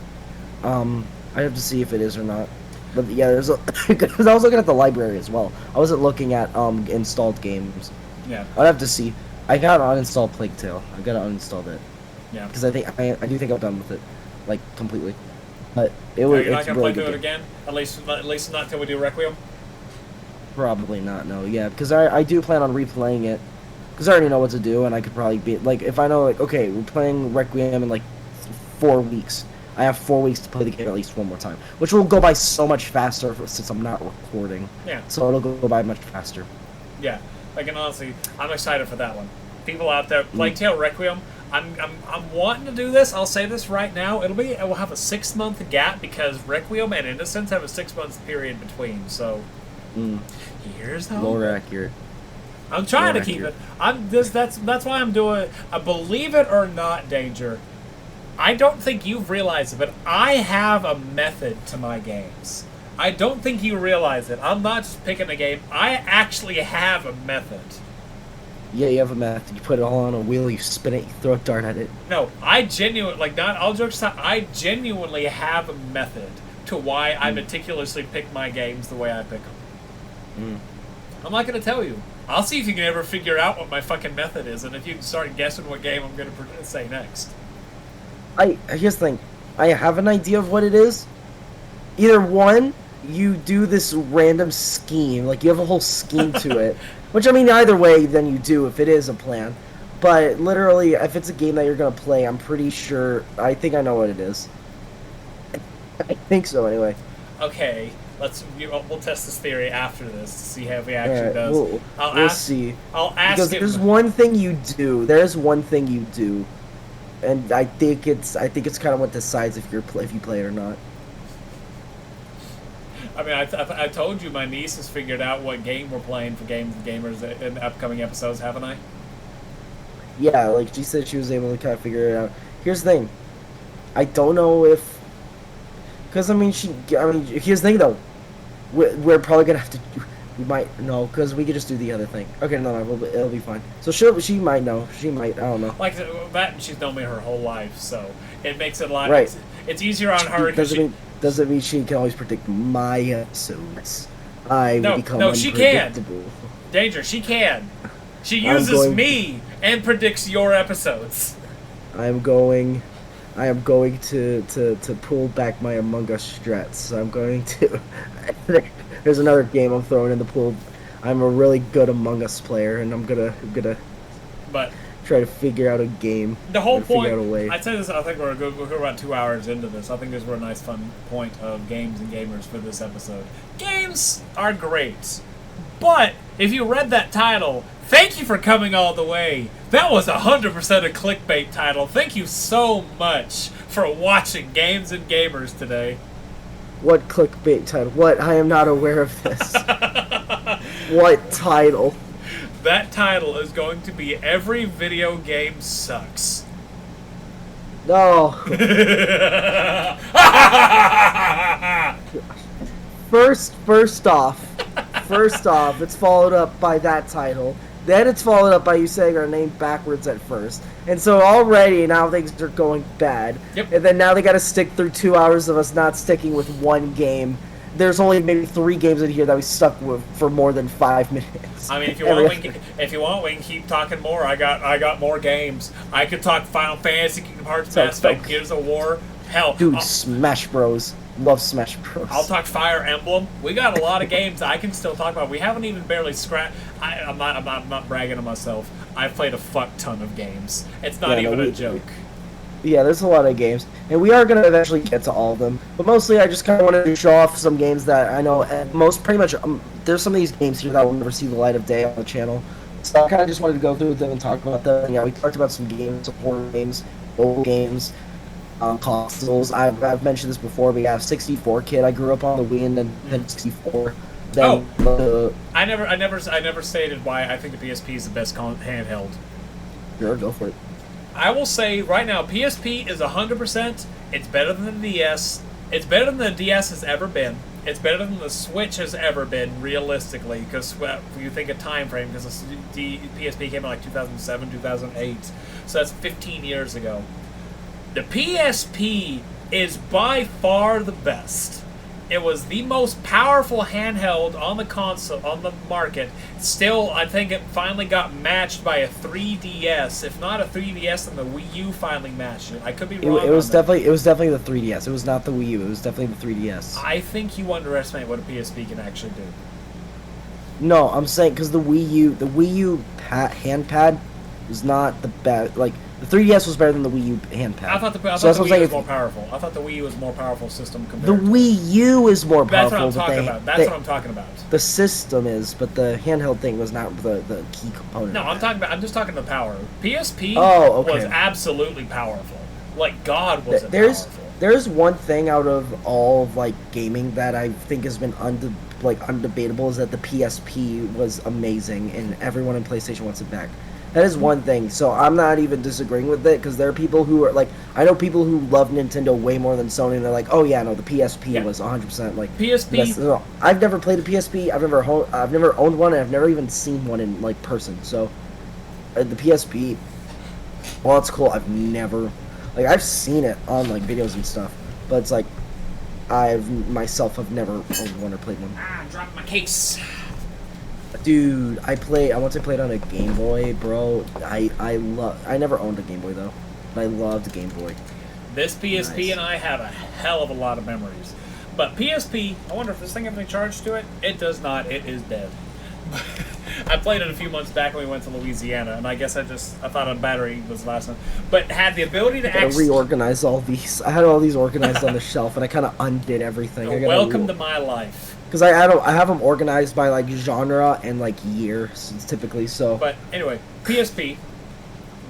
I'd have to see if it is or not. But, yeah, there's a... Because I was looking at the library as well. I wasn't looking at installed games. Yeah. I'd have to see. I got uninstalled Plague Tale. I got to uninstall it. Yeah. Because I do think I'm done with it. Like, completely. But it was. You're not going to really play through it again? At least not until we do Requiem? Probably not, no. Yeah, because I do plan on replaying it. Because I already know what to do, and I could probably be... Like, if I know, like, okay, we're playing Requiem in, like, 4 weeks. I have 4 weeks to play the game at least one more time. Which will go by so much faster since I'm not recording. Yeah. So it'll go by much faster. Yeah. Like, and honestly, I'm excited for that one. People out there, Plague Tale Requiem... I'm wanting to do this. I'll say this right now. It will have a 6-month gap because Requiem and Innocence have a 6-month period between. So here's how. More accurate. I'm trying to keep it. That's why I'm doing. Believe it or not, Danger. I don't think you've realized it, but I have a method to my games. I don't think you realize it. I'm not just picking a game. I actually have a method. Yeah, you have a method. You put it all on a wheel, you spin it, you throw a dart at it. No, I genuinely, like, not all jokes aside, I genuinely have a method to why I meticulously pick my games the way I pick them. I'm not going to tell you. I'll see if you can ever figure out what my fucking method is, and if you can start guessing what game I'm going to say next. Here's the thing. I have an idea of what it is. Either one, you do this random scheme, like you have a whole scheme to it. Which, I mean, either way, then you do if it is a plan. But literally, if it's a game that you're going to play, I'm pretty sure... I think I know what it is. I think so, anyway. Okay, we'll test this theory after this to see how he actually does. We'll see. I'll ask because him. There's one thing you do. There's one thing you do. And I think it's kind of what decides if you play it or not. I mean, I told you my niece has figured out what game we're playing for Games and Gamers in the upcoming episodes, haven't I? Yeah, like she said she was able to kind of figure it out. Here's the thing. I don't know if... Because, here's the thing, though. We're probably going to have to... We might know, because we could just do the other thing. Okay, no, it'll be fine. So she might know. She might, I don't know. Like, that, and she's known me her whole life, so it makes it a lot... Right. It's easier on her because doesn't mean she can always predict my episodes. No, she can. Danger, she can. She uses me and predicts your episodes. I am going to pull back my Among Us strats. I'm going to... There's another game I'm throwing in the pool. I'm a really good Among Us player, and I'm gonna try to figure out a game. The whole point, I'd say this, I think we're about 2 hours into this. I think this was a nice, fun point of Games and Gamers for this episode. Games are great, but if you read that title, thank you for coming all the way. That was 100% a clickbait title. Thank you so much for watching Games and Gamers today. What clickbait title? What? I am not aware of this. What title? That title is going to be Every Video Game Sucks. No. First off, it's followed up by that title. Then it's followed up by you saying our name backwards at first. And so already now things are going bad. Yep. And then now they got to stick through 2 hours of us not sticking with one game. There's only maybe 3 games in here that we stuck with for more than 5 minutes. I mean, if you want, we can keep talking more. I got more games. I could talk Final Fantasy, Kingdom Hearts, Mass Effect, Gears of War. Hell, dude, Smash Bros. Love Smash Bros. I'll talk Fire Emblem. We got a lot of games I can still talk about. We haven't even barely scratched. I'm not bragging on myself. I've played a fuck ton of games. It's not even a joke. Yeah, there's a lot of games, and we are gonna eventually get to all of them. But mostly, I just kind of wanted to show off some games that I know. Pretty much, there's some of these games here that will never see the light of day on the channel. So I kind of just wanted to go through them and talk about them. And, yeah, we talked about some games, some horror games, old games, consoles. I've mentioned this before, but yeah, 64 kid. I grew up on the Wii and then 64. Then, I never stated why I think the PSP is the best handheld. Sure, go for it. I will say right now, PSP is 100%. It's better than the DS. It's better than the DS has ever been. It's better than the Switch has ever been, realistically, because you think of time frame, because the PSP came out like 2007, 2008, so that's 15 years ago. The PSP is by far the best. It was the most powerful handheld on the console, on the market. Still, I think it finally got matched by a 3DS. If not a 3DS, then the Wii U finally matched it. I could be wrong. It was definitely the 3DS. It was not the Wii U. It was definitely the 3DS. I think you underestimate what a PSP can actually do. No, I'm saying because the Wii U handpad was not the best. Like, the 3DS was better than the Wii U handpad. I thought the Wii U was more powerful. I thought the Wii U was a more powerful system compared to the Wii U is more powerful. That's what I'm talking about. That's what I'm talking about. The system is, but the handheld thing was not the key component. No, I'm just talking the power. PSP was absolutely powerful. Like, God was it powerful. There's one thing out of all of, like, gaming that I think has been undebatable, is that the PSP was amazing and everyone in PlayStation wants it back. That is one thing, so I'm not even disagreeing with it, because there are people who are like, I know people who love Nintendo way more than Sony, and they're like, oh yeah, no, the PSP was 100% like PSP. No, I've never played a PSP. I've never owned one, and I've never even seen one in like person. So the PSP, while it's cool, I've never I've seen it on like videos and stuff, but it's like I've myself have never owned one or played one. I dropped my case. Dude, I once I played on a Game Boy, bro. I never owned a Game Boy though, but I loved Game Boy. This PSP and I have a hell of a lot of memories. But PSP, I wonder if this thing has any charge to it. It does not. It is dead. I played it a few months back when we went to Louisiana, and I guess I thought a battery was the last one. But had the ability to actually reorganize all these. I had all these organized on the shelf, and I kind of undid everything. Welcome to my life. Because I have them organized by like genre and like year, typically. So. But anyway, PSP,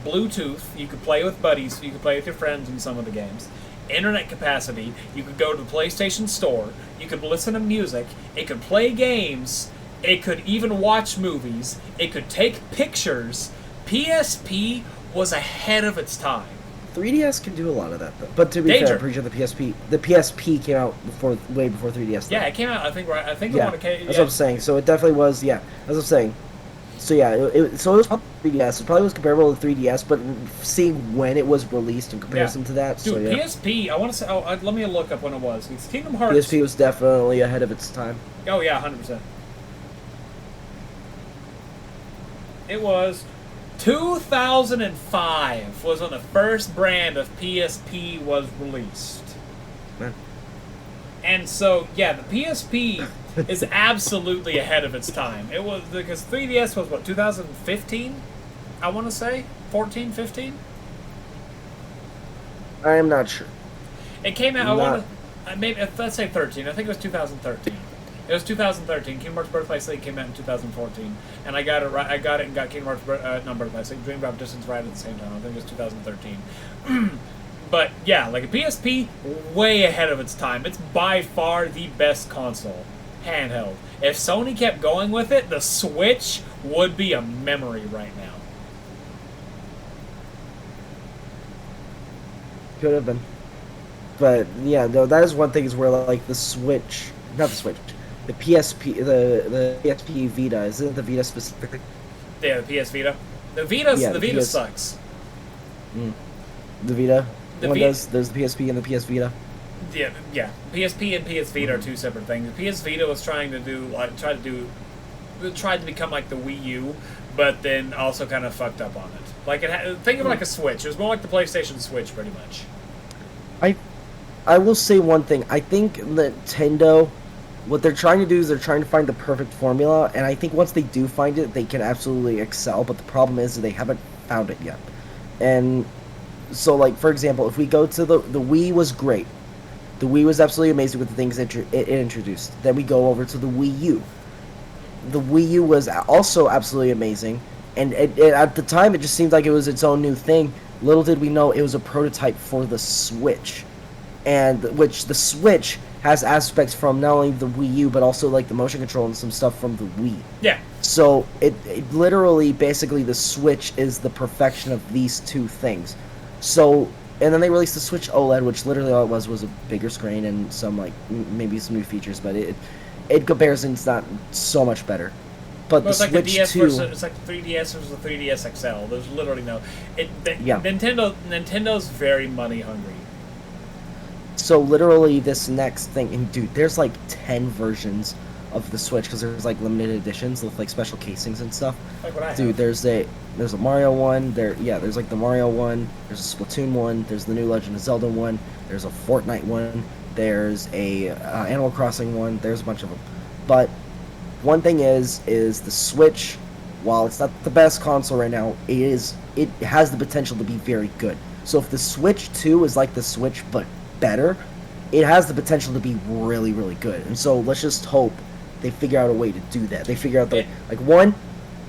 Bluetooth. You could play with buddies. You could play with your friends in some of the games. Internet capacity. You could go to the PlayStation Store. You could listen to music. It could play games. It could even watch movies. It could take pictures. PSP was ahead of its time. 3DS can do a lot of that, though. But to be fair, I'm pretty sure the PSP came out way before 3DS. Yeah, it came out. I think right. I think yeah, that's what I'm saying. So it definitely was. Yeah, that's what I'm saying. So yeah, it was probably 3DS. It probably was comparable to 3DS, but seeing when it was released in comparison to that. Dude, so, yeah. PSP. I want to say. Oh, let me look up when it was. It's Kingdom Hearts. PSP was definitely ahead of its time. Oh yeah, 100%. It was 2005 was when the first brand of PSP was released. Man. And so, yeah, the PSP is absolutely ahead of its time. It was because 3DS was what, 2015? I want to say 14, 15. I am not sure. It came out. Maybe let's say 13. I think it was 2013. It was 2013. Kingdom Hearts Birthplace League came out in 2014, and I got it right. I got it and got Kingdom Hearts Birthplace League, Dream Drop Distance right at the same time. I think it was 2013. But yeah, like a PSP, way ahead of its time. It's by far the best console, handheld. If Sony kept going with it, the Switch would be a memory right now. Could have been, but yeah, no, that is one thing is where like the Switch, not the Switch. The PSP, the PSP Vita, isn't it the Vita specifically? Yeah, the PS Vita. The Vita sucks. The Vita? There's the PSP and the PS Vita? Yeah. PSP and PS Vita are two separate things. The PS Vita was tried to become like the Wii U, but then also kind of fucked up on it. Like think of it like a Switch. It was more like the PlayStation Switch, pretty much. I will say one thing. I think Nintendo, what they're trying to do is they're trying to find the perfect formula, and I think once they do find it, they can absolutely excel, but the problem is they haven't found it yet. And So, like, for example, if we go to the Wii was great. The Wii was absolutely amazing with the things it introduced. Then we go over to the Wii U. The Wii U was also absolutely amazing. And at the time, it just seemed like it was its own new thing. Little did we know it was a prototype for the Switch. And which the Switch has aspects from not only the Wii U, but also like the motion control and some stuff from the Wii. Yeah. So it literally, basically, the Switch is the perfection of these two things. So, and then they released the Switch OLED, which literally all it was a bigger screen and some like maybe some new features, but in comparison, it's not so much better. But the it's Switch like the DS 2, versus, it's like the 3DS versus the 3DS XL. There's literally no. Nintendo's very money hungry. So literally this next thing, and dude, there's like 10 versions of the Switch because there's like limited editions with like special casings and stuff. Like what I have. Dude, there's a Mario one. There's like the Mario one. There's a Splatoon one. There's the new Legend of Zelda one. There's a Fortnite one. There's a Animal Crossing one. There's a bunch of them. But one thing is the Switch, while it's not the best console right now, it has the potential to be very good. So if the Switch 2 is like the Switch but better, it has the potential to be really, really good. And so let's just hope they figure out a way to do that. They figure out one,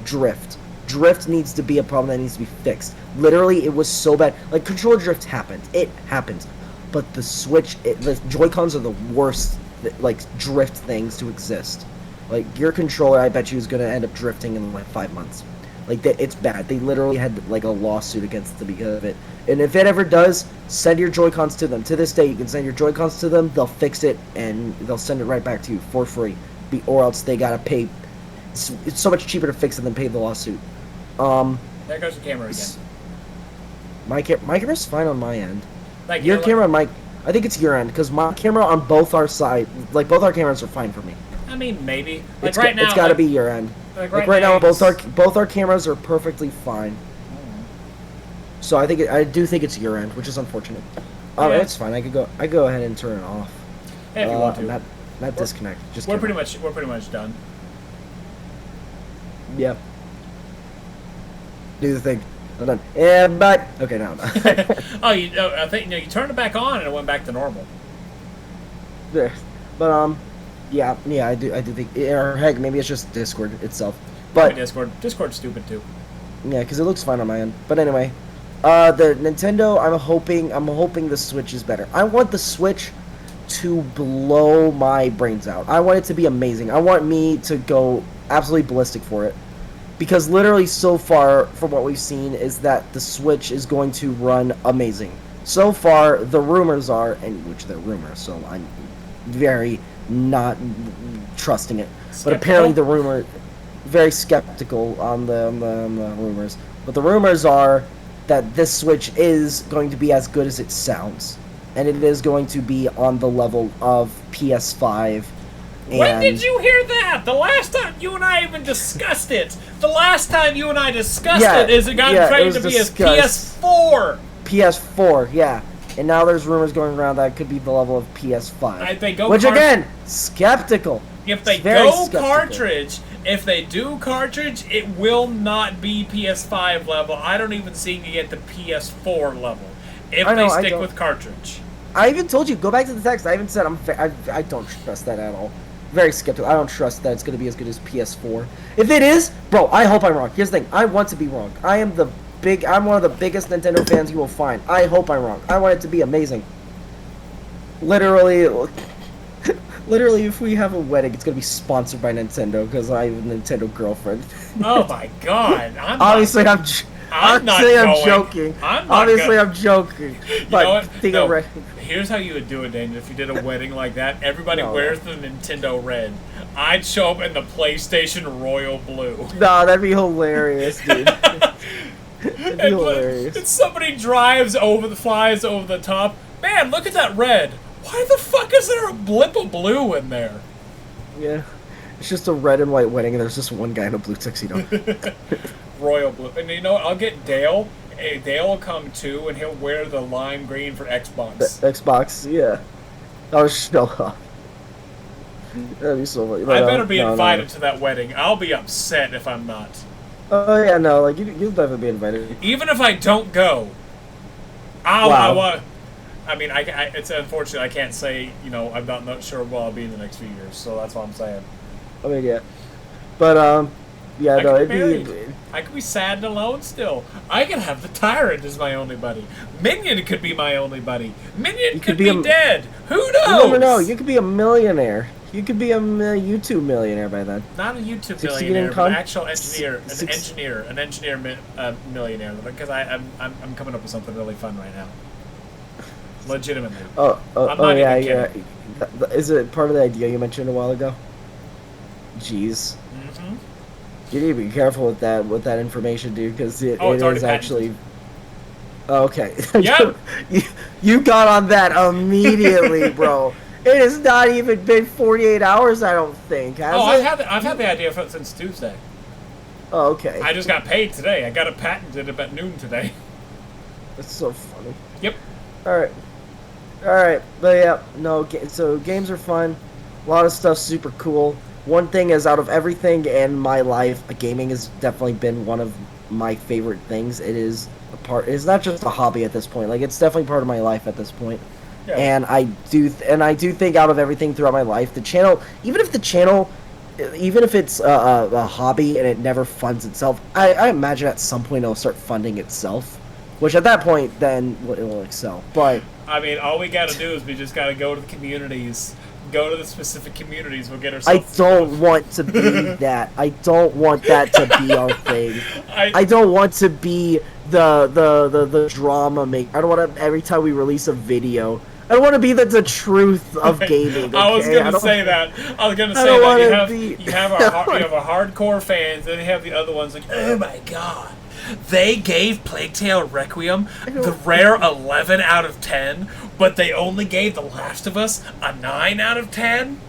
drift. Drift needs to be a problem that needs to be fixed. Literally, it was so bad. Like, controller drift happened. It happens. But the Switch, the Joy-Cons are the worst, like, drift things to exist. Like, your controller, I bet you, is going to end up drifting in, like, 5 months. Like, it's bad. They literally had, like, a lawsuit against them because of it. And if it ever does, send your Joy-Cons to them. To this day, you can send your Joy-Cons to them. They'll fix it, and they'll send it right back to you for free. Or else they got to pay. It's so much cheaper to fix it than pay the lawsuit. There goes the camera again. My camera's fine on my end. Like, your camera, Mike, I think it's your end, because my camera on both our sides, like, both our cameras are fine for me. I mean, maybe. Like, right now, it's got to be your end. Like right now, both our cameras are perfectly fine. So I do think it's your end, which is unfortunate. Yeah. It's fine. I go ahead and turn it off. Hey, if you want to. Not disconnect. Just we're pretty much done. Yeah. Do the thing. I'm done. Yeah, but okay, now I'm done. I think you turned it back on and it went back to normal. There, but yeah, I do think, or heck, maybe it's just Discord itself. But Discord's stupid too. Yeah, because it looks fine on my end. But anyway, the Nintendo, I'm hoping the Switch is better. I want the Switch to blow my brains out. I want it to be amazing. I want me to go absolutely ballistic for it. Because literally so far, from what we've seen, is that the Switch is going to run amazing. So far, the rumors are, and which they're rumors, so I'm very not trusting it. Skeptical? But apparently the rumor, very skeptical on the rumors. But the rumors are that this Switch is going to be as good as it sounds. And it is going to be on the level of PS5. When did you hear that? The last time you and I even discussed it. The last time you and I discussed it is it got trained to be as PS4. PS4, yeah. And now there's rumors going around that it could be the level of PS5. Which again, skeptical. If they go cartridge, if they do cartridge, it will not be PS5 level. I don't even see you get the PS4 level if they stick with cartridge. I even told you, go back to the text. I even said I don't trust that at all. Very skeptical. I don't trust that it's going to be as good as PS4. If it is, bro, I hope I'm wrong. Here's the thing. I want to be wrong. I'm one of the biggest Nintendo fans you will find. I hope I'm wrong. I want it to be amazing. Literally, if we have a wedding, it's going to be sponsored by Nintendo because I have a Nintendo girlfriend. Oh my god. I'm joking. I'm joking. But you know what? Here's how you would do it, Danger. If you did a wedding like that, everybody wears the Nintendo red. I'd show up in the PlayStation Royal Blue. No, that'd be hilarious, dude. That'd be hilarious. And somebody flies over the top. Man, look at that red. Why the fuck is there a blip of blue in there? Yeah. It's just a red and white wedding, and there's just one guy in a blue tuxedo. Royal blue. And you know what? I'll get Dale. Dale will come too, and he'll wear the lime green for Xbox. Xbox, yeah. I'll show up. That'd be so funny. I better be invited to that wedding. I'll be upset if I'm not. Oh, yeah, no, like, you'll definitely be invited. Even if I don't go, I mean, it's unfortunate I can't say, you know, I'm not sure where I'll be in the next few years, so that's what I'm saying. I mean, yeah. But, yeah, no, it'd be... I could be sad and alone still. I could have the Tyrant as my only buddy. Minion could be my only buddy. Minion could be dead. Who knows? No, you could be a millionaire. You could be a YouTube millionaire by then. Not a YouTube millionaire, but an actual engineer, an engineer millionaire. Because I'm coming up with something really fun right now. Legitimately. Yeah. Is it part of the idea you mentioned a while ago? Jeez. Mm-hmm. You need to be careful with that information, dude, because it is actually. Oh, okay. Yep. you got on that immediately, bro. It has not even been 48 hours, I don't think. I've had the idea for it since Tuesday. Oh, okay. I just got paid today. I got it patented about noon today. That's so funny. Yep. All right, but yeah, no. So games are fun. A lot of stuff's super cool. One thing is, out of everything in my life, gaming has definitely been one of my favorite things. It is it's not just a hobby at this point. Like, it's definitely part of my life at this point. Yeah. And I do think out of everything throughout my life, the channel, even if it's a hobby and it never funds itself, I imagine at some point it'll start funding itself. Which at that point, then it will excel. But I mean, all we gotta do is we just gotta go to the communities. Go to the specific communities. We'll get ourselves. I don't want to be that. I don't want that to be our thing. I don't want to be the drama maker. I don't want to, every time we release a video, I don't want to be the truth of gaming. Okay? I was gonna say that. You have our hardcore fans, and you have the other ones like, oh my god. They gave Plague Tale Requiem the rare 11 out of 10, but they only gave The Last of Us a 9 out of 10?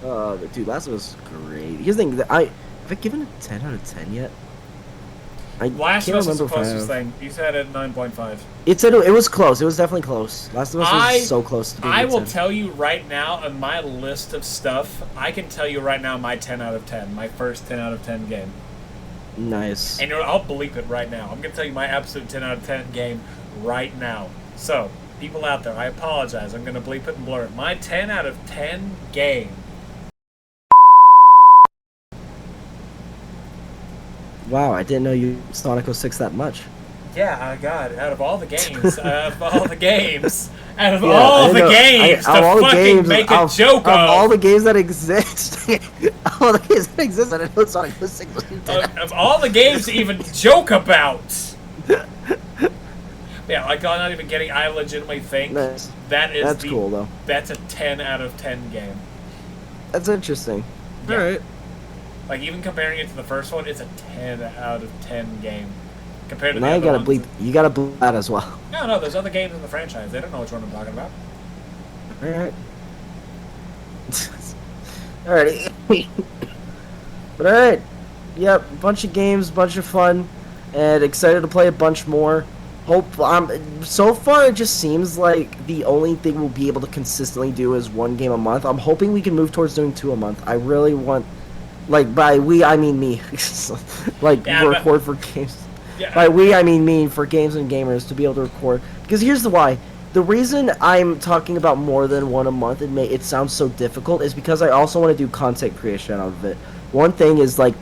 Dude, Last of Us is great. Here's the thing, have I given it 10 out of 10 yet? Last of Us was the closest thing. You said it 9.5. It was close. It was definitely close. Last of Us was so close to being I will tell you right now, on my list of stuff, I can tell you right now my 10 out of 10. My first 10 out of 10 game. Nice. And I'll bleep it right now. I'm going to tell you my absolute 10 out of 10 game right now. So, people out there, I apologize. I'm going to bleep it and blur it. My 10 out of 10 game. Wow, I didn't know you Sonic 06 that much. Yeah, God, out of all the games, to fucking make a joke of. All the games that exist, I didn't know Sonic 06 was of all the games to even joke about. Yeah, like, I'm not even kidding, I legitimately think that's cool, though. That's a 10 out of 10 game. That's interesting. Yeah. Alright. Like, even comparing it to the first one, it's a 10 out of 10 game. Compared to now you gotta bleep that as well. No, there's other games in the franchise. They don't know which one I'm talking about. Alright. Alrighty. But alright. Yep, bunch of games, bunch of fun, and excited to play a bunch more. So far it just seems like the only thing we'll be able to consistently do is one game a month. I'm hoping we can move towards doing 2 a month. I really want, like, by we I mean me. Record for games. Yeah. By we, I mean me, for games and gamers to be able to record. Because here's the why. The reason I'm talking about more than one a month, it sounds so difficult, is because I also want to do content creation out of it. One thing is, like,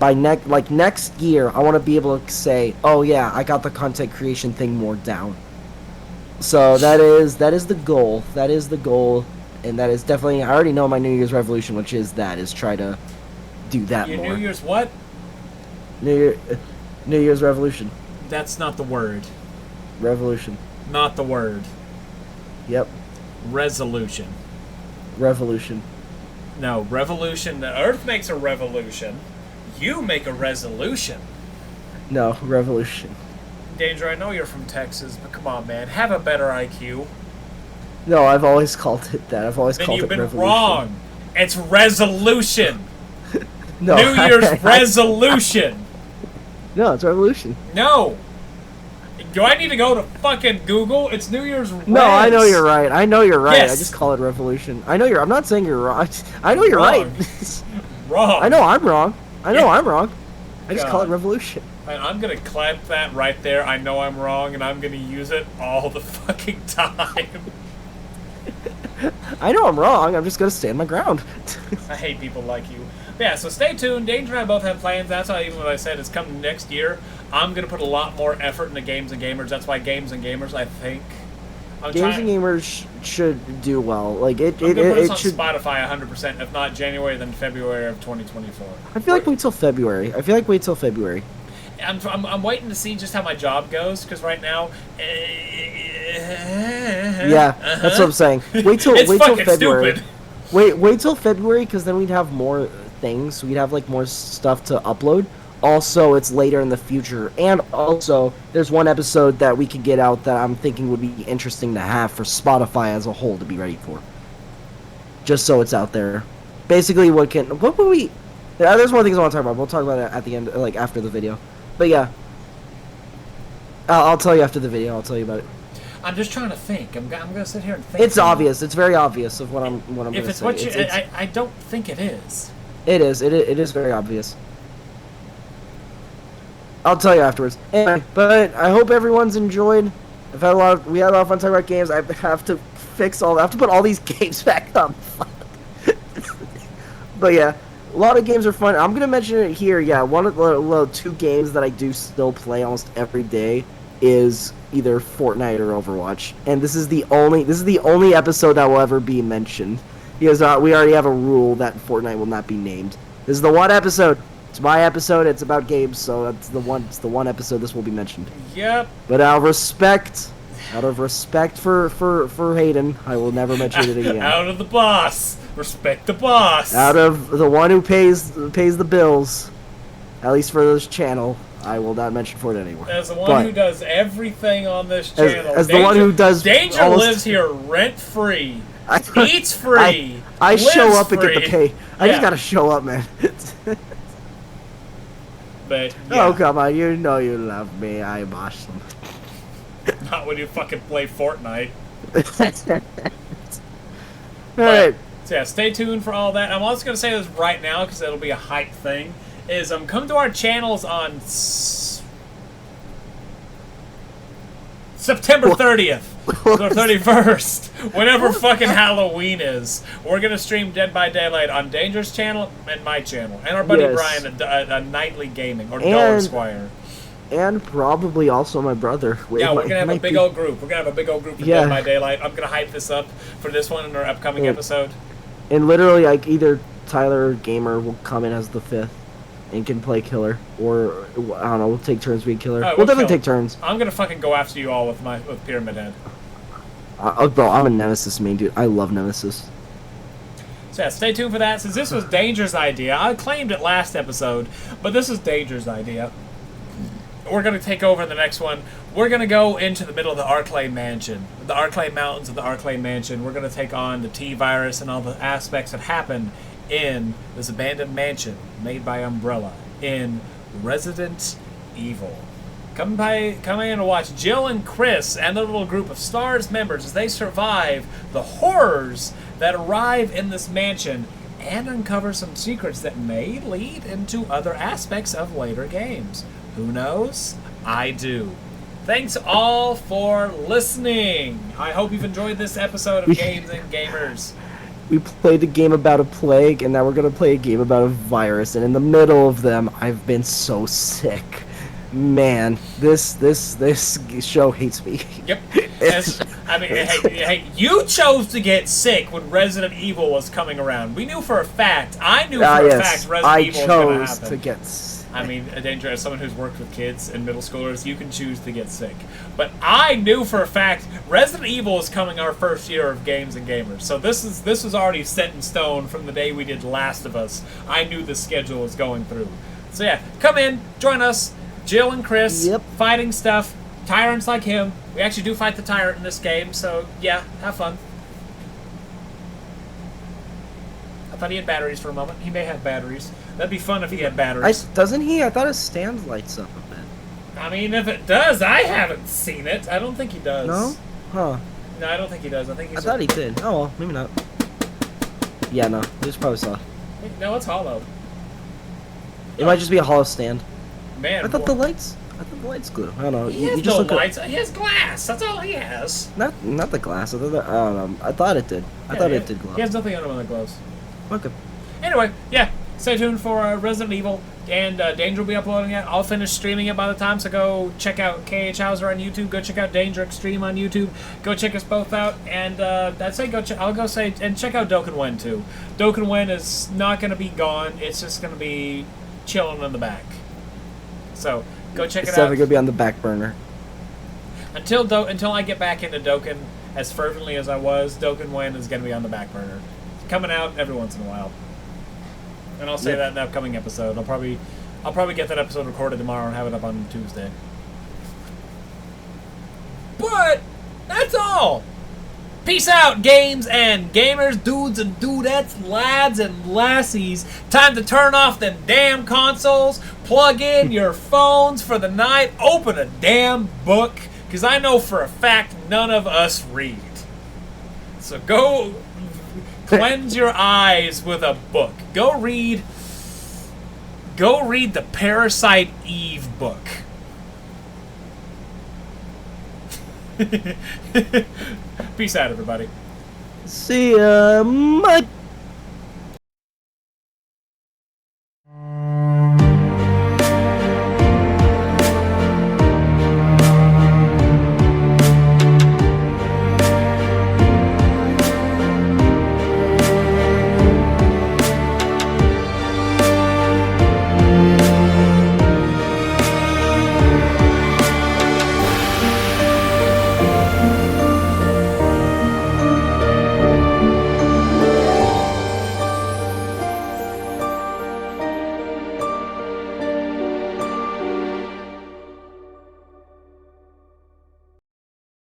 next year, I want to be able to say, oh yeah, I got the content creation thing more down. So that is the goal. That is the goal, and that is definitely, I already know my New Year's resolution, which is try to do that more. Your New Year's what? New Year's revolution. That's not the word. Revolution. Not the word. Yep. Resolution. Revolution. No, revolution. The Earth makes a revolution. You make a resolution. No, revolution. Danger, I know you're from Texas, but come on, man. Have a better IQ. No, I've always called it that. I've always called it revolution. Then you've been wrong. It's resolution. No. New Year's resolution. No, it's revolution. No. Do I need to go to fucking Google? It's New Year's res. No, I know you're right. Yes. I just call it revolution. I'm not saying you're wrong. I know you're wrong. right. Wrong. I know I'm wrong. I'm wrong. I just call it revolution. And I'm gonna clap that right there. I know I'm wrong, and I'm gonna use it all the fucking time. I know I'm wrong. I'm just gonna stand my ground. I hate people like you. But yeah, so stay tuned. Danger and I both have plans. That's why even what I said is coming next year. I'm gonna put a lot more effort into Games and Gamers. That's why Games and Gamers, I think. Games and Gamers should do well. Like it I'm gonna put us on should. Spotify 100%. If not January, then February of 2024. I feel like wait till February. I'm waiting to see just how my job goes, because right now... yeah, that's what I'm saying. Wait till February. Stupid. Wait till February, because then we'd have more things. We'd have like more stuff to upload. Also, it's later in the future, and also there's one episode that we could get out that I'm thinking would be interesting to have for Spotify as a whole to be ready for. Just so it's out there. Basically, what would we? There's more things I want to talk about. We'll talk about it at the end, like after the video. But yeah, I'll tell you after the video. I'll tell you about it. I'm just trying to think. I'm gonna sit here and think. It's obvious. It's very obvious of what I'm going to say. If it's what you, I don't think it is. It is. It is very obvious. I'll tell you afterwards. Anyway, but I hope everyone's enjoyed. We had a lot of fun talking about games. I have to I have to put all these games back up. But yeah, a lot of games are fun. I'm gonna mention it here. Yeah, one of the 2 games that I do still play almost every day is either Fortnite or Overwatch, and this is the only episode that will ever be mentioned because we already have a rule that Fortnite will not be named. This is the one episode. It's my episode. It's about games, so it's the one episode this will be mentioned. Yep. But out of respect for Hayden, I will never mention it again. Out of the boss. Respect the boss. Out of the one who pays the bills, at least for this channel, I will not mention Fortnite anymore. As the one who does everything on this channel. As the one who does Danger lives here rent free. Eats free. I show up and get the pay. I just gotta show up, man. But yeah. Oh come on, you know you love me. I'm awesome. Not when you fucking play Fortnite. Alright. So yeah, stay tuned for all that. I'm also gonna say this right now because it'll be a hype thing. Is come to our channels on September 30th or 31st, whenever fucking Halloween is. We're gonna stream Dead by Daylight on Danger's channel and my channel, and our buddy Brian, a Nightly Gaming or Dog Squire, and probably also my brother. Yeah, we're gonna have a big old group. We're gonna have a big old group for Dead by Daylight. I'm gonna hype this up for this one in our upcoming episode. And literally, like either Tyler or Gamer will come in as the 5th. And can play killer, or I don't know. We'll take turns being killer. Right, we'll definitely take turns. I'm gonna fucking go after you all with Pyramid Head. Bro, I'm a Nemesis main dude. I love Nemesis. So yeah, stay tuned for that. Since this was Danger's idea, I claimed it last episode, but this is Danger's idea. We're gonna take over the next one. We're gonna go into the middle of the Arclay Mansion, the Arclay Mountains of the Arclay Mansion. We're gonna take on the T-Virus and all the aspects that happen in this abandoned mansion made by Umbrella in Resident Evil. Come in and watch Jill and Chris and their little group of STARS members as they survive the horrors that arrive in this mansion and uncover some secrets that may lead into other aspects of later games. Who knows? I do. Thanks all for listening. I hope you've enjoyed this episode of Games and Gamers. We played a game about a plague, and now we're gonna play a game about a virus. And in the middle of them, I've been so sick. Man, this show hates me. Yep. I mean, hey, you chose to get sick when Resident Evil was coming around. We knew for a fact. I knew for a fact Resident Evil was going to happen. I chose to get sick. I mean, Danger, as someone who's worked with kids and middle schoolers, you can choose to get sick. But I knew for a fact Resident Evil is coming our first year of Games and Gamers. So this was already set in stone from the day we did Last of Us. I knew the schedule was going through. So yeah, come in, join us. Jill and Chris, fighting stuff. Tyrants like him. We actually do fight the tyrant in this game, so yeah, have fun. I thought he had batteries for a moment. He may have batteries. That'd be fun if he had batteries. Doesn't he? I thought his stand lights up a bit. I mean, if it does, I haven't seen it. I don't think he does. No? Huh. No, I don't think he does. I thought he did. Oh, well, maybe not. Yeah, no. He just probably saw. No, it's hollow. It might just be a hollow stand. Man, I thought the lights glue. I don't know. He has no lights. He has glass. That's all he has. Not the glass. I don't know. I thought it did. I thought it did glow. He has nothing on him that glows. Okay. Anyway, yeah. Stay tuned for Resident Evil, and Danger will be uploading it. I'll finish streaming it by the time, so go check out KH Hauser on YouTube. Go check out DangerXtreme on YouTube. Go check us both out, and I'd say I'll go say and check out Dokkan Wen too. Dokkan Wen is not going to be gone. It's just going to be chilling in the back. So go check it out. It's definitely going to be on the back burner. Until I get back into Dokkan as fervently as I was, Dokkan Wen is going to be on the back burner. It's coming out every once in a while. And I'll say that in the upcoming episode. I'll probably get that episode recorded tomorrow and have it up on Tuesday. But that's all. Peace out, games and gamers, dudes and dudettes, lads and lassies. Time to turn off them damn consoles, plug in your phones for the night, open a damn book, because I know for a fact none of us read. So go cleanse your eyes with a book. Go read the Parasite Eve book. Peace out, everybody. See ya. Bye.